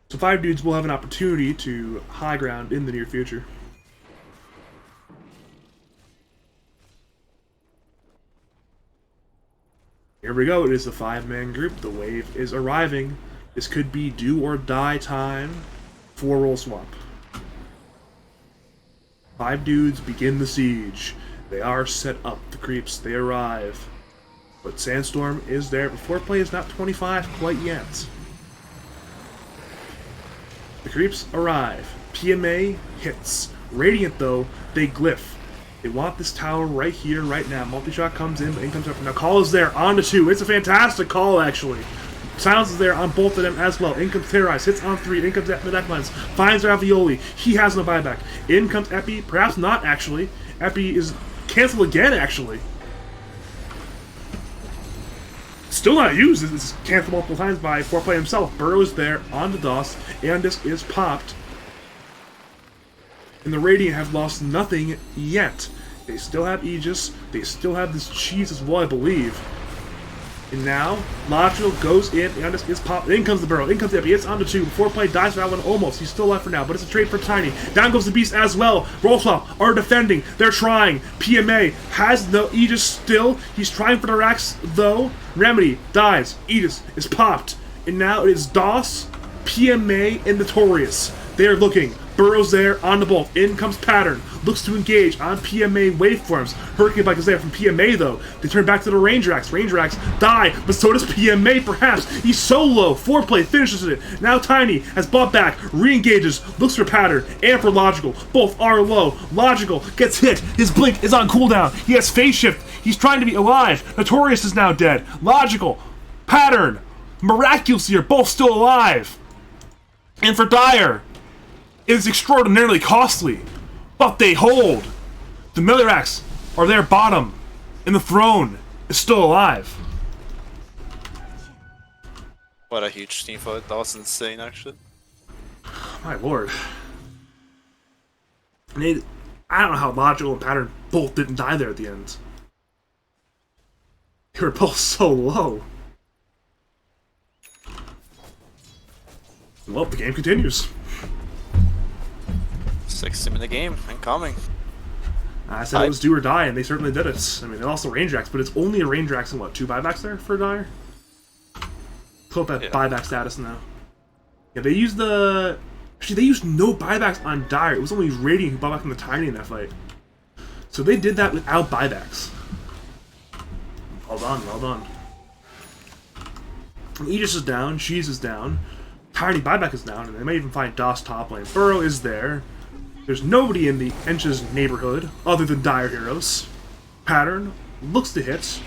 So 5 dudes will have an opportunity to high ground in the near future. Here we go, it is a 5-man group. The wave is arriving. This could be do or die time for roll swap. 5 dudes begin the siege. They are set up. The creeps, they arrive. But Sandstorm is there, but foreplay is not 25 quite yet. The creeps arrive. PMA hits. Radiant, though, they glyph. They want this tower right here, right now. Multi-shot comes in, but in comes up. Now, call is there, on to 2. It's a fantastic call, actually. Silence is there on both of them as well. In comes Terrorize, hits on 3. In comes the Necklines, finds Ravioli. He has no buyback. In comes Epi, perhaps not, actually. Epi is canceled again, actually. Still not used. It's canceled multiple times by foreplay himself. Burrow's there on the DOS. Andis is popped. And the Radiant have lost nothing yet. They still have Aegis. They still have this cheese as well, I believe. And now, Logical goes in. Andis is popped. In comes the Burrow. In comes the Epi. It's on to 2. Foreplay dies for that one almost. He's still alive for now, but it's a trade for Tiny. Down goes the Beast as well. Roll Swap are defending. They're trying. PMA has no Aegis still. He's trying for the Rax, though. Remedy dies. Aegis is popped. And now it is DOS, PMA, and Notorious. They are looking. Burrow's there on the bolt. In comes Pattern. Looks to engage on PMA waveforms. Hurricane Bike is there from PMA, though. They turn back to the Ranger Axe. Ranger Axe die, but so does PMA, perhaps. He's so low. Foreplay finishes it. Now Tiny has bought back, re-engages, looks for Pattern, and for Logical. Both are low. Logical gets hit. His blink is on cooldown. He has phase shift. He's trying to be alive. Notorious is now dead. Logical, Pattern, Miraculously are both still alive. And for Dire, it is extraordinarily costly, but they hold. The Millerax are their bottom, and the throne is still alive. What a huge team fight. That was insane, actually. My lord. And I don't know how Logical and Pattern both didn't die there at the end. They were both so low. Well, the game continues. 60-minute game, incoming. I said it was do or die, and they certainly did it. I mean, they lost the Ranger Axe, but it's only a Ranger Axe and what, 2 buybacks there for Dire? Pull up that buyback status now. Yeah, they used the... Actually, they used no buybacks on Dire. It was only Radiant who bought back from the Tiny in that fight. So they did that without buybacks. Well done, well done. And Aegis is down, Cheese is down, Tiny buyback is down, and they may even find DOS top lane. Burrow is there. There's nobody in the Ench's neighborhood other than Dire Heroes. Pattern looks to hit.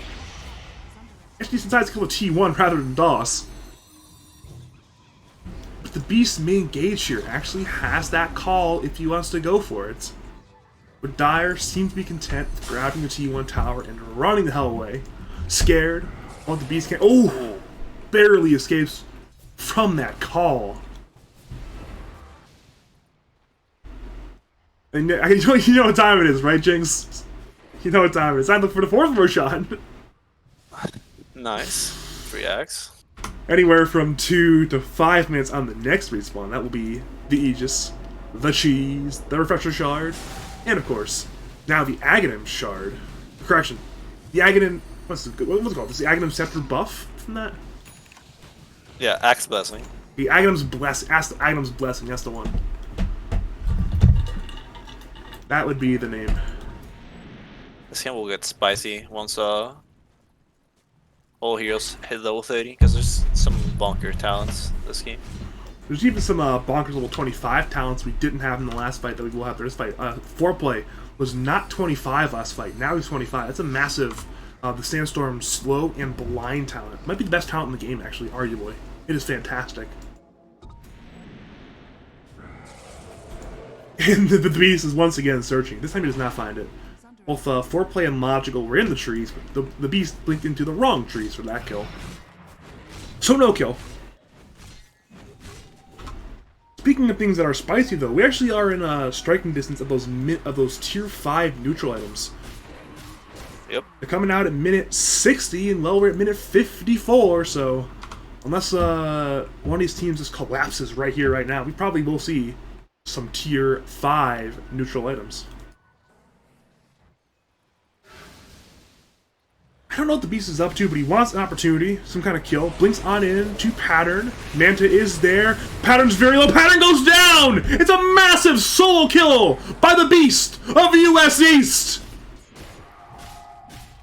Actually decides to kill a T1 rather than DOS. But the Beast main engage here actually has that call if he wants to go for it. But Dire seems to be content with grabbing the T1 tower and running the hell away. Scared. Oh, the Beast can't. Oh! Barely escapes from that call. And you know what time it is, right, Jynx? You know what time it is. I look for the 4th Roshan. Nice. 3x. Anywhere from 2 to 5 minutes on the next respawn. That will be the Aegis, the Cheese, the Refresher Shard, and of course, now the Aghanim Shard. Correction. The Aghanim... What's it called? Is the Aghanim Scepter buff from that? Yeah, Axe Blessing. The Aghanim's Blessing, that's the one. That would be the name. This game will get spicy once all heroes hit level 30, because there's some bonker talents this game. There's even some bonkers level 25 talents we didn't have in the last fight that we will have for this fight. Foreplay was not 25 last fight, now he's 25. That's a massive, the Sandstorm slow and blind talent. Might be the best talent in the game, actually, arguably. It is fantastic. And the Beast is once again searching. This time he does not find it. Both Foreplay and Logical were in the trees, but the Beast blinked into the wrong trees for that kill. So no kill. Speaking of things that are spicy, though, we actually are in striking distance of those tier 5 neutral items. Yep. They're coming out at minute 60, and well, we're at minute 54, so unless one of these teams just collapses right here, right now, we probably will see some tier 5 neutral items. I don't know what the Beast is up to, but he wants an opportunity, some kind of kill. Blinks on in to Pattern. Manta is there. Pattern's very low. Pattern goes down! It's a massive solo kill by the Beast of the US East!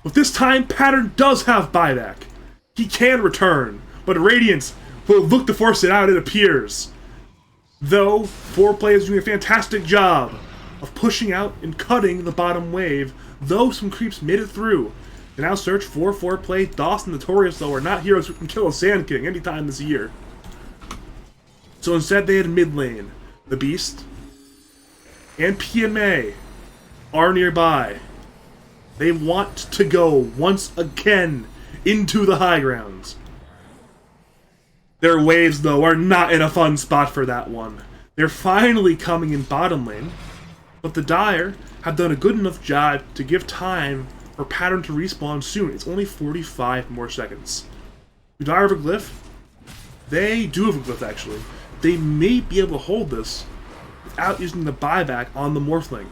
But this time, Pattern does have buyback. He can return, but Radiant will look to force it out, it appears. Though, Foreplay is doing a fantastic job of pushing out and cutting the bottom wave, though some creeps made it through. They now search for Foreplay. DOS and Notorious, though, are not heroes who can kill a Sand King anytime this year. So instead, they had mid lane. The Beast and PMA are nearby. They want to go once again into the high grounds. Their waves, though, are not in a fun spot for that one. They're finally coming in bottom lane, but the Dire have done a good enough job to give time for Pattern to respawn soon. It's only 45 more seconds. Do Dire have a glyph? They do have a glyph, actually. They may be able to hold this without using the buyback on the Morphling.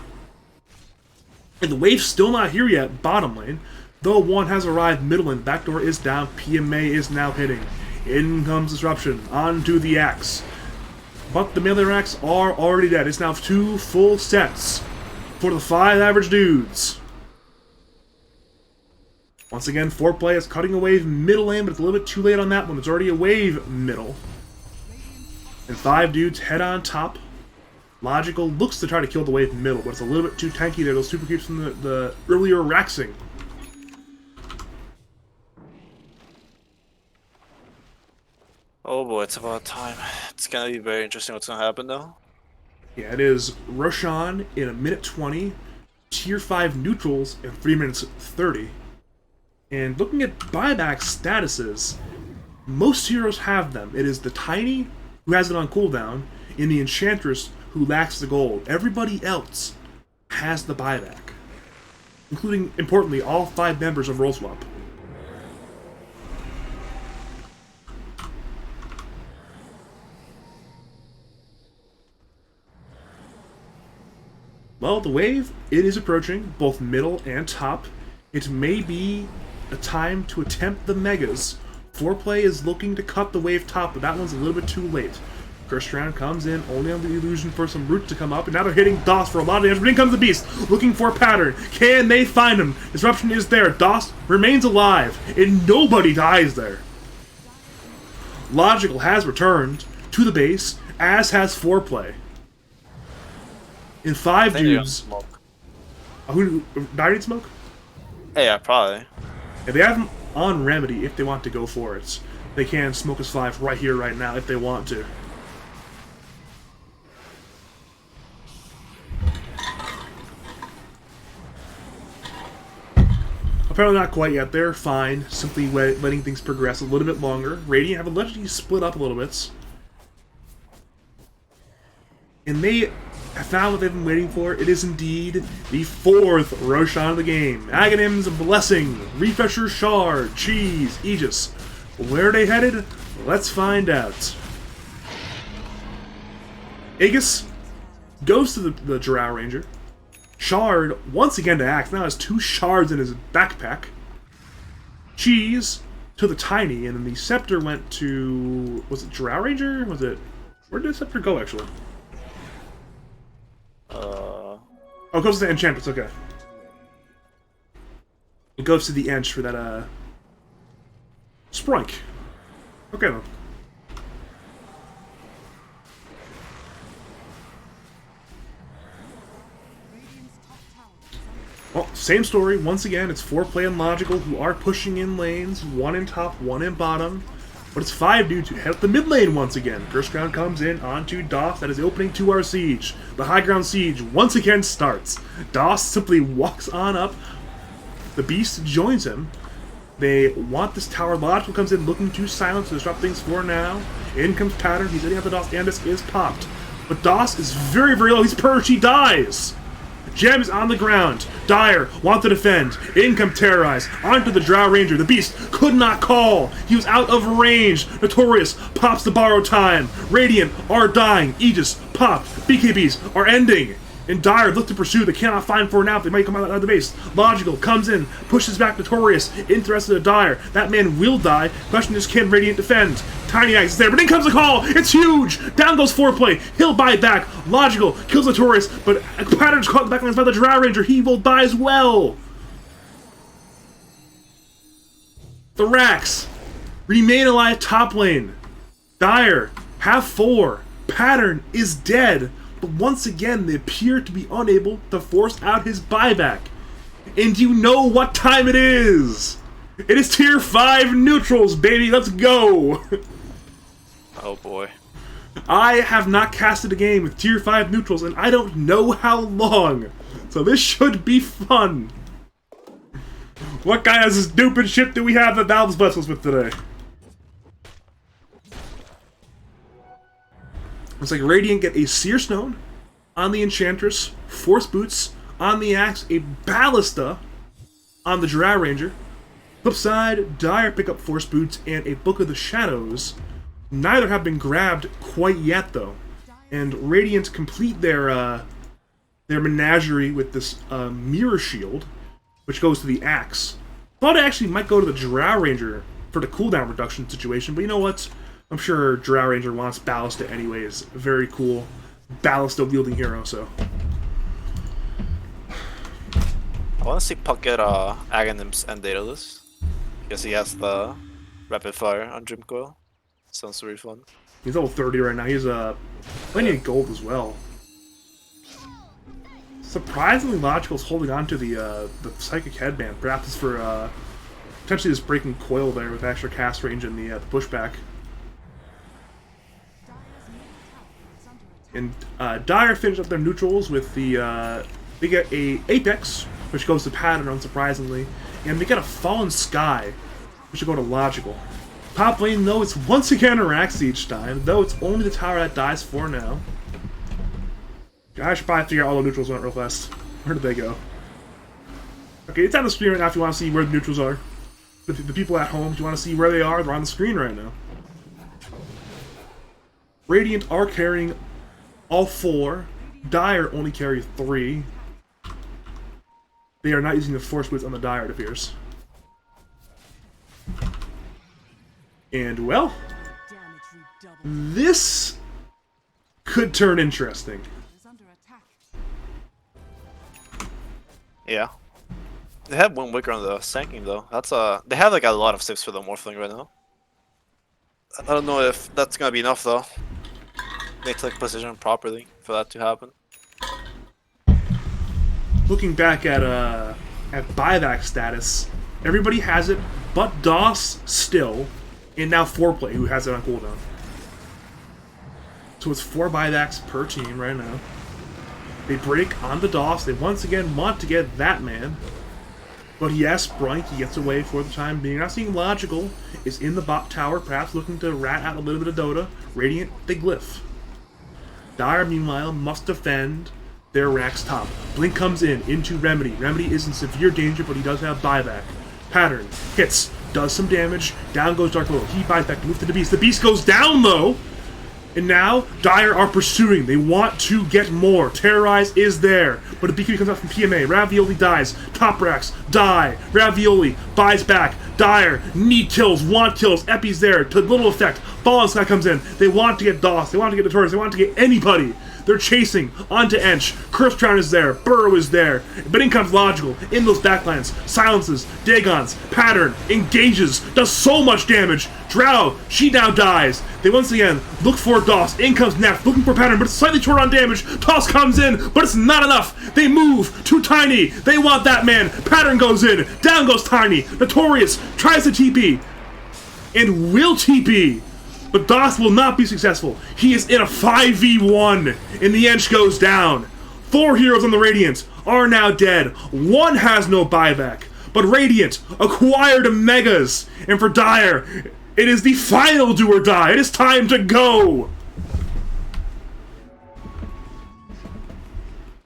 And the wave's still not here yet, bottom lane. Though one has arrived middle lane, backdoor is down, PMA is now hitting. In comes Disruption, onto the Axe. But the melee racks are already dead. It's now 2 full sets for the 5 average dudes. Once again, Foreplay is cutting a wave middle lane, but it's a little bit too late on that one. It's already a wave middle. And 5 dudes head on top. Logical looks to try to kill the wave middle, but it's a little bit too tanky there. Those super creeps from the earlier Raxing. Oh boy, it's about time. It's gonna be very interesting what's gonna happen though. Yeah, it is Roshan in 1:20, tier 5 neutrals in 3:30. And looking at buyback statuses, most heroes have them. It is the Tiny who has it on cooldown, and the Enchantress who lacks the gold. Everybody else has the buyback, including, importantly, all 5 members of Roll Swap. Well, the wave, it is approaching, both middle and top. It may be a time to attempt the Megas. Foreplay is looking to cut the wave top, but that one's a little bit too late. First round comes in, only on the illusion for some root to come up, and now they're hitting DOS for a lot of damage, but in comes the Beast, looking for Pattern. Can they find him? Disruption is there. DOS remains alive, and nobody dies there. Logical has returned to the base, as has Foreplay. In 5 dudes. Who Dire need smoke? Yeah, probably. If they have them on Remedy, if they want to go for it, they can smoke us 5 right here, right now, if they want to. Apparently not quite yet. They're fine, simply letting things progress a little bit longer. Radiant have allegedly split up a little bit. And they have found what they've been waiting for. It is indeed the 4th Roshan of the game. Aghanim's Blessing, Refresher Shard, Cheese, Aegis. Where are they headed? Let's find out. Aegis goes to the Drow Ranger. Shard, once again to Axe, now has 2 shards in his backpack. Cheese to the Tiny, and then the Scepter went to... was it Drow Ranger? Was it... where did the Scepter go, actually? Oh, it goes to the Enchantress, okay. It goes to the Ench for that, Sprunk. Okay, then. Well, same story. Once again, it's Foreplay and Logical who are pushing in lanes. 1 in top, 1 in bottom. But it's 5 dudes who head up the mid lane once again. First round comes in onto DOS. That is opening to our siege. The high ground siege once again starts. DOS simply walks on up. The Beast joins him. They want this tower. Logical comes in looking to silence to disrupt things for now. In comes Pattern. He's hitting out the DOS. Andis is popped. But DOS is very, very low. He's purged. He dies. Gem is on the ground. Dire want to defend. In come Terrorize. Onto the Drow Ranger. The Beast could not call. He was out of range. Notorious pops the borrow time. Radiant are dying. Aegis popped. BKBs are ending. And Dire look to pursue. They cannot find for now. They might come out of the base. Logical comes in. Pushes back Notorious. Interested in Dire. That man will die. Question is, can Radiant defend? Tiny Axe is there, but in comes the call! It's huge! Down goes Foreplay. He'll buy back. Logical kills Notorious, but Pattern's caught in the back lines by the Drow Ranger. He will die as well. The Rax remain alive top lane. Dire have 4. Pattern is dead. But once again, they appear to be unable to force out his buyback. And you know what time it is! It is tier 5 neutrals, baby! Let's go! Oh boy. I have not casted a game with tier 5 neutrals, and I don't know how long. So this should be fun. What kind of stupid shit do we have that Valve's blessed us with today? Looks like Radiant get a Seer Stone on the Enchantress, Force Boots on the Axe, a Ballista on the Drow Ranger. Flip side, Dire pick up Force Boots and a Book of the Shadows. Neither have been grabbed quite yet, though. And Radiant complete their menagerie with this Mirror Shield, which goes to the Axe. Thought it actually might go to the Drow Ranger for the cooldown reduction situation, but you know what? I'm sure Drow Ranger wants Ballista anyways. Very cool Ballista wielding hero, so. I want to see Puck get Aghanims and Daedalus. Because he has the Rapid Fire on Dream Coil. Sounds really fun. He's level 30 right now. He's plenty of gold as well. Surprisingly, Logical's holding on to the Psychic Headband. Perhaps it's for potentially just breaking coil there with extra cast range and the pushback. And Dire finish up their neutrals with the they get a Apex, which goes to Pattern unsurprisingly, and they get a Fallen Sky, which will go to Logical. Top lane, though, it's once again a Rax each time, though it's only the tower that dies for now. I should probably figure out all the neutrals went real fast. Where did they go? Okay, it's on the screen right now if you want to see where the neutrals are. The people at home, if you want to see where they are, they're on the screen right now. Radiant are carrying all 4. Dire only carry 3. They are not using the Force Boots on the Dire, it appears. And, well, this could turn interesting. Yeah. They have one Wicker on the Sanking though. That's they have like a lot of saves for the Morphling right now. I don't know if that's gonna be enough though. They need to like position properly for that to happen. Looking back at buyback status, everybody has it but DOS still, and now Foreplay, who has it on cooldown. So it's 4 buybacks per team right now. They break on the DOS. They once again want to get that man. But yes, Brink gets away for the time being. Not seeing Logical is in the bot tower, perhaps looking to rat out a little bit of Dota. Radiant, the Glyph. Dire, meanwhile, must defend their Rax top. Blink comes in, into Remedy. Remedy is in severe danger, but he does have buyback. Pattern, hits, does some damage. Down goes Dark Lord. He buys back to move to the Beast. The Beast goes down, though! And now, Dire are pursuing. They want to get more. Terrorize is there. But a BKB comes out from PMA. Ravioli dies. Top Rax die. Ravioli buys back. Dire need kills, want kills. Epi's there to little effect. Fallen Sky comes in. They want to get DOS. They want to get Notorious. They want to get anybody. They're chasing onto Ench. Curse Crown is there. Burrow is there. But in comes Logical. In those backlands. Silences. Dagons. Pattern. Engages. Does so much damage. Drow. She now dies. They once again look for DOS. In comes Neff. Looking for Pattern, but it's slightly short on damage. Toss comes in, but it's not enough. They move. Too Tiny. They want that man. Pattern goes in. Down goes Tiny. Notorious tries to TP. And will TP. But DOS will not be successful. He is in a 5v1, and the Ench goes down. 4 heroes on the Radiant are now dead. 1 has no buyback. But Radiant acquired Megas, and for Dire, it is the final do or die. It is time to go.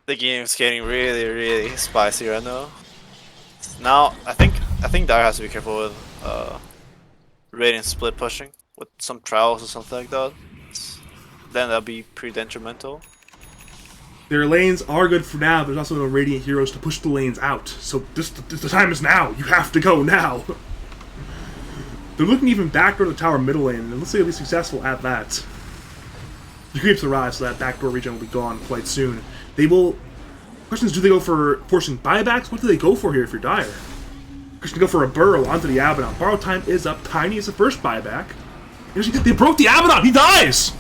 The game's getting really, really spicy right now. Now, I think Dire has to be careful with Radiant split pushing. With some trials or something like that, then that'll be pretty detrimental. Their lanes are good for now. There's also no Radiant heroes to push the lanes out. So the time is now. You have to go now. They're looking even backdoor to the tower middle lane, and it looks like they'll be successful at that. The creeps arrive, so that backdoor region will be gone quite soon. They will... Question is, do they go for forcing buybacks? What do they go for here if you're Dire? Just to go for a burrow onto the Abaddon. Borrow time is up. Tiny is the first buyback. They broke the Abaddon. He dies.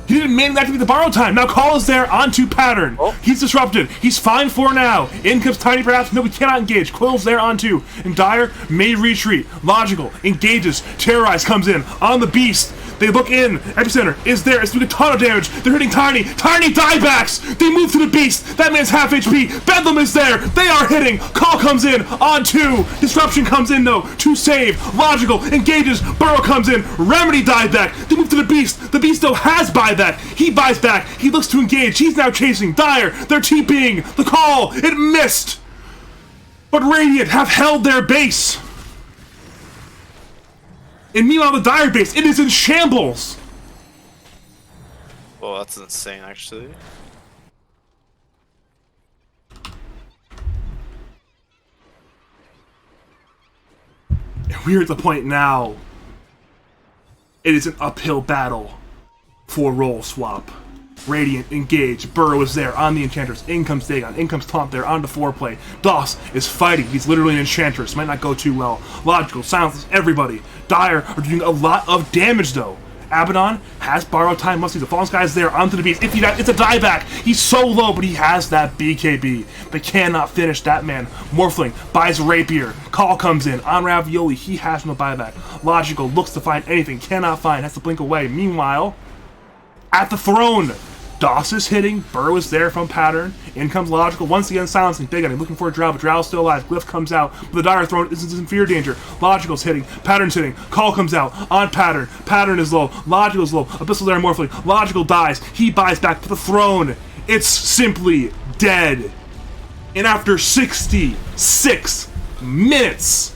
He didn't manually activate the borrow time. Now Call is there onto Pattern. Oh. He's disrupted. He's fine for now. In comes Tiny perhaps. No, we cannot engage. Quill's there onto. And Dire may retreat. Logical. Engages. Terrorize comes in. On the Beast. They look in. Epicenter is there. It's doing a ton of damage. They're hitting Tiny. Tiny diebacks. They move to the Beast. That man's half HP. Bedlam is there. They are hitting. Call comes in. On two. Disruption comes in though. To save. Logical. Engages. Burrow comes in. Remedy dieback. They move to the Beast. The Beast though has buyback. He buys back. He looks to engage. He's now chasing. Dire. They're TPing. The Call. It missed. But Radiant have held their base. And meanwhile, the Dire base, it is in shambles. Oh, that's insane, actually. And we're at the point now. It is an uphill battle for role swap. Radiant, engage. Burrow is there on the Enchantress. In comes Dagon. In comes Taunt there on the foreplay. Doss is fighting. He's literally an Enchantress. Might not go too well. Logical, silences everybody. Dire are doing a lot of damage though. Abaddon has borrowed time. Must see the Fallen Sky is there onto the Beast. If he dies, it's a dieback. He's so low, but he has that BKB. They cannot finish that man. Morphling buys Rapier. Call comes in on Ravioli. He has no buyback. Logical looks to find anything. Cannot find. Has to blink away. Meanwhile, at the throne, Doss is hitting. Burrow is there from Pattern. In comes Logical. Once again, silencing Big Gun. Looking for a Drow, but Drow's still alive. Glyph comes out. But the Dire throne is in fear danger. Logical's hitting. Pattern's hitting. Call comes out on Pattern. Pattern is low. Logical is low. Abyssal there morphling. Logical dies. He buys back to the throne. It's simply dead. And after 66 minutes,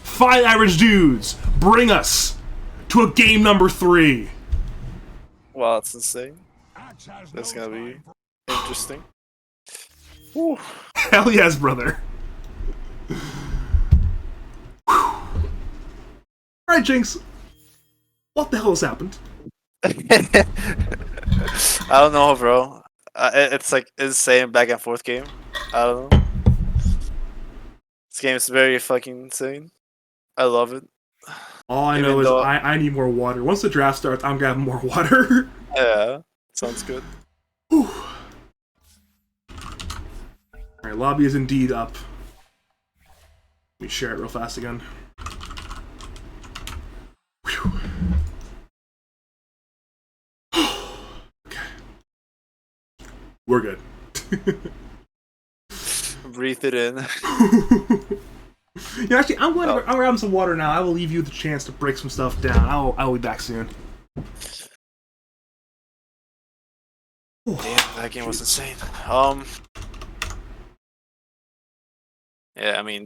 5 average dudes bring us to a game number 3. Wow, that's insane. That's gonna be interesting. Whew. Hell yes, brother. Alright, Jynx. What the hell has happened? I don't know, bro. It's like insane back and forth game. I don't know. This game is very fucking insane. I love it. All I know is I need more water. Once the draft starts, I'm grabbing more water. Yeah, sounds good. Alright, lobby is indeed up. Let me share it real fast again. Whew. Okay. We're good. Breathe it in. Yeah, actually, I'm grabbing some water now. I will leave you the chance to break some stuff down. I'll be back soon. Damn, that game was insane. Yeah, I mean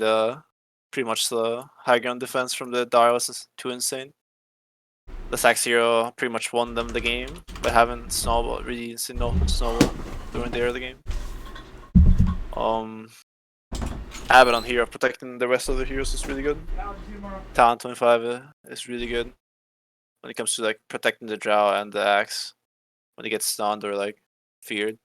pretty much the high ground defense from the Dire was too insane. The Sax Hero pretty much won them the game, but haven't really seen no snowball during the early game. Abaddon Hero protecting the rest of the heroes is really good. Talent 25 is really good when it comes to like protecting the Drow and the Axe when he gets stunned or like feared.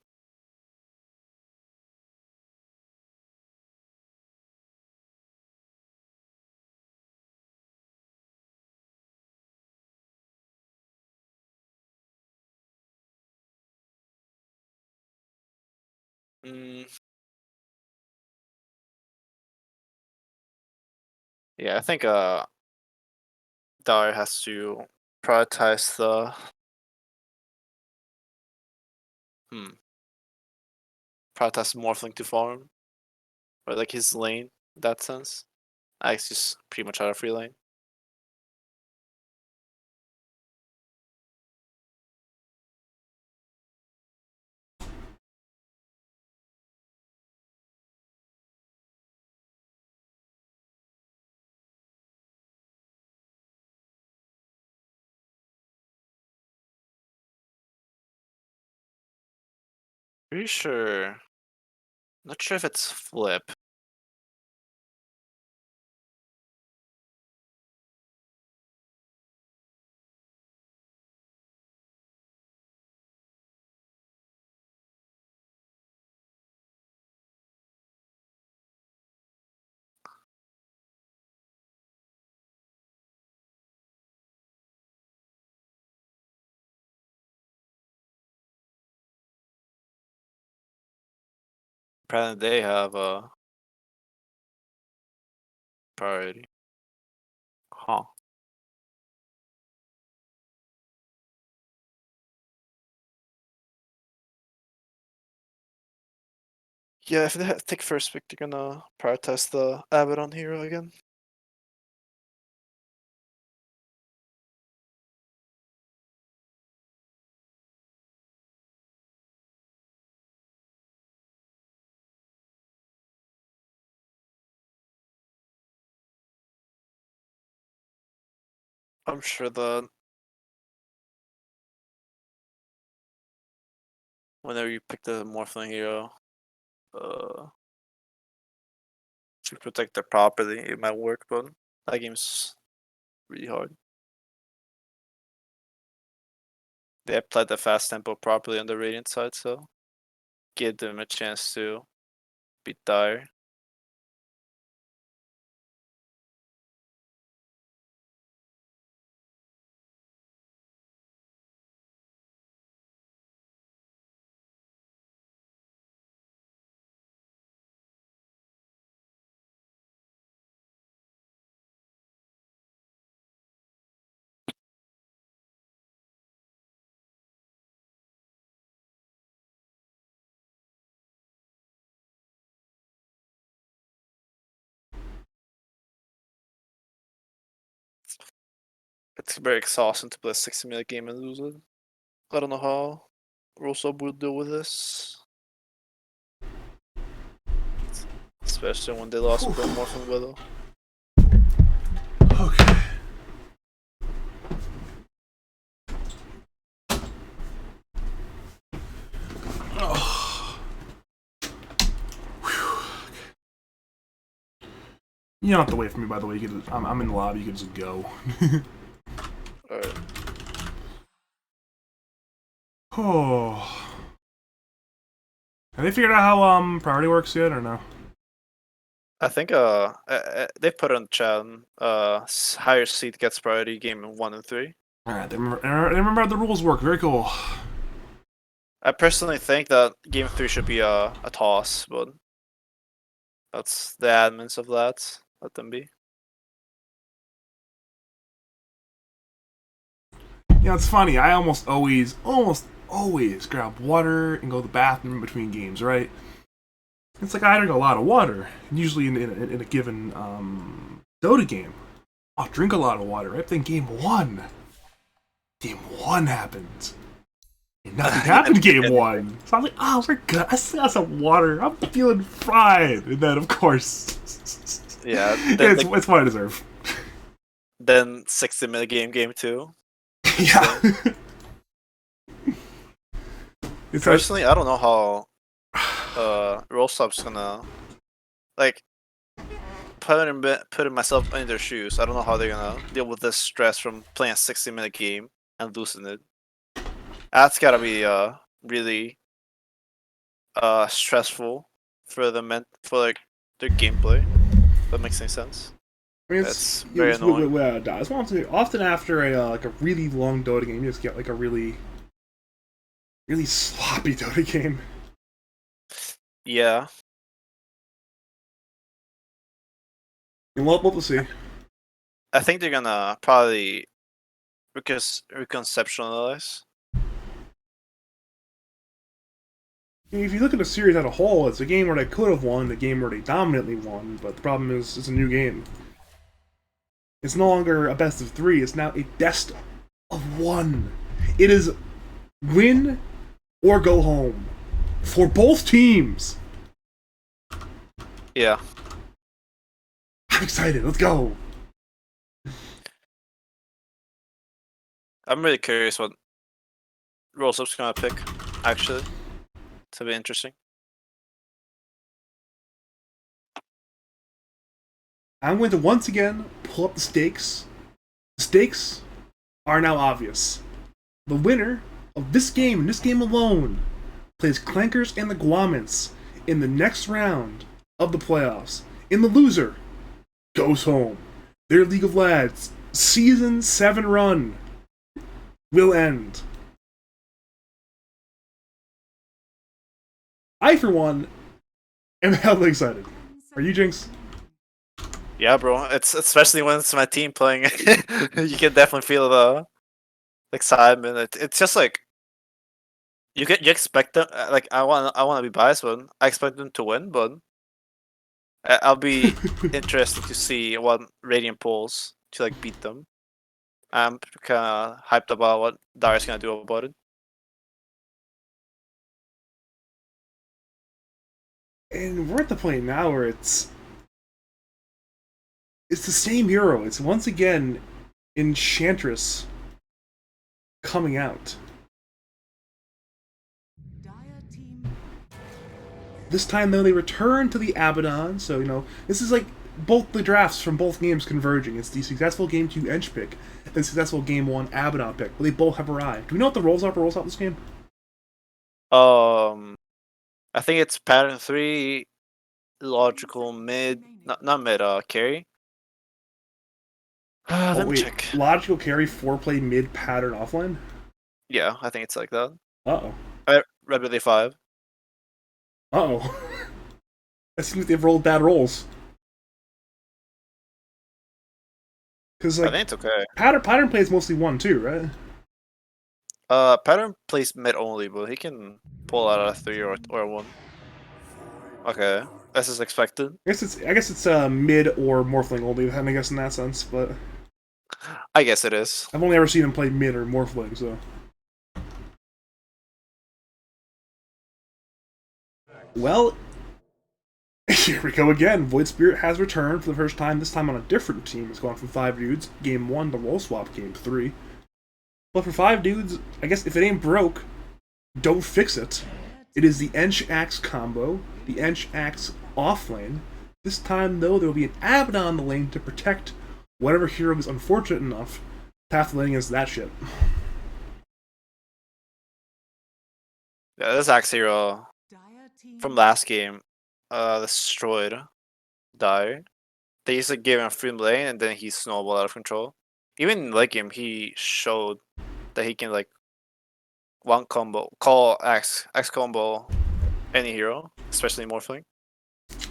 Yeah, I think Dire has to prioritize the prioritize Morphling to farm, or like his lane in that sense. Axe is pretty much out of free lane. Pretty sure. Not sure if it's flip. Apparently they have a priority. Huh. Yeah, if they take first pick, they're gonna prioritize the Abaddon hero again. I'm sure that whenever you pick the Morphling hero, to protect their property, it might work, but that game's really hard. They applied the fast tempo properly on the Radiant side, so give them a chance to beat Dire. It's very exhausting to play a 60-minute game and lose it. I don't know how Rosab will deal with this. Especially when they lost with the Morphling Widow. Okay. Oh. You don't have to wait for me, by the way. You can, I'm in the lobby. You can just go. Alright. Oh. Have they figured out how priority works yet, or no? I think they put it in chat. Higher seed gets priority game in 1 and 3. Alright, they remember how the rules work. Very cool. I personally think that game 3 should be a toss, but that's the admins of that. Let them be. You know, it's funny. I almost always grab water and go to the bathroom in between games, right? It's like I drink a lot of water, usually in a given Dota game. I'll drink a lot of water, right? Then game one happened. And nothing happened game one. So I'm like, oh, we're good. I still got some water. I'm feeling fine. And then, of course, Yeah, it's what I deserve. Then 60-minute game 2. Yeah. Personally, I don't know how Rollstop's gonna like putting myself in their shoes. I don't know how they're gonna deal with this stress from playing a 60-minute game and losing it. That's gotta be really stressful for for like their gameplay. If that makes any sense. I mean, That's very annoying. It's often after a like a really long Dota game, you just get like a really sloppy Dota game. Yeah. And we'll see. I think they're gonna probably reconceptualize. If you look at the series as a whole, it's a game where they could have won, a game where they dominantly won, but the problem is it's a new game. It's no longer a best of 3, it's now a best of 1. It is win or go home. For both teams. Yeah. I'm excited, let's go. I'm really curious what Rollstop's gonna pick, actually. To be interesting. I'm going to once again pull up the stakes. The stakes are now obvious. The winner of this game, and this game alone, plays Clankers and the Guamants in the next round of the playoffs. And the loser goes home. Their League of Lads Season 7 run will end. I, for one, I'm hella excited. Are you, Jynx? Yeah, bro. It's especially when it's my team playing. You can definitely feel the excitement. It's just like you expect them. Like I want to be biased, but I expect them to win. But I'll be interested to see what Radiant pulls to like beat them. I'm kind of hyped about what Darius gonna do about it. And we're at the point now where it's the same hero. It's once again Enchantress coming out. Dire team This time, though, they return to the Abaddon, so, this is like both the drafts from both games converging. It's the successful Game 2 Ench pick and the successful Game 1 Abaddon pick, but they both have arrived. Do we know what the roles are for rolls out this game? I think it's pattern 3, logical mid, not mid, carry. Oh, Let me wait. check. Logical carry, 4-play, mid, pattern, offline? Yeah, I think it's like that. Uh-oh. Red Relay 5. Uh-oh. It seems like they've rolled bad rolls. Because, I like, think it's okay. pattern play is mostly 1-2, right? Pattern plays mid only, but he can pull out a 3 or 1. Okay, as is expected. I guess it's mid or morphling only, I guess in that sense, but I guess it is. I've only ever seen him play mid or morphling, so. Well, here we go again. Void Spirit has returned for the first time, this time on a different team. It's gone from 5 dudes, game 1 to roll swap game 3. But for 5 dudes, I guess if it ain't broke, don't fix it. It is the Ench Axe combo, the Ench Axe offlane. This time, though, there will be an Abaddon on the lane to protect whatever hero is unfortunate enough to have to lane against that shit. Yeah, this Axe hero Dire team from last game, destroyed Dire. They used to give him a free lane, and then he snowballed out of control. Even in late game, he showed that he can like one combo, call X combo any hero, especially Morphling. 10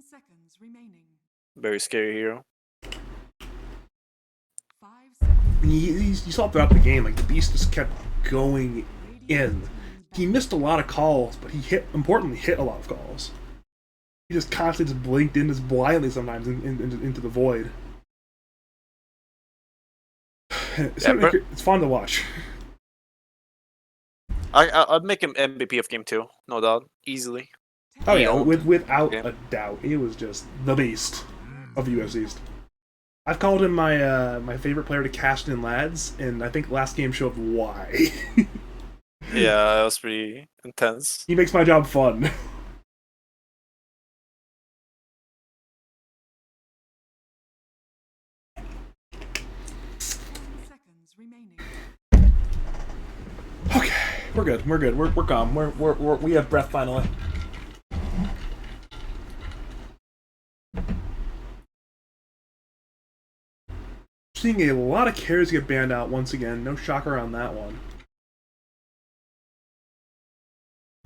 seconds remaining. Very scary hero. 5 seconds. You saw throughout the game, like, the Beast just kept going in. He missed a lot of calls, but he importantly hit a lot of calls. He just constantly just blinked in just blindly sometimes into the void. It's fun to watch. I'd make him MVP of game 2, no doubt, easily. Oh yeah, owned. without Yeah. a doubt, it was just the beast of US East. I've called him my favorite player to cast in lads, and I think last game showed why. Yeah, it was pretty intense. He makes my job fun. Seconds remaining. Okay, we're good. We're calm. We have breath finally. Seeing a lot of carries get banned out once again. No shocker on that one.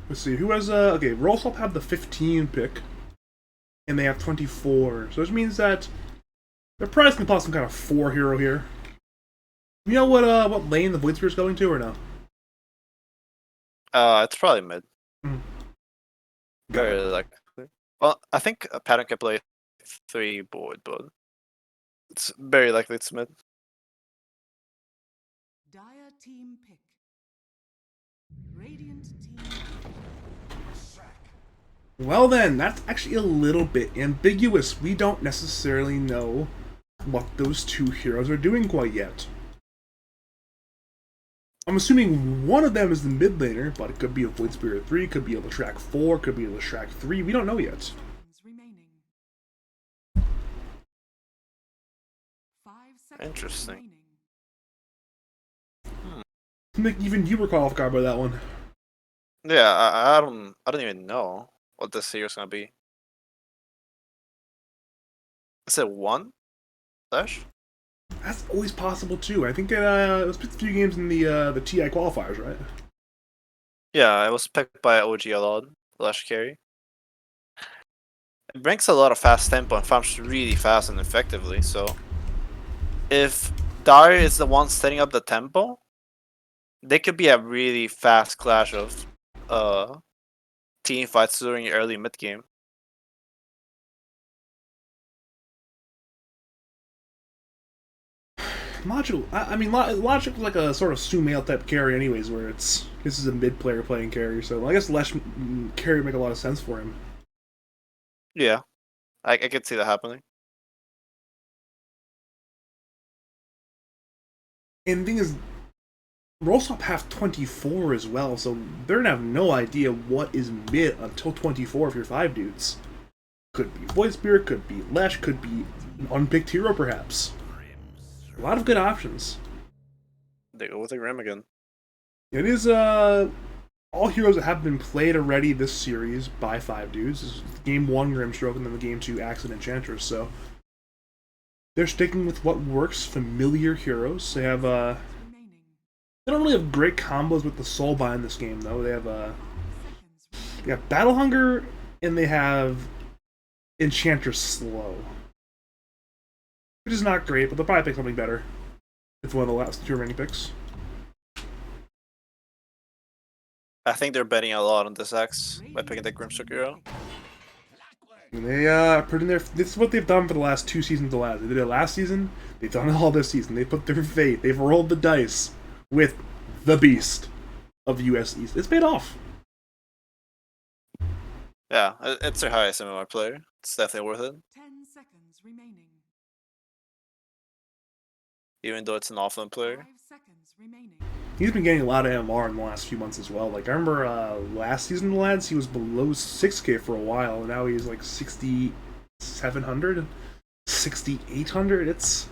Let's see, who has okay, Roll Swap have the 15 pick, and they have 24. So this means that they're probably gonna pull some kind of 4 hero here. You know what lane the Void Spirit's going to, or no? It's probably mid. Mhm. Very likely. Well, I think a pattern can play 3 board, but it's very likely it's mid. Dire team pick. Radiant team. Well then, that's actually a little bit ambiguous. We don't necessarily know what those 2 heroes are doing quite yet. I'm assuming one of them is the mid laner, but it could be a Void Spirit 3, could be a Leshrac 4, could be a Leshrac 3, we don't know yet. Seconds remaining. 5 seconds Interesting. remaining. Nick, even you were caught off guard by that one. Yeah, I don't even know what this hero's gonna be. Is it 1 dash? That's always possible too. I think it was picked a few games in the TI qualifiers, right? Yeah, it was picked by OG a lot, Lash carry. it brings a lot of fast tempo and farms really fast and effectively. So if Dire is the one setting up the tempo, they could be a really fast clash of team fights during early mid game. Logical. I mean, Logic is like a sort of Sumail type carry, anyways, where this is a mid player playing carry. So I guess Lesh carry would make a lot of sense for him. Yeah, I could see that happening. And the thing is, Rollstop have 24 as well, so they're gonna have no idea what is mid until 24 if you're 5 dudes. Could be Void Spirit, could be Lesh, could be an unpicked hero perhaps. A lot of good options. They go with the Grim again. It is all heroes that have been played already this series by 5 dudes. This is game 1 Grimstroke and then the game 2 Accident Enchantress, so they're sticking with what works, familiar heroes. They have they don't really have great combos with the Soulbind in this game though. They have Battle Hunger and they have Enchantress Slow. Which is not great, but they'll probably pick something better. It's one of the last 2 remaining picks. I think they're betting a lot on this X by picking the Grimstroke hero. And they putting their. This is what they've done for the last 2 seasons of Labs. They did it last season. They've done it all this season. They put their fate. They've rolled the dice with the beast of US East. It's paid off. Yeah, it's their highest MMR player. It's definitely worth it, 10 seconds remaining. even though it's an offline player. 5 seconds remaining. He's been getting a lot of MR in the last few months as well. Like I remember last season, lads, he was below 6K for a while, and now he's like 6,700, 6,800. It's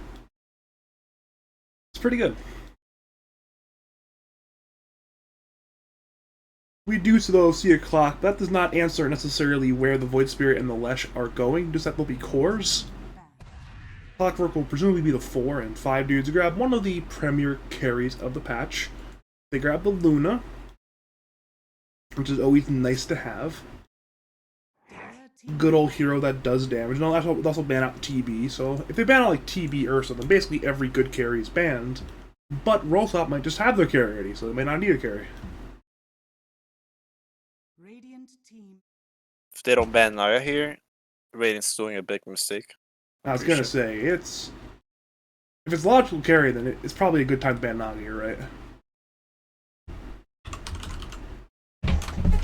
pretty good. We do though see a clock. That does not answer necessarily where the Void Spirit and the Lesh are going, just that they'll be cores. Clockwork will presumably be the 4 and 5 dudes grab one of the premier carries of the patch. They grab the Luna, which is always nice to have. Good old hero that does damage. And they'll also ban out TB, so if they ban out like TB Ursa, then basically every good carry is banned. But Rolltop might just have their carry ready, so they may not need a carry. Radiant team. If they don't ban Naya here, Radiant's doing a big mistake. I was gonna say, if it's logical carry, then it's probably a good time to ban Naga here, right?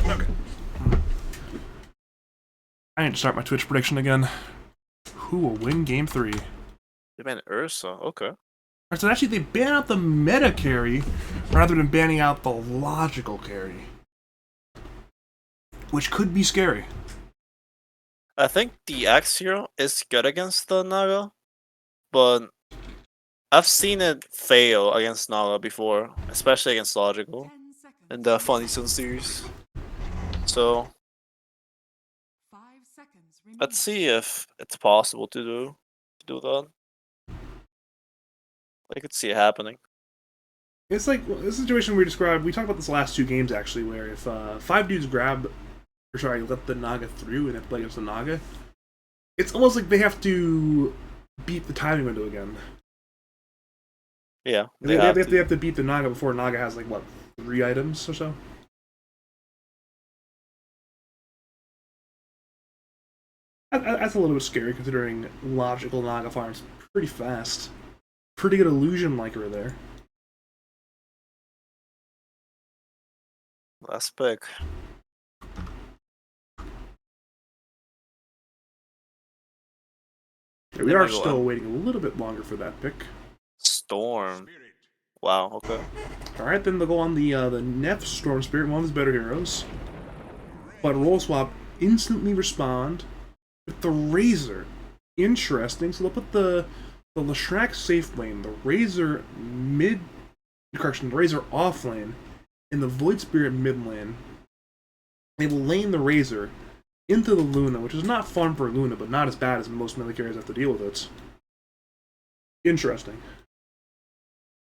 Okay. I need to start my Twitch prediction again. Who will win Game 3? They ban Ursa, okay. Alright, so actually they ban out the meta carry rather than banning out the logical carry. Which could be scary. I think the X hero is good against the Naga, but I've seen it fail against Naga before, especially against Logical 10 seconds. in the Funny Zone series. So 5 seconds remaining. let's see if it's possible to do that. I could see it happening. It's like the situation we described. We talked about this last 2 games actually, where if 5 dudes grab, or sorry, let the Naga through and have to play against the Naga, it's almost like they have to beat the timing window again. Yeah, They have to beat the Naga before Naga has like what 3 items or so. That's a little bit scary considering logical Naga farms pretty fast. Pretty good illusion liker there. Last pick. Yeah, we are still waiting a little bit longer for that pick. Storm. Wow, okay. Alright, then they'll go on the Neff Storm Spirit, one of his better heroes. But Roll Swap instantly respond with the Razor. Interesting. So they'll put the Leshrac safe lane, the Razor the Razor off lane, and the Void Spirit mid lane. They will lane the Razor into the Luna, which is not fun for Luna, but not as bad as most melee carriers have to deal with it. Interesting.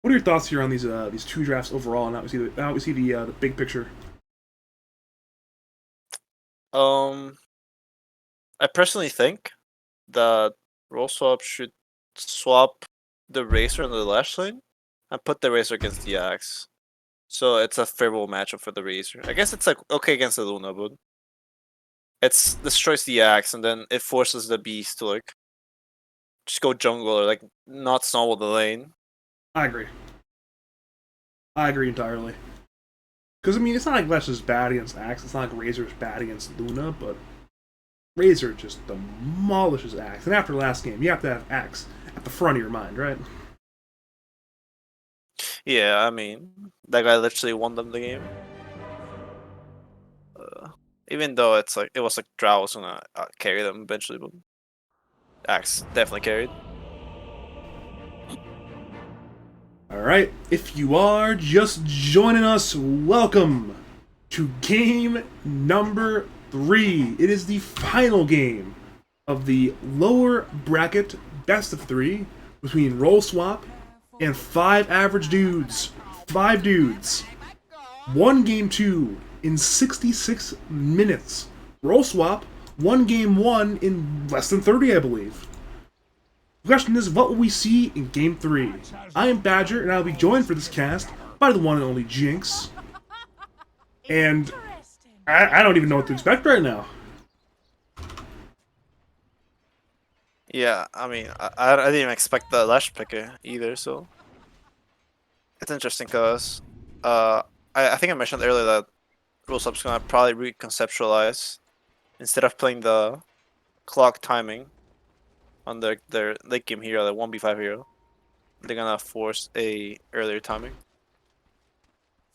What are your thoughts here on these 2 drafts overall? Now we see the big picture. I personally think that role swap should swap the Razor and the Lash Lane and put the Razor against the Axe. So it's a favorable matchup for the Razor. I guess it's like okay against the Luna, but it's destroys the Axe and then it forces the Beast to like just go jungle or like not snowball the lane. I agree. I agree entirely. Because, I mean, it's not like Lash is bad against Axe. It's not like Razor is bad against Luna, but Razor just demolishes Axe. And after the last game, you have to have Axe at the front of your mind, right? Yeah, I mean that guy literally won them the game. Even though it's like it was like Drow was gonna carry them eventually, but Axe definitely carried. Alright, if you are just joining us, welcome to game number 3. It is the final game of the lower bracket best of 3 between Roll Swap and 5 average dudes. 5 dudes. Won game 2 in 66 minutes. Roll Swap won game 1 in less than 30, I believe. The question is, what will we see in Game 3? I am Badger, and I'll be joined for this cast by the one and only Jynx. And I don't even know what to expect right now. Yeah, I mean I didn't even expect the Lash picker either, so it's interesting because I think I mentioned earlier that Rule Sub's gonna probably reconceptualize instead of playing the clock timing on their late game hero, the 1v5 hero. They're gonna force a earlier timing.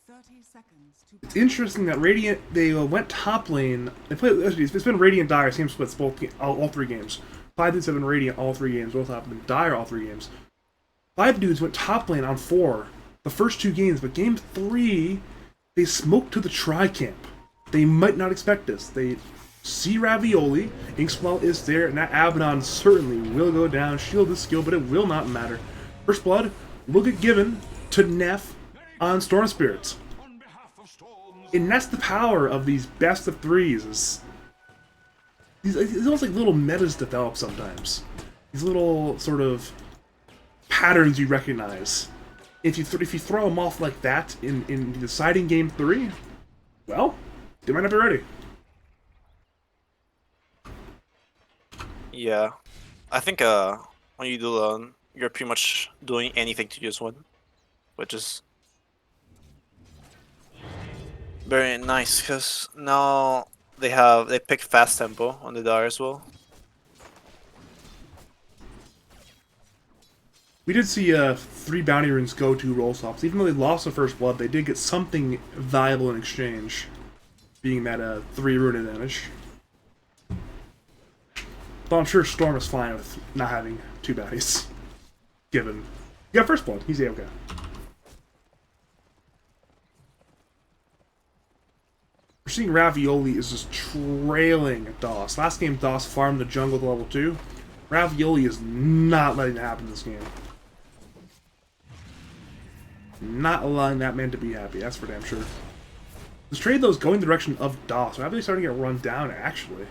30 seconds to It's interesting that Radiant, they went top lane. They played, it's been Radiant Dire, same splits all 3 games. 5 dudes have been Radiant all 3 games, both have been Dire all 3 games. 5 dudes went top lane on 4 the first 2 games, but game 3, they smoked to the tri-camp. They might not expect this. They see Ravioli, Inkswell is there, and that Abaddon certainly will go down. Shield is skill, but it will not matter. First Blood will get given to Neff on Storm Spirits. And that's the power of these best of 3s. It's almost like little metas develop sometimes. These little sort of patterns you recognize. If you throw them off like that in deciding game 3, well, they might not be ready. Yeah, I think when you do learn, you're pretty much doing anything to just win, which is very nice because now they pick fast tempo on the Dire as well. We did see 3 bounty runes go to roll swaps. Even though they lost the first blood, they did get something valuable in exchange, being that 3 rune advantage. But I'm sure Storm is fine with not having 2 bounties. Given. Yeah, first blood. He's okay. We're seeing Ravioli is just trailing DOS. Last game, DOS farmed the jungle to level 2. Ravioli is not letting it happen this game. Not allowing that man to be happy, that's for damn sure. This trade, though, is going the direction of DOS. Ravioli's starting to get run down, actually.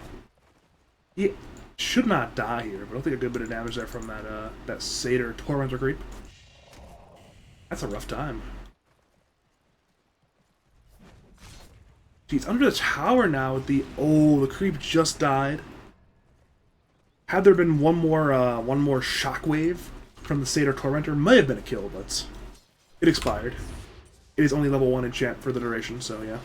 He should not die here, but I'll take a good bit of damage there from that Satyr Tormentor creep. That's a rough time. He's under the tower now with the... Oh, the creep just died. Had there been one more shockwave from the Satyr Tormentor, might have been a kill, but it expired. It is only level 1 enchant for the duration, so yeah.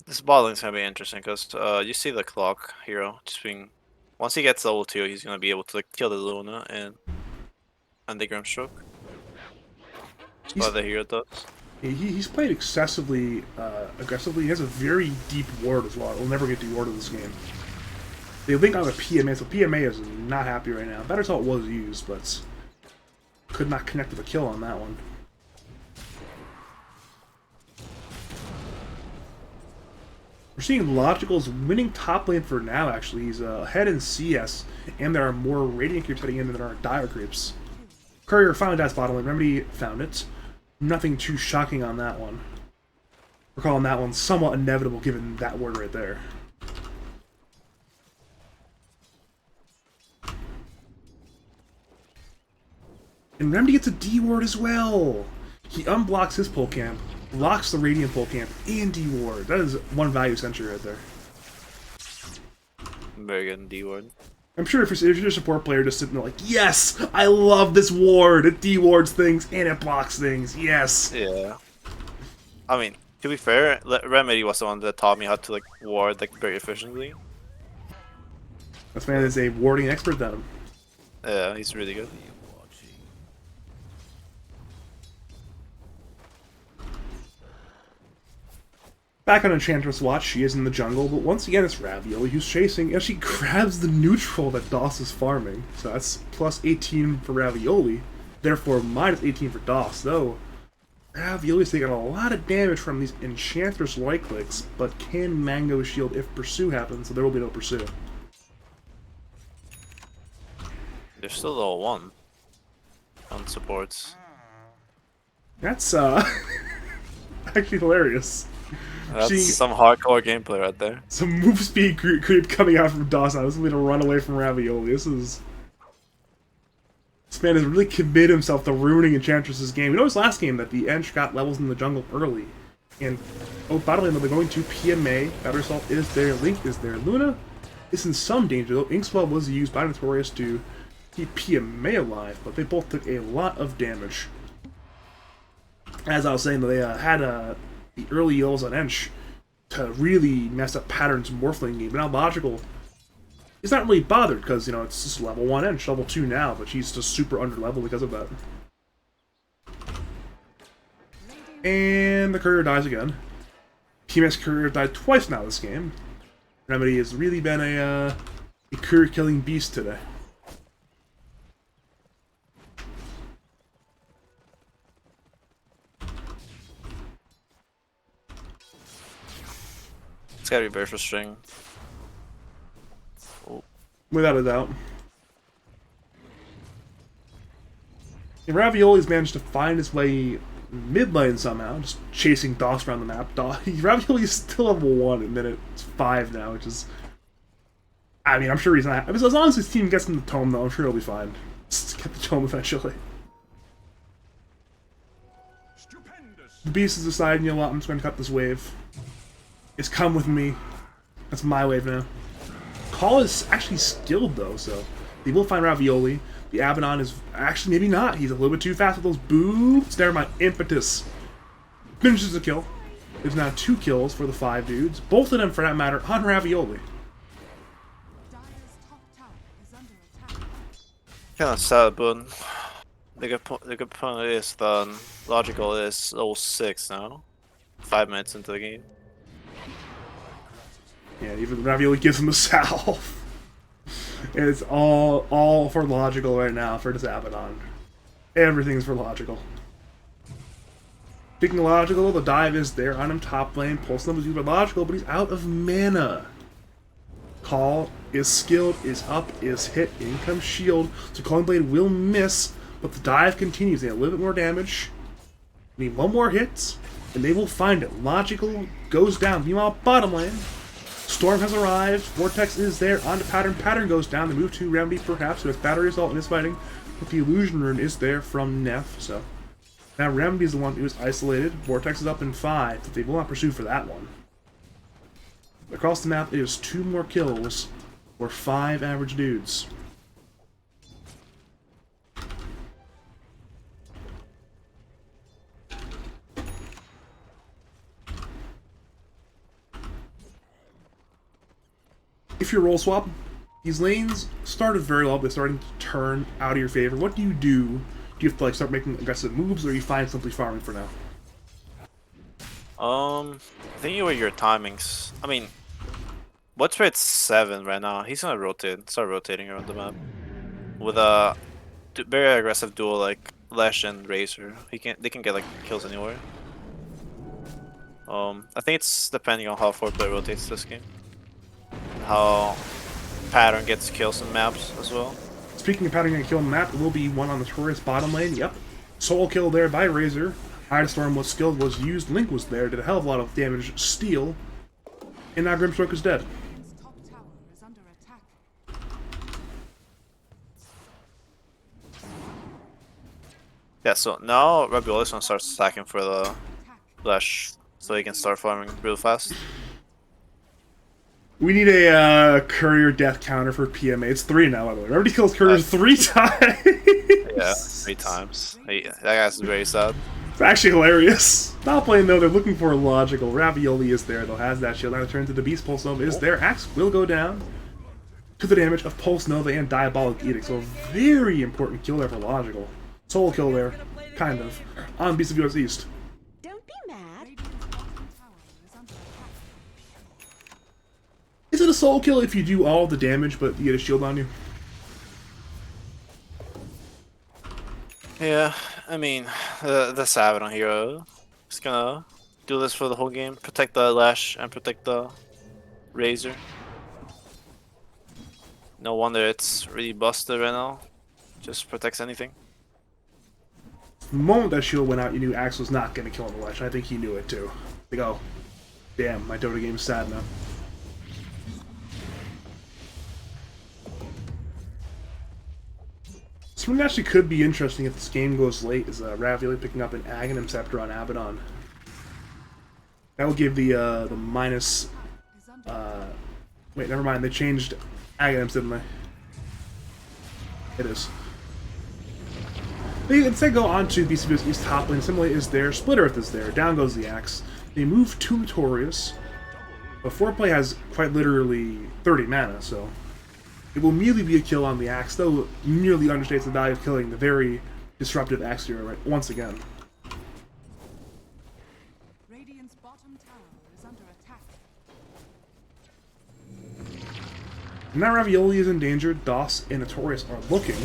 This bot lane's gonna be interesting because you see the clock hero just being. Once he gets level 2, he's gonna be able to like, kill the Luna and the Grimstroke. That's what the hero does. He's played excessively aggressively. He has a very deep ward as well. We'll never get dewarded this game. They link on the PMA, so PMA is not happy right now. Better Salt was used, but could not connect with a kill on that one. We're seeing Logical's winning top lane for now, actually. He's ahead in CS, and there are more Radiant creeps heading in than there are Dire creeps. Courier finally dies bottom lane. Remedy found it. Nothing too shocking on that one. We're calling that one somewhat inevitable given that word right there. And Remedy gets a D ward as well. He unblocks his pull camp, locks the Radiant pull camp, and D ward. That is one value century right there. Very good D ward. I'm sure if you're a support player just sitting there like, yes, I love this ward. It D wards things and it blocks things. Yes. Yeah. I mean, to be fair, Remedy was the one that taught me how to like ward like very efficiently. This man is a warding expert, then. Yeah, he's really good. Back on Enchantress watch, she is in the jungle, but once again it's Ravioli who's chasing, and she grabs the neutral that Doss is farming. So that's plus 18 for Ravioli, therefore minus 18 for Doss, though Ravioli's taking a lot of damage from these Enchantress right clicks, but can Mango shield if Pursue happens, so there will be no Pursue. There's still the 1 on supports. That's, actually hilarious. That's some hardcore gameplay right there. Some move speed creep coming out from Dawson. This is going to run away from Ravioli. This man has really committed himself to ruining Enchantress's game. You know his last game that the Ench got levels in the jungle early. And bottom lane, they're going to PMA. Battery Assault is there. Link is there. Luna is in some danger, though. Inkswell was used by Notorious to keep PMA alive, but they both took a lot of damage. As I was saying, they had the early yells on Ench to really mess up Pattern's Morphling game. But now Logical is not really bothered because, you know, it's just level 1 Ench, level 2 now, but she's just super under level because of that. And the courier dies again. PMS courier died twice now this game. Remedy has really been a courier killing beast today. It's gotta be very frustrating. Oh. Without a doubt. And Ravioli's managed to find his way mid lane somehow, just chasing Doss around the map. Ravioli's still level 1 and then it's 5 now, which is... I mean, I'm sure he's not... I mean, as long as his team gets him the tome, though, I'm sure he'll be fine. Just get the tome eventually. The beast is deciding, you know what, I'm just going to cut this wave. It's come with me. That's my wave now. Call is actually skilled though, so they will find Ravioli. The Abaddon is actually maybe not. He's a little bit too fast with those boots. Never mind. Impetus finishes the kill. There's now 2 kills for the 5 dudes. Both of them, for that matter, on Ravioli. Kind of sad, but the good point is that Logical is 06 now. 5 minutes into the game. Yeah, even Ravioli gives him a salve. It's all for Logical right now for this Abaddon. Everything's for Logical. Speaking of Logical, the dive is there on him top lane. Pulse numbers used by Logical, but he's out of mana. Call is skilled, is up, is hit, in comes shield. So Calling Blade will miss, but the dive continues. They have a little bit more damage. Need 1 more hit, and they will find it. Logical goes down. Meanwhile, bottom lane. Storm has arrived, Vortex is there, onto Pattern, Pattern goes down, they move to Remedy perhaps, who has Battery Assault and is fighting, but the Illusion Rune is there from Neff, so... Now Remedy is the one who is isolated, Vortex is up in 5, but they will not pursue for that one. Across the map, it is 2 more kills, for 5 average dudes. If you roll swap, these lanes started very well, but they're starting to turn out of your favor. What do you do? Do you have to like start making aggressive moves, or are you fine simply farming for now? I think with your timings. I mean, what's rate 7 right now? He's gonna start rotating around the map with a very aggressive duel like Lash and Razor. They can get like kills anywhere. I think it's depending on how 4-player rotates this game. How Pattern gets kills in maps as well. Speaking of Pattern getting kill on the map, it will be one on the Notorious bottom lane. Yep. Solo kill there by Razor. Eye Storm was skilled, was used, Link was there, did a hell of a lot of damage, steal, and now Grimstroke is dead. Radiant's top tower is under attack. Yeah, so now Ravioli's gonna start stacking for the Attack. flash so he can start farming real fast. We need a courier death counter for PMA. It's 3 now, by the way. Remember he kills couriers 3 times? Yeah, 3 times. That guy's very sad. It's actually hilarious. Not playing though, they're looking for a logical. Ravioli is there though, has that shield. Now turns into Beast Pulse Nova is there. Axe will go down to the damage of Pulse Nova and Diabolic Edict. So a very important kill there for logical. Solo kill there, kind of, on Beast of US East. Don't be mad. Radiant's bottom tower is under attack. Is it a solo kill if you do all the damage but you get a shield on you? Yeah, I mean, the Savadon hero is gonna do this for the whole game. Protect the Lash and protect the Razor. No wonder it's really busted right now. Just protects anything. The moment that shield went out, you knew Axe was not going to kill him the Lash. I think he knew it too. Like, oh, damn, my Dota game's sad now. Something that actually could be interesting if this game goes late is Ravioli picking up an Aghanim Scepter on Abaddon. That will give the minus... Is under wait, never mind. They changed Aghanims, didn't they? It is. They instead go on to BCB's East top lane. Similarly is there. Splitter Earth is there. Down goes the Axe. They move to Notorious. But Foreplay has quite literally 30 mana, so... It will immediately be a kill on the Axe, though merely understates the value of killing the very disruptive Axe hero right once again. Radiant's bottom tower is under attack. Now Ravioli is endangered. Doss and Notorious are looking.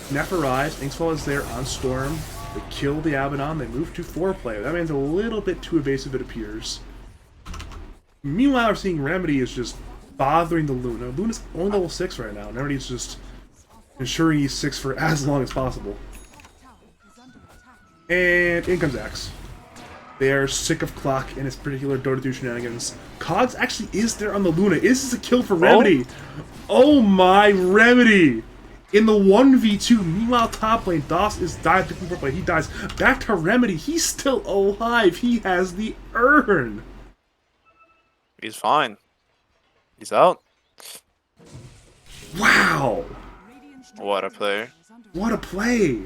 Nepharize, Inksfall is there on Storm. They kill the Abaddon. They move to 4-player. That man's a little bit too evasive, it appears. Meanwhile, we're seeing Remedy is just bothering the Luna. Luna's only level 6 right now, and Remedy's just ensuring he's 6 for as long as possible. Tower is under attack. And in comes Axe. They are sick of Clock and its particular Dota 2 shenanigans. Cogs actually is there on the Luna. Is this a kill for Remedy? Oh my, Remedy! In the 1v2, meanwhile top lane, Doss is died looking for play. He dies. Back to Remedy. He's still alive. He has the urn. He's fine. He's out. Wow. Radiant's What a player. is under What a play.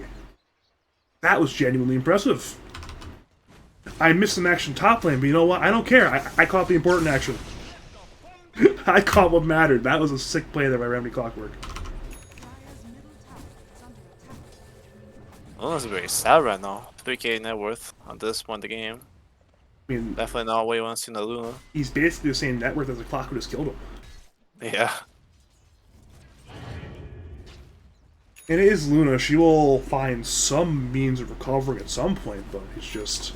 That was genuinely impressive. I missed some action top lane, but you know what? I don't care. I caught the important action. I caught what mattered. That was a sick play there by Remedy Clockwork. Dire's middle tower is under attack. Luna's very sad right now. 3k net worth at this point in the game. I mean, Definitely not what you want to see in the Luna. he's basically the same net worth as a Clock who just killed him. Yeah. And it is Luna. She will find some means of recovering at some point, but he's just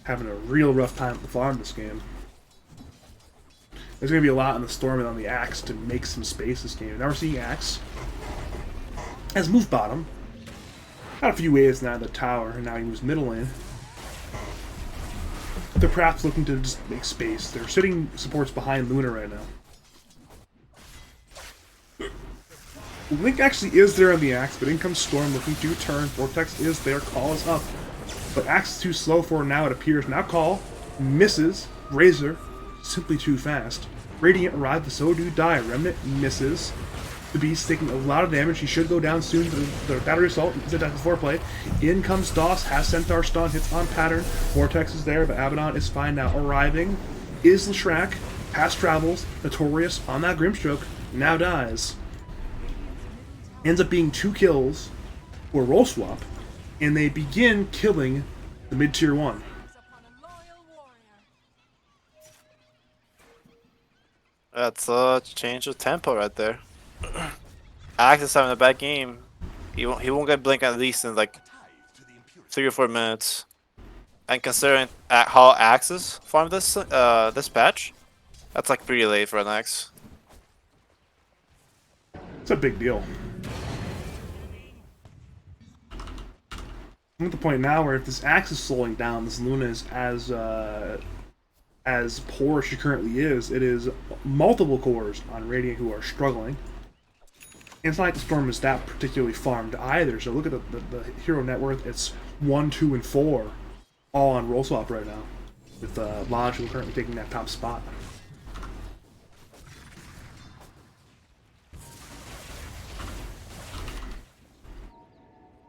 having a real rough time at the farm this game. There's going to be a lot on the Storm and on the Axe to make some space this game. Now we're seeing Axe has moved bottom. Got a few waves now in the tower, and now he moves middle lane. They're perhaps looking to just make space. They're sitting supports behind Luna right now. Link actually is there on the Axe, but in comes Storm looking to turn. Vortex is there, Call is up. But Axe is too slow for now, it appears. Now Call misses. Razor, simply too fast. Radiant arrived, but so do Die. Remnant misses. The Beast taking a lot of damage. He should go down soon. The Battery Assault is attack before play. In comes Doss, has Centaur stun, hits on pattern. Vortex is there, but Abaddon is fine now. Arriving is Leshrac. Past travels. Notorious on that Grimstroke. Now dies. Ends up being 2 kills or roll swap, and they begin killing the mid-tier 1. That's a change of tempo right there. Axe is having a bad game. He won't get blink at least in like 3 or 4 minutes. And considering how Axes farm this this patch, that's like pretty late for an Axe. It's a big deal. I'm at the point now where if this Axe is slowing down, this Luna is as poor as she currently is. It is multiple cores on Radiant who are struggling. And it's not like the Storm is that particularly farmed either. So look at the hero net worth. It's 1, 2, and 4, all on roll swap right now, with Logical currently taking that top spot.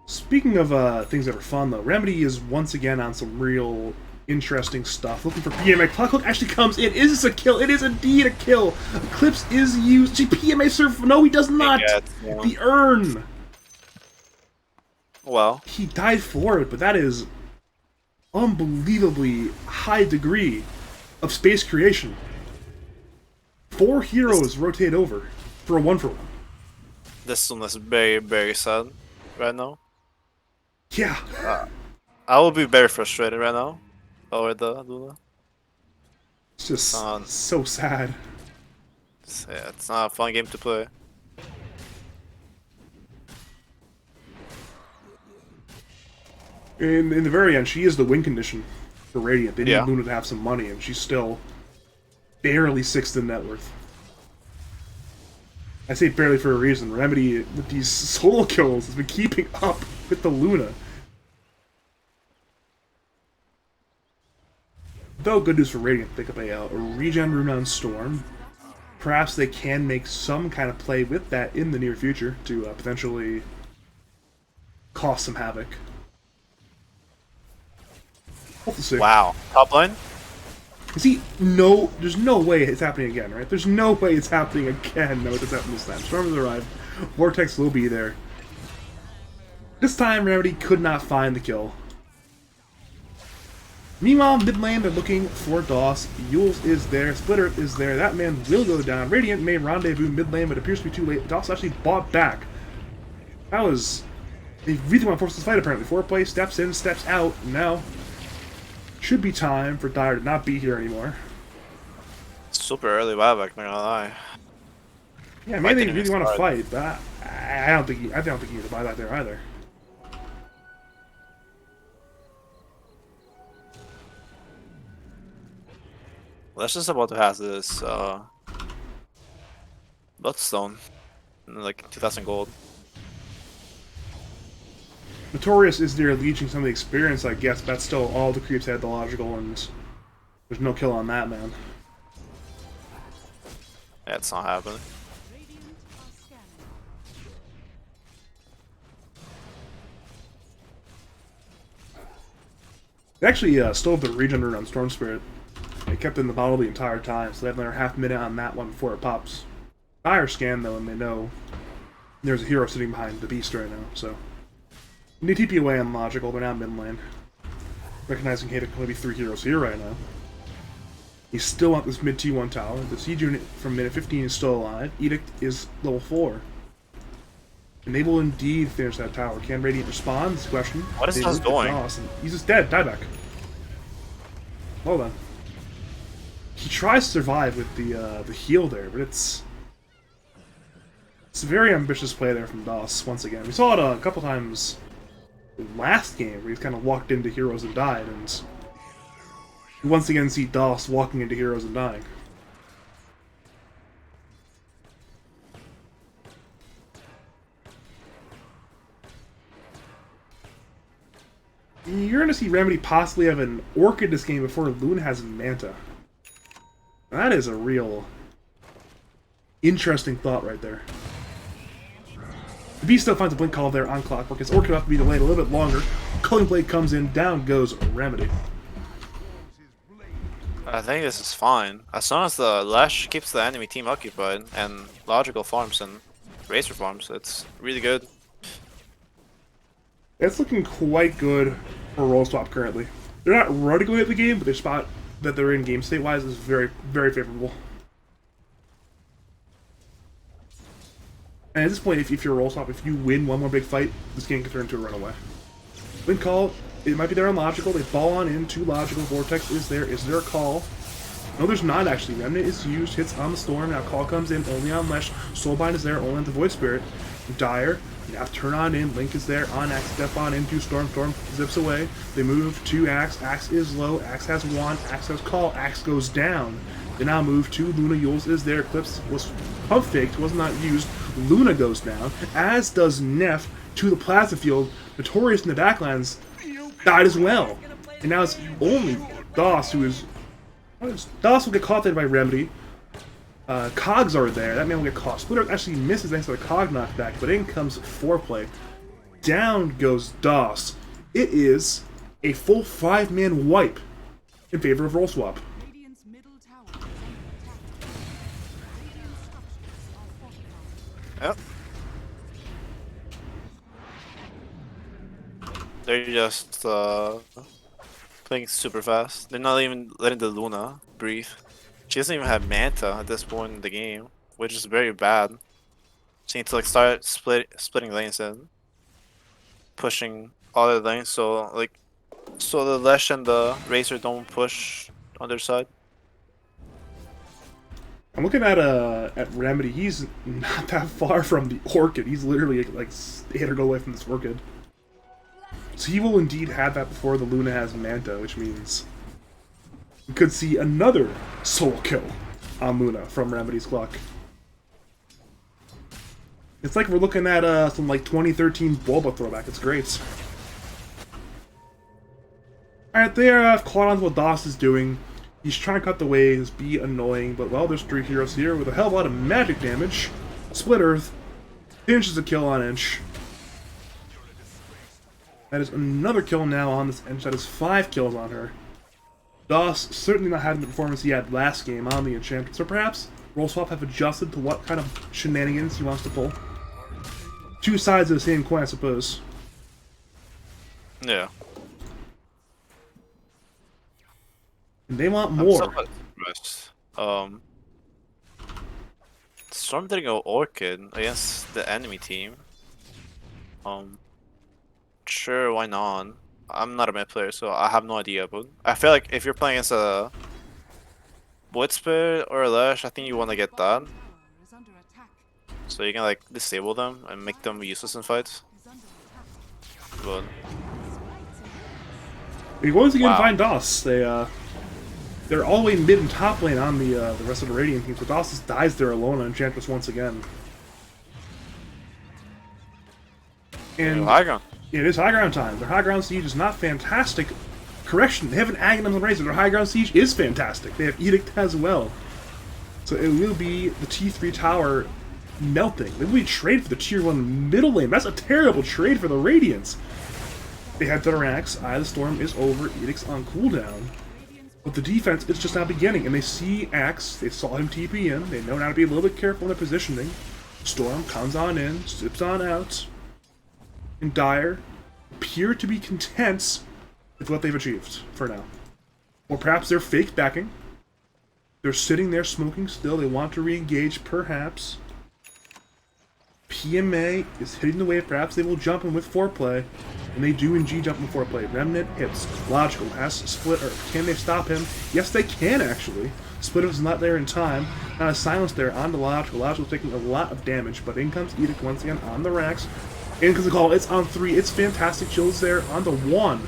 Speaking of things that are fun, though, Remedy is once again on some real interesting stuff. Looking for PMA. Clock Hook actually comes in. Is this a kill? It is indeed a kill. Eclipse is used. Gee, PMA surf. No, he does not. The urn. Well, he died for it, but that is unbelievably high degree of space creation. 4 heroes rotate over for a 1-for-1. This one is very, very sad right now. Yeah. I will be very frustrated right now over the Luna. It's just so sad. Yeah, it's not a fun game to play. In the very end, she is the win condition for Radiant. They need Yeah. Luna to have some money, and she's still barely 6th in net worth. I say barely for a reason. Remedy, with these solo kills, has been keeping up with the Luna. Though, good news for Radiant, pick up a regen rune on Storm. Perhaps they can make some kind of play with that in the near future to potentially cause some havoc. We'll see. Wow. Top lane? See, no, there's no way it's happening again, right? There's no way it's happening again. No, it doesn't happen this time. Storm has arrived. Vortex will be there. This time, Remedy could not find the kill. Meanwhile, mid lane, they're looking for DOS. Yules is there. Splitter is there. That man will go down. Radiant may rendezvous mid lane, but it appears to be too late. DOS actually bought back. That was... They really want to force this fight, apparently. Foreplay steps in, steps out. Now, should be time for Dire to not be here anymore. Super early buyback, not gonna lie. Yeah, maybe they really want to fight, but I don't think he needs to buy that there either. Let's just about to have this Bloodstone, like 2,000 gold. Notorious is there leeching some of the experience, I guess, but that's still all the creeps had the logical, and there's no kill on that, man. Yeah, it's not happening. Radiant are scanning. They actually still have the regen rune on Storm Spirit. They kept it in the bottle the entire time, so they have another half minute on that one before it pops. Dire scan, though, and they know there's a hero sitting behind the beast right now, so... They TP away on logical, they're now mid lane. Recognizing hey, there can only be 3 heroes here right now. You still want this mid T1 tower. The siege unit from minute 15 is still alive. Edict is level 4. And they will indeed finish that tower. Can Radiant respond? This question. What is this doing? He's just dead. Die back. Well done. He tries to survive with the heal there, but it's a very ambitious play there from DOS once again. We saw it a couple times last game where he kind of walked into heroes and died, and we once again see DOS walking into heroes and dying. You're going to see Remedy possibly have an Orchid this game before Luna has Manta. That is a real interesting thought right there. The Beast still finds a blink call there on Clockwork. His Orchid will have to be delayed a little bit longer. Culling Blade comes in, down goes Remedy. I think this is fine. As long as the Lash keeps the enemy team occupied and Logical farms and Razor farms, it's really good. It's looking quite good for roll swap currently. They're not running away at the game, but their spot that they're in game state wise is very, very favorable. And at this point, if you're a roll swap, if you win one more big fight, this game can turn into a runaway. Win call, it might be there on logical. They ball on into logical. Vortex is there. Is there a call? No, there's not actually. Remnant is used, hits on the storm. Now call comes in only on Lesh. Soulbind is there only on the Void Spirit. Dire Now turn on in, Link is there, on Axe, step on into Storm, Storm zips away. They move to Axe, Axe is low, Axe has wand, Axe has call, Axe goes down. They now move to Luna, Yules is there, Eclipse was pump faked, was not used, Luna goes down, as does Neff to the Plasma Field. Notorious in the backlands died as well. And now it's only DOS who is... DOS will get caught there by Remedy. Cogs are there, that man will get caught. Splitter actually misses thanks to the Cog knockback, but in comes Foreplay. Down goes DOS. It is a full 5-man wipe in favor of Roll Swap. Radiant's middle tower is under attack. Radiant structures are fortified. Yep. They're just playing super fast. They're not even letting the Luna breathe. She doesn't even have Manta at this point in the game, which is very bad. She needs to like start splitting lanes and pushing all the lanes so the Lesh and the Razor don't push on their side. I'm looking at Remedy. He's not that far from the Orchid. He's literally like 800 away from this Orchid. So he will indeed have that before the Luna has Manta, which means we could see another soul kill on Luna from Remedy's clock. It's like we're looking at some like 2013 Bulba throwback. It's great. Alright, they are caught on what DOS is doing. He's trying to cut the waves, be annoying, but well, there's 3 heroes here with a hell of a lot of magic damage. Split Earth finishes a kill on Inch. That is another kill now on this Inch. That is 5 kills on her. DOS certainly not having the performance he had last game on the Enchantress, so perhaps Roll Swap have adjusted to what kind of shenanigans he wants to pull. 2 sides of the same coin, I suppose. Yeah. And they want I'm more. somewhat impressed. Storm didn't go Orchid against the enemy team. Sure, why not? I'm not a mid player, so I have no idea. But I feel like if you're playing against a Blitzbird or a Lash, I think you want to get that, Tower is under attack. so you can like disable them and make them useless in fights. Is under attack. But He once again Wow. find DOS. They're all the way mid and top lane on the rest of the Radiant team, so DOS just dies there alone on Enchantress once again. And high ground. it is high ground time. Their high ground siege is not fantastic. Correction, they have an Aghanim and Razor. Their high ground siege is fantastic. They have Edict as well. So it will be the T3 tower melting. They will be trade for the tier 1 middle lane. That's a terrible trade for the Radiants. They have Durax. Eye of the Storm is over. Edict's on cooldown. But the defense is just now beginning, and they see Axe. They saw him TP in. They know now to be a little bit careful in their positioning. Storm comes on in, zips on out. And Dire appear to be content with what they've achieved for now. Or perhaps they're fake backing. They're sitting there smoking still. They want to re-engage, perhaps. PMA is hitting the wave. Perhaps they will jump in with foreplay. And they do indeed jump in foreplay. Remnant hits. Logical has Split Earth. Can they stop him? Yes, they can, actually. Split Earth is not there in time. Not a silence there on the Logical. Logical's taking a lot of damage, but in comes Edict once again on the racks. In comes the call. It's on 3. It's fantastic. Chills there on the 1.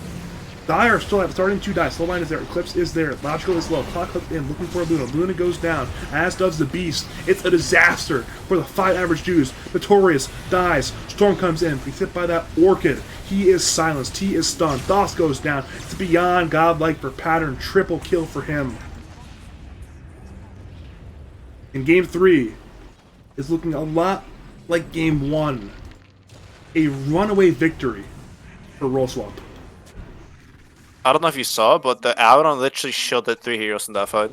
Dire still at starting to die. Slowline is there. Eclipse is there. Logical is low. Clock clip in. Looking for a Luna. Luna goes down. As does the Beast. It's a disaster for the 5 average Jews. Notorious dies. Storm comes in. He's hit by that Orchid. He is silenced. He is stunned. DOS goes down. It's beyond godlike for pattern. Triple kill for him. In game 3 is looking a lot like game 1. A runaway victory for Roll Swap. I don't know if you saw, but the Abaddon literally shielded 3 heroes in that fight.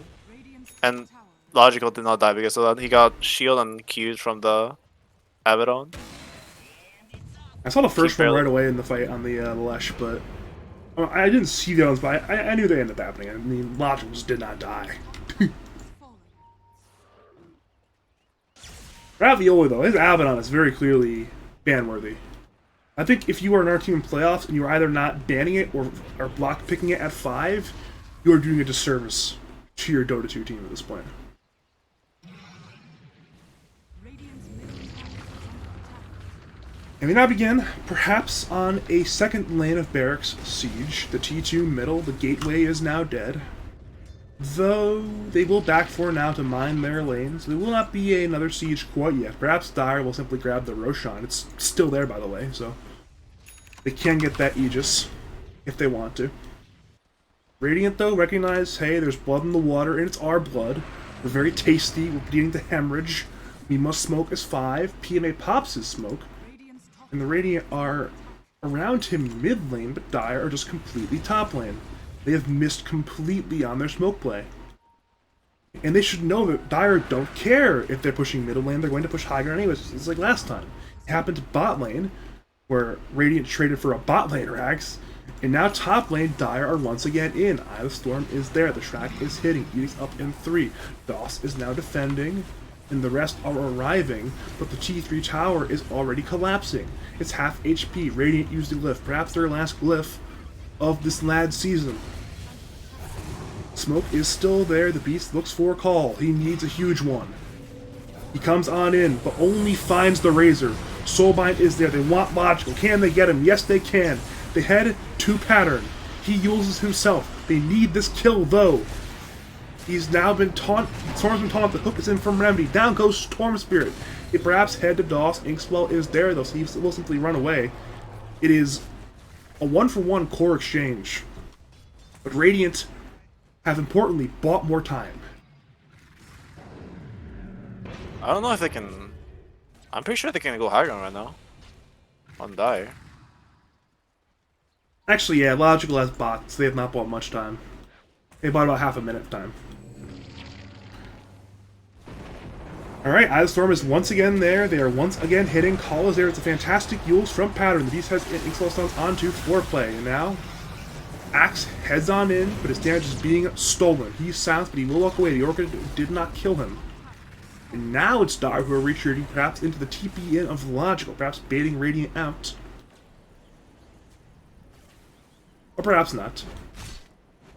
And Logical did not die because of that. He got shield and Q'd from the Abaddon. I saw the first one barely- right away in the fight on the Lesh, but I didn't see the others, but I knew they ended up happening. I mean, Logical just did not die. Ravioli, though, his Abaddon is very clearly ban-worthy. I think if you are in our team in playoffs and you're either not banning it or block picking it at 5, you are doing a disservice to your Dota 2 team at this point. And we now begin, perhaps on a second lane of Barracks siege. The T2 middle, the gateway is now dead. Though they will back for now to mine their lanes. There will not be another siege quite yet. Perhaps Dire will simply grab the Roshan. It's still there, by the way, so they can get that Aegis if they want to. Radiant, though, recognize, hey, there's blood in the water, and it's our blood. We're very tasty. We're beginning to hemorrhage. We must smoke as 5. PMA pops his smoke. And the Radiant are around him mid lane, but Dire are just completely top lane. They have missed completely on their smoke play. And they should know that Dire don't care if they're pushing middle lane, they're going to push high ground anyways. It's like last time. It happened to bot lane, where Radiant traded for a bot lane Rax, and now top lane, Dire are once again in. Eye of the Storm is there, the Shrek is hitting, Edict's up in 3. Doss is now defending, and the rest are arriving, but the T3 tower is already collapsing. It's half HP, Radiant used a glyph, perhaps their last glyph of this lad season. Smoke is still there, the beast looks for a call, he needs a huge one. He comes on in, but only finds the Razor. Soulbind is there, they want logical, can they get him? Yes they can. They head to pattern. He uses himself. They need this kill though. He's now been taunted. Storm's been taunted. The hook is in from Remedy. Down goes Storm Spirit. It perhaps head to Doss. Inkswell is there though, so he will simply run away. It is a 1-for-1 core exchange. But Radiant have importantly bought more time. I don't know if they can. I'm pretty sure they can go high ground right now. On Dire. Actually, yeah, Logical has bots. They have not bought much time. They bought about half a minute of time. Alright, Eye of the Storm is once again there. They are once again hitting. Call is there. It's a fantastic Yules from pattern. The Beast has Inkswell stuns onto foreplay. And now, Axe heads on in, but his damage is being stolen. He's silenced, but he will walk away. The Orchid did not kill him. And now it's Dire who are retreating, perhaps into the TP in of Logical, perhaps baiting Radiant out. Or perhaps not.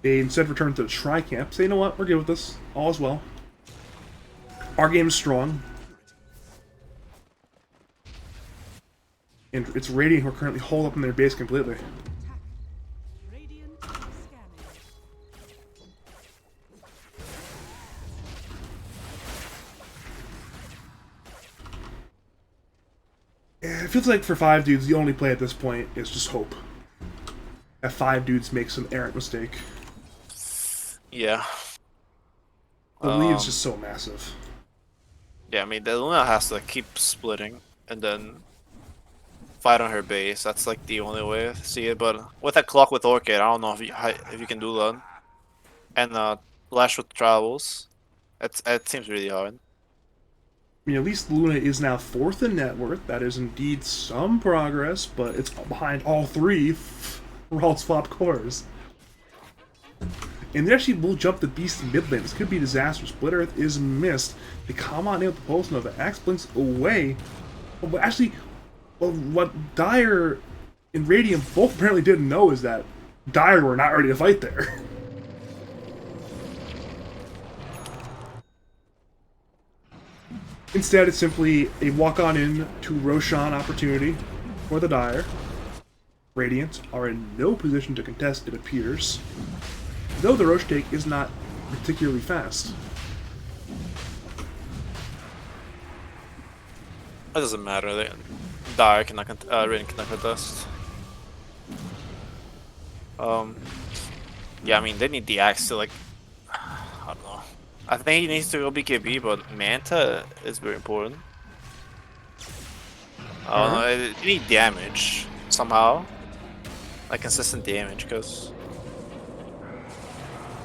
They instead return to the Tri-Camp, say, you know what, we're good with this. All is well. Our game is strong. And it's Radiant who are currently holed up in their base completely. It feels like for 5 dudes, the only play at this point is just hope. That 5 dudes make some errant mistake. Yeah. The lead's just so massive. Yeah, I mean, the Luna has to keep splitting and then fight on her base. That's like the only way to see it. But with a clock with Orchid, I don't know if you can do that. And Lash with Travels, it seems really hard. I mean, at least Luna is now 4th in net worth. That is indeed some progress, but it's behind all 3 World Swap cores. And they actually will jump the Beast in mid lane. This could be disastrous. Split Earth is missed. They come on in with the Pulse Nova. Axe blinks away. But actually, what Dire and Radiant both apparently didn't know is that Dire were not ready to fight there. Instead, it's simply a walk-on in to Roshan opportunity for the Dire. Radiant are in no position to contest, it appears, though the Roche take is not particularly fast. It doesn't matter. Dire cannot Radiant cannot contest. Yeah, I mean, they need the Axe to, like, I don't know. I think he needs to go BKB, but Manta is very important. You need damage somehow, like consistent damage, because.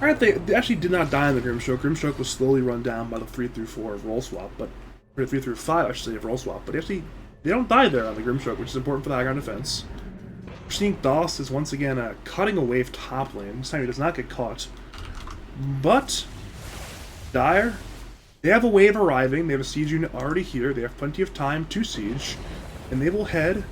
Alright, they actually did not die in the Grimstroke. Grimstroke was slowly run down by the 3-4 of roll swap, or 3-5, I should say, of roll swap. But actually, they don't die there on the Grimstroke, which is important for the high ground defense. We're seeing Doss is once again cutting a wave top lane. This time he does not get caught, but Dire, they have a wave arriving. They have a siege unit already here. They have plenty of time to siege, and they will head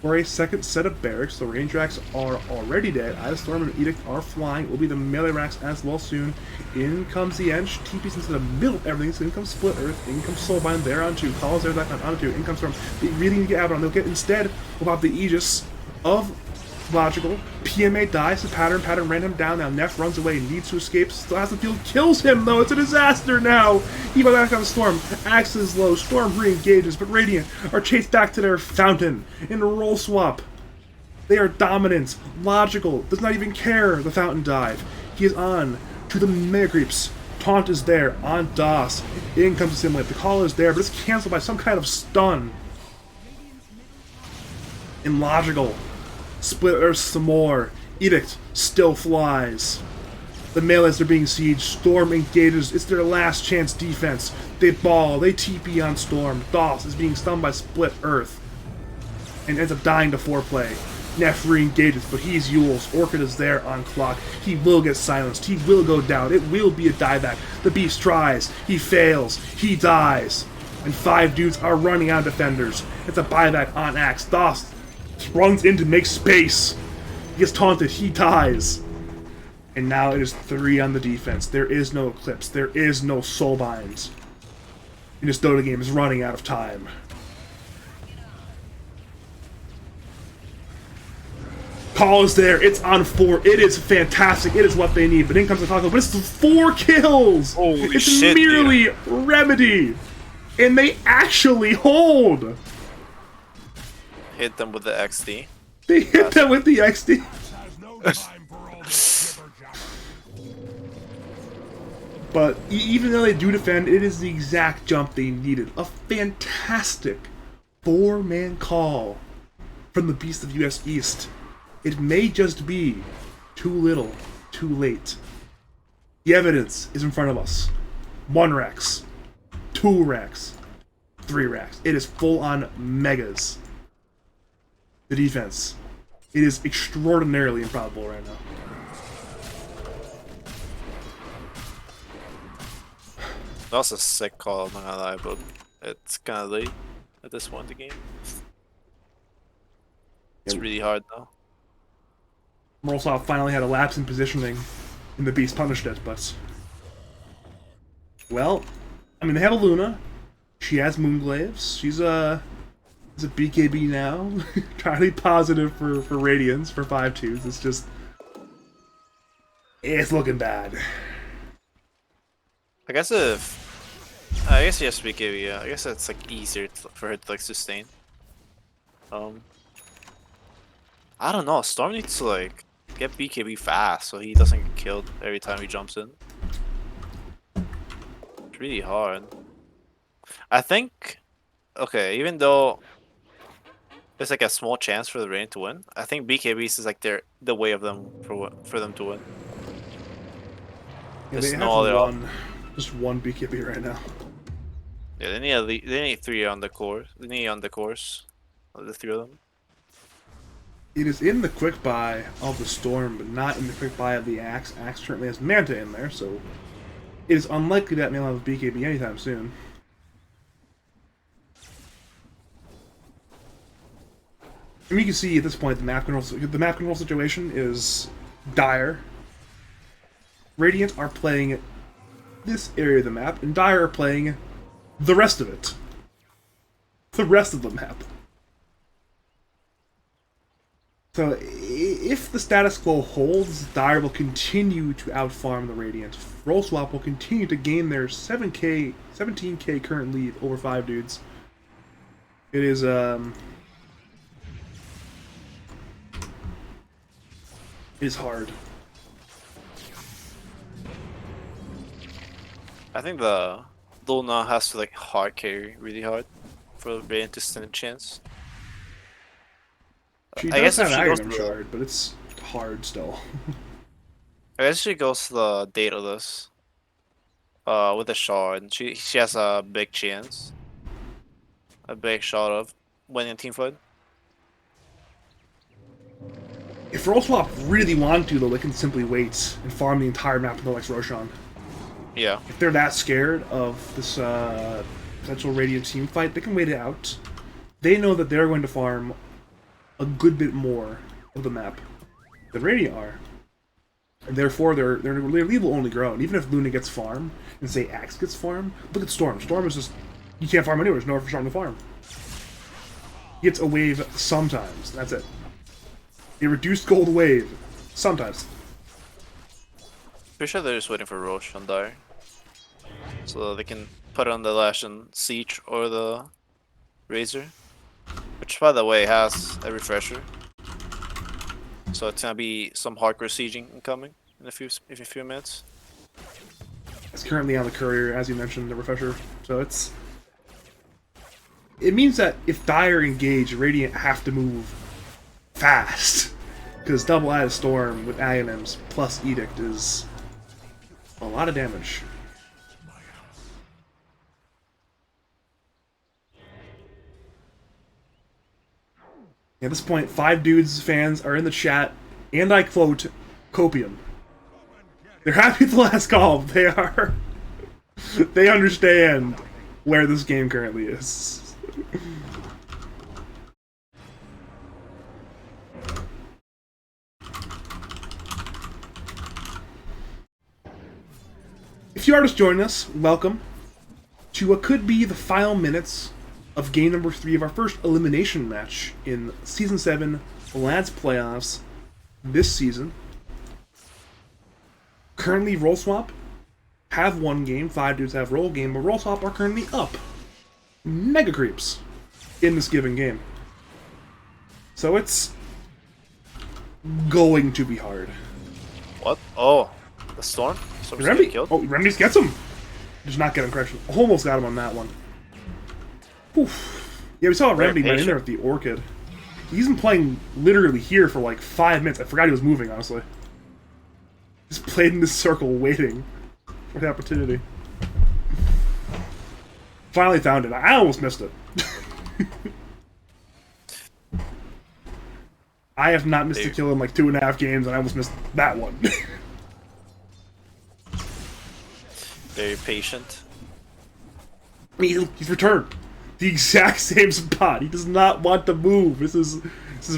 for a second set of barracks. The range racks are already dead. Eye of Storm and Edict are flying. It will be the melee racks as well soon. In comes the Ench. TP's into the middle of everything. So in comes Split Earth. In comes Soulbind. There on 2. Calls there back on 2. In comes Storm. They really need to get Abaddon. They'll get instead. We'll have the Aegis of Logical. PMA dies to Pattern. Pattern ran him down. Now Neff runs away. Needs to escape. Still has the field. Kills him though. It's a disaster now. He went back on Storm. Axe is low. Storm re-engages. But Radiant are chased back to their fountain. In a roll swap. They are dominant. Logical does not even care the fountain dive. He is on to the Mega Creeps. Taunt is there on DOS. In comes Assimilate. The call is there, but it's cancelled by some kind of stun. In Logical. Split Earth some more. Edict still flies. The melees are being sieged. Storm engages. It's their last chance defense. They ball. They TP on Storm. DOS is being stunned by Split Earth. And ends up dying to foreplay. Neff re-engages, but he's Yule's. Orchid is there on clock. He will get silenced. He will go down. It will be a dieback. The beast tries. He fails. He dies. And 5 dudes are running out of defenders. It's a buyback on Axe. DOS runs in to make space. He gets taunted. He dies. And now it is 3 on the defense. There is no Eclipse. There is no Soulbinds. And this Dota game is running out of time. Call is there. It's on 4. It is fantastic. It is what they need. But in comes the taco. But it's 4 kills. Holy it's shit, merely dude. Remedy. And they actually hold. Hit them with the XD. They hit them with the XD. But even though they do defend, it is the exact jump they needed. A fantastic 4-man call from the Beast of US East. It may just be too little, too late. The evidence is in front of us. 1 Rex, 2 Rex, 3 Rex. It is full on megas. The defense. It is extraordinarily improbable right now. That's a sick call, I'm not gonna lie, but it's kind of late at this point in the game. It's really hard though. Morosov finally had a lapse in positioning, and the Beast punished it, but... Well, I mean, they have a Luna. She has Moonglaves. She's a BKB now. Trying to be positive for Radiance, for 5-2s. It's just... It's looking bad. I guess yes, BKB, yeah. I guess it's like easier for her to like sustain. I don't know. Storm needs to like get BKB fast so he doesn't get killed every time he jumps in. It's really hard. I think, okay, even though there's like a small chance for the Rain to win, I think BKBs is like the way of them for them to win. Yeah, There's they no have other just one BKB right now. Yeah, they need 3 on the course. They need on the course. The 3 of them. It is in the quick buy of the Storm, but not in the quick buy of the Axe. Axe currently has Manta in there, so it is unlikely that they'll have a BKB anytime soon. And you can see at this point the map control situation is dire. Radiant are playing this area of the map, and Dire are playing the rest of it. The rest of the map. So, if the status quo holds, Dire will continue to outfarm the Radiant. Roll Swap will continue to gain their 17k current lead over 5 dudes. It is, it is hard. I think the Luna has to like hard carry really hard for the Radiant to stand a chance. She I does guess if have she goes Aggregate to the, Shard, but it's hard still. I guess she goes to the Daedalus with a shard. She has a big chance, a big shot of winning a team fight. If Roll Swap really want to, though, they can simply wait and farm the entire map until next Roshan. Yeah. If they're that scared of this potential Radiant team fight, they can wait it out. They know that they're going to farm a good bit more of the map than Radiant are. And therefore, their lead will only grow. And even if Luna gets farm, and say Axe gets farm, look at Storm. Storm is just, you can't farm anywhere. There's nowhere for Storm to farm. He gets a wave sometimes. That's it. A reduced gold wave. Sometimes. Pretty sure they're just waiting for Roche on Dire. So they can put on the Lash and Siege or the Razor. Which, by the way, has a refresher. So it's gonna be some hardcore sieging incoming in a few minutes. It's currently on the courier, as you mentioned, the refresher. So it means that if Dire engage, Radiant have to move fast. Because double Eye of Storm with Aghanims plus Edict is a lot of damage. At this point, 5 Dudes fans are in the chat, and I quote, copium. They're happy with the last call. They are. They understand where this game currently is. If you are just joining us, welcome to what could be the final minutes of game number 3 of our first elimination match in Season 7 Lads Playoffs this season. Currently, Roll Swap have 1 game, 5 Dudes have Roll game, but Roll Swap are currently up Mega Creeps in this given game. So it's going to be hard. What? Oh, the Storm? Storm's Remedy? getting killed? Oh, Remedies gets him! Does not get him correction. Almost got him on that one. Oof. Yeah, we saw Remedy run in there with the Orchid. He's been playing literally here for like 5 minutes. I forgot he was moving, honestly. Just played in this circle waiting for the opportunity. Finally found it. I almost missed it. I have not missed a kill in like 2.5 games, and I almost missed that one. Very patient. He's returned. The exact same spot. He does not want to move. This is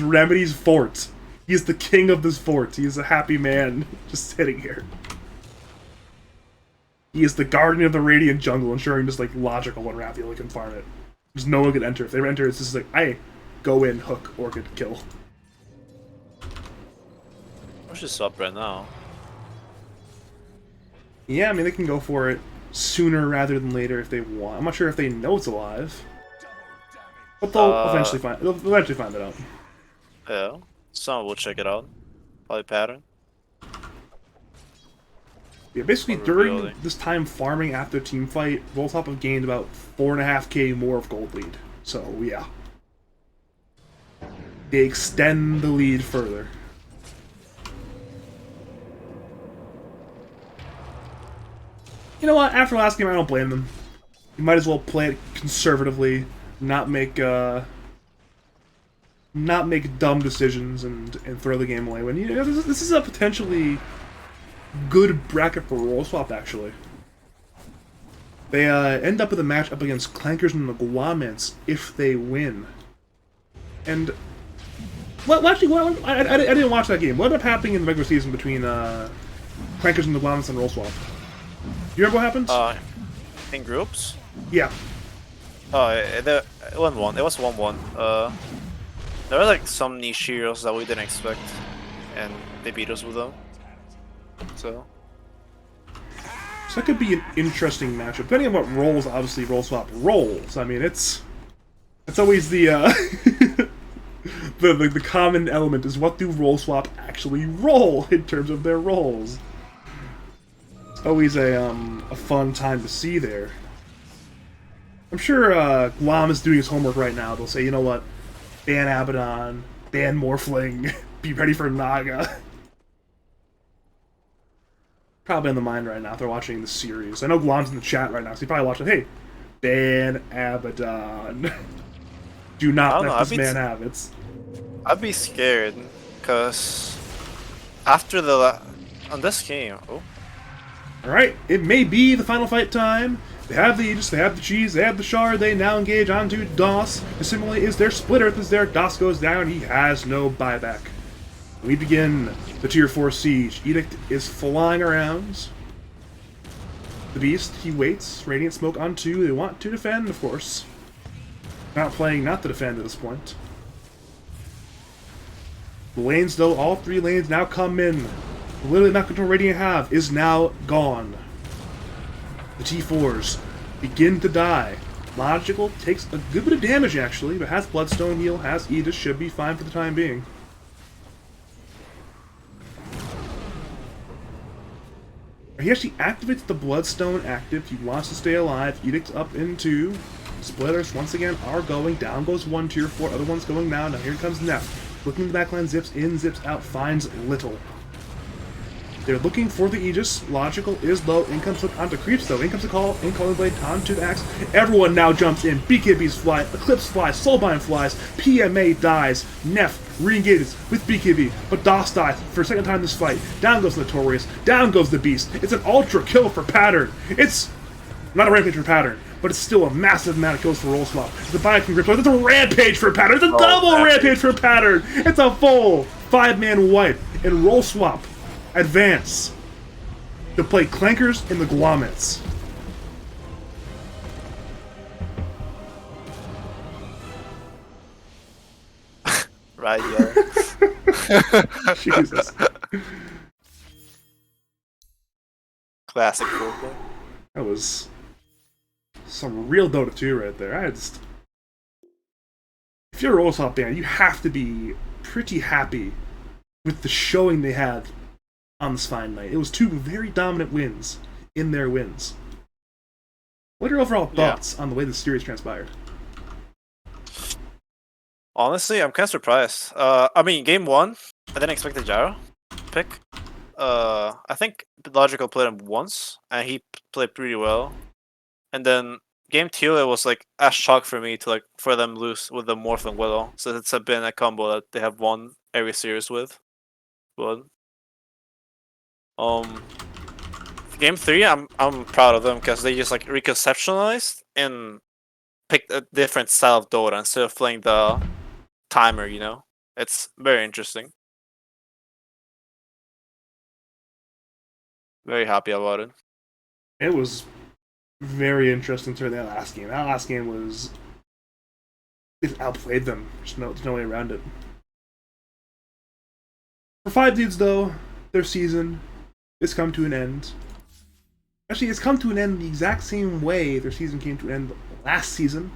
Remedy's fort. He is the king of this fort. He is a happy man just sitting here. He is the guardian of the Radiant jungle, ensuring just like logical when Raphael can farm it. There's no one can enter. If they enter, it's just like, hey, go in, hook, Orchid, kill. What's just up right now? Yeah, I mean, they can go for it sooner rather than later if they want. I'm not sure if they know it's alive. But they'll eventually find it out. Yeah. Someone will check it out. Probably pattern. Yeah, basically during this time farming after team fight, Rolltop have gained about 4.5k more of gold lead. So yeah. They extend the lead further. You know what? After last game, I don't blame them. You might as well play it conservatively, not make dumb decisions and throw the game away. When you know, this is a potentially good bracket for Roll Swap, actually. They end up with a match up against Clankers and the Guamants if they win. And well, actually, I didn't watch that game. What ended up happening in the regular season between Clankers and the Guamants and Roll Swap? Do you remember what happened? In groups? Yeah. Oh, it won 1. It was 1-1. There were like some niche heroes that we didn't expect, and they beat us with them. So that could be an interesting matchup. Depending on what roles, obviously, Roll Swap rolls. I mean, it's always the the common element is what do Roll Swap actually roll in terms of their roles. It's always a fun time to see there. I'm sure Guam is doing his homework right now. They'll say, you know what, ban Abaddon, ban Morphling, be ready for Naga. Probably on the mind right now if they're watching the series. I know Guam's in the chat right now, so he's probably watching, hey, ban Abaddon. Do not let this man have it. I'd be scared, because after on this game, Alright, it may be the final fight time. They have the Aegis, they have the cheese, they have the shard, they now engage onto DOS. Assumingly is their split earth is there, DOS goes down, he has no buyback. We begin the tier 4 siege. Edict is flying around. The beast, he waits, Radiant Smoke on 2, they want to defend, of course. Not playing not to defend at this point. The lanes though, all 3 lanes now come in. The literally map control Radiant have is now gone. The T4s begin to die. Logical takes a good bit of damage actually, but has Bloodstone heal, has Aegis, should be fine for the time being. He actually activates the Bloodstone active. He wants to stay alive. Edict up into Splitters once again are going. Down goes one tier 4, other one's going now. Now here comes Neff. Looking at the backline, zips in, zips out, finds little. They're looking for the Aegis. Logical is low. In comes look onto creeps though. In comes the call. In calling blade onto the axe. Everyone now jumps in. BKBs fly. Eclipse flies. Soulbind flies. PMA dies. Neff re-engages with BKB, but DOS dies for a second time this fight. Down goes Notorious. Down goes the Beast. It's an ultra kill for Pattern. It's not a rampage for Pattern, but it's still a massive amount of kills for Roll Swap. It's a Biokin Grip. It's a rampage for Pattern. It's a double rampage for Pattern. It's a full 5-man wipe and Roll Swap advance to play Clankers and the Glommets. Right, yeah. Jesus. Classic foreplay. That was some real Dota 2 right there. If you're a Roll Swap fan, you have to be pretty happy with the showing they had on this fine night. It was 2 very dominant wins in their wins. What are your overall thoughts on the way the series transpired? Honestly, I'm kind of surprised. I mean, game 1, I didn't expect the Gyro pick. I think Logical played him once, and he played pretty well. And then game 2, it was like a shock for me to for them lose with the Morph and Willow. So it's been a combo that they have won every series with. But game 3, I'm proud of them because they just reconceptualized and picked a different style of Dota instead of playing the timer. It's very interesting. Very happy about it. It was very interesting during that last game. That last game was... it outplayed them. There's no way around it. For 5 dudes, though, their season has come to an end. Actually, it's come to an end the exact same way their season came to an end last season.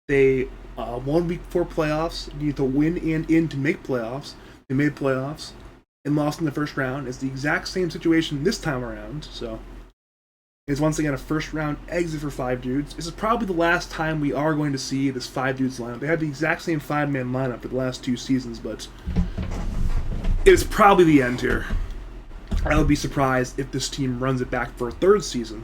They 1 week before playoffs, needed to win and in to make playoffs. They made playoffs and lost in the first round. It's the exact same situation this time around, so it's once again a first round exit for 5 dudes. This is probably the last time we are going to see this 5 dudes lineup. They had the exact same 5-man lineup for the last 2 seasons, but it is probably the end here. I would be surprised if this team runs it back for a 3rd season.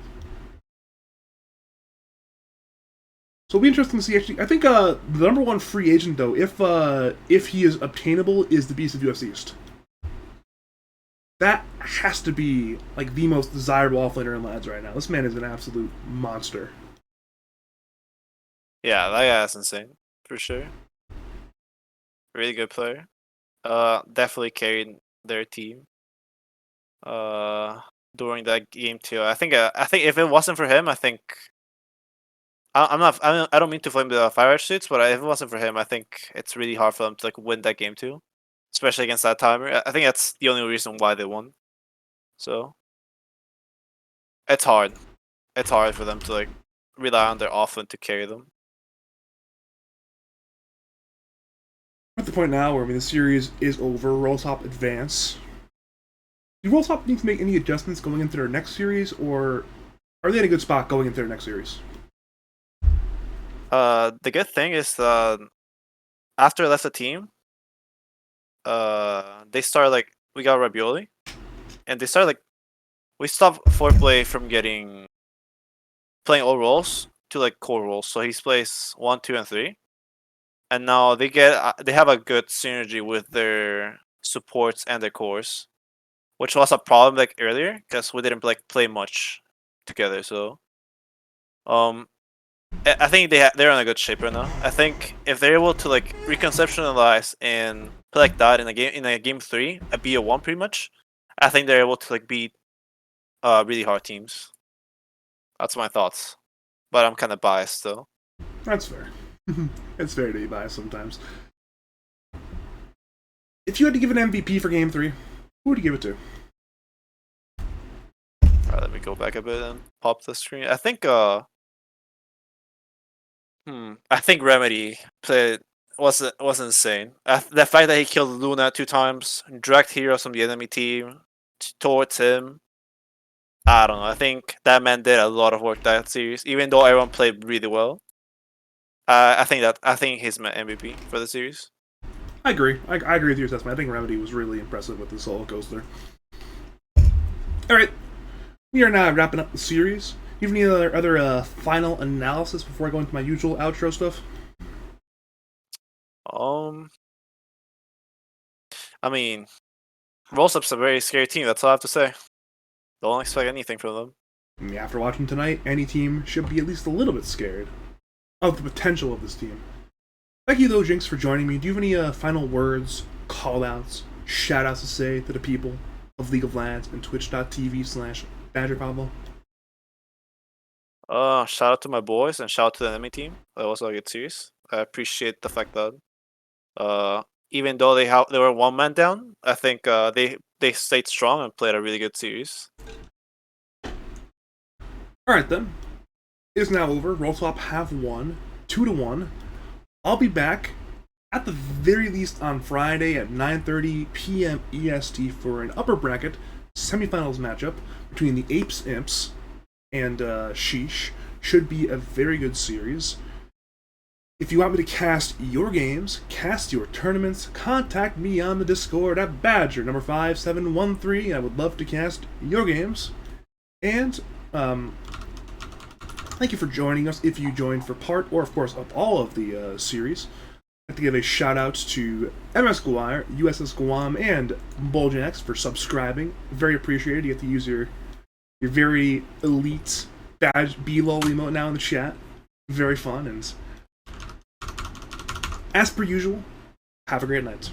So it'll be interesting to see. Actually, I think the number 1 free agent, though, if he is obtainable, is the Beast of US East. That has to be the most desirable offlaner in Lads right now. This man is an absolute monster. Yeah, that guy's insane for sure. Really good player. Definitely carried their team. During that game too. I think if it wasn't for him, I think I don't mean to flame the Fire Edge suits, but if it wasn't for him, I think it's really hard for them to win that game too, especially against that timer. I think that's the only reason why they won. So it's hard. It's hard for them to rely on their offense to carry them. We're at the point now where the series is over. Roll Top advance. Do Roll Top need to make any adjustments going into their next series, or are they in a good spot going into their next series? The good thing is after I left the team, they started we got Rabioli, and they started we stopped Foreplay from playing all roles to core roles. So he plays 1, 2, and 3, and now they have a good synergy with their supports and their cores, which was a problem like earlier because we didn't like play much together. So, I think they're in a good shape right now. I think if they're able to like reconceptualize and play like that in a game 3, a BO1 pretty much, I think they're able to like beat really hard teams. That's my thoughts, but I'm kind of biased still. That's fair. It's fair to be biased sometimes. If you had to give an MVP for Game 3, who would you give it to? Alright, let me go back a bit and pop the screen. I think I think Remedy was insane. The fact that he killed Luna 2 times, dragged heroes from the enemy team towards him. I don't know. I think that man did a lot of work that series, even though everyone played really well. I think he's my MVP for the series. I agree. I agree with your assessment. I think Remedy was really impressive with this Soul Coaster. Alright. We are now wrapping up the series. Do you have any other final analysis before I go into my usual outro stuff? I mean, Rollstep's a very scary team. That's all I have to say. Don't expect anything from them. After watching tonight, any team should be at least a little bit scared of the potential of this team. Thank you, though, Jynx, for joining me. Do you have any final words, call-outs, shout-outs to say to the people of League of Legends and twitch.tv/BadgerPablo? Shout out to my boys and shout out to the enemy team. That was a good series. I appreciate the fact that even though they were one man down, I think they stayed strong and played a really good series. Alright then. It is now over. Rolltop have won 2-1. I'll be back at the very least on Friday at 9:30 p.m. EST for an upper bracket semifinals matchup between the Apes Imps and Sheesh. Should be a very good series. If you want me to cast your games, cast your tournaments, contact me on the Discord at Badger number 5713. I would love to cast your games. And thank you for joining us if you joined for part, or of course, of all of the series. I'd like to give a shout out to MS Guire, USS Guam, and Jynx for subscribing. Very appreciated. You get to use your very elite badge B-lol emote now in the chat. Very fun, and as per usual, have a great night.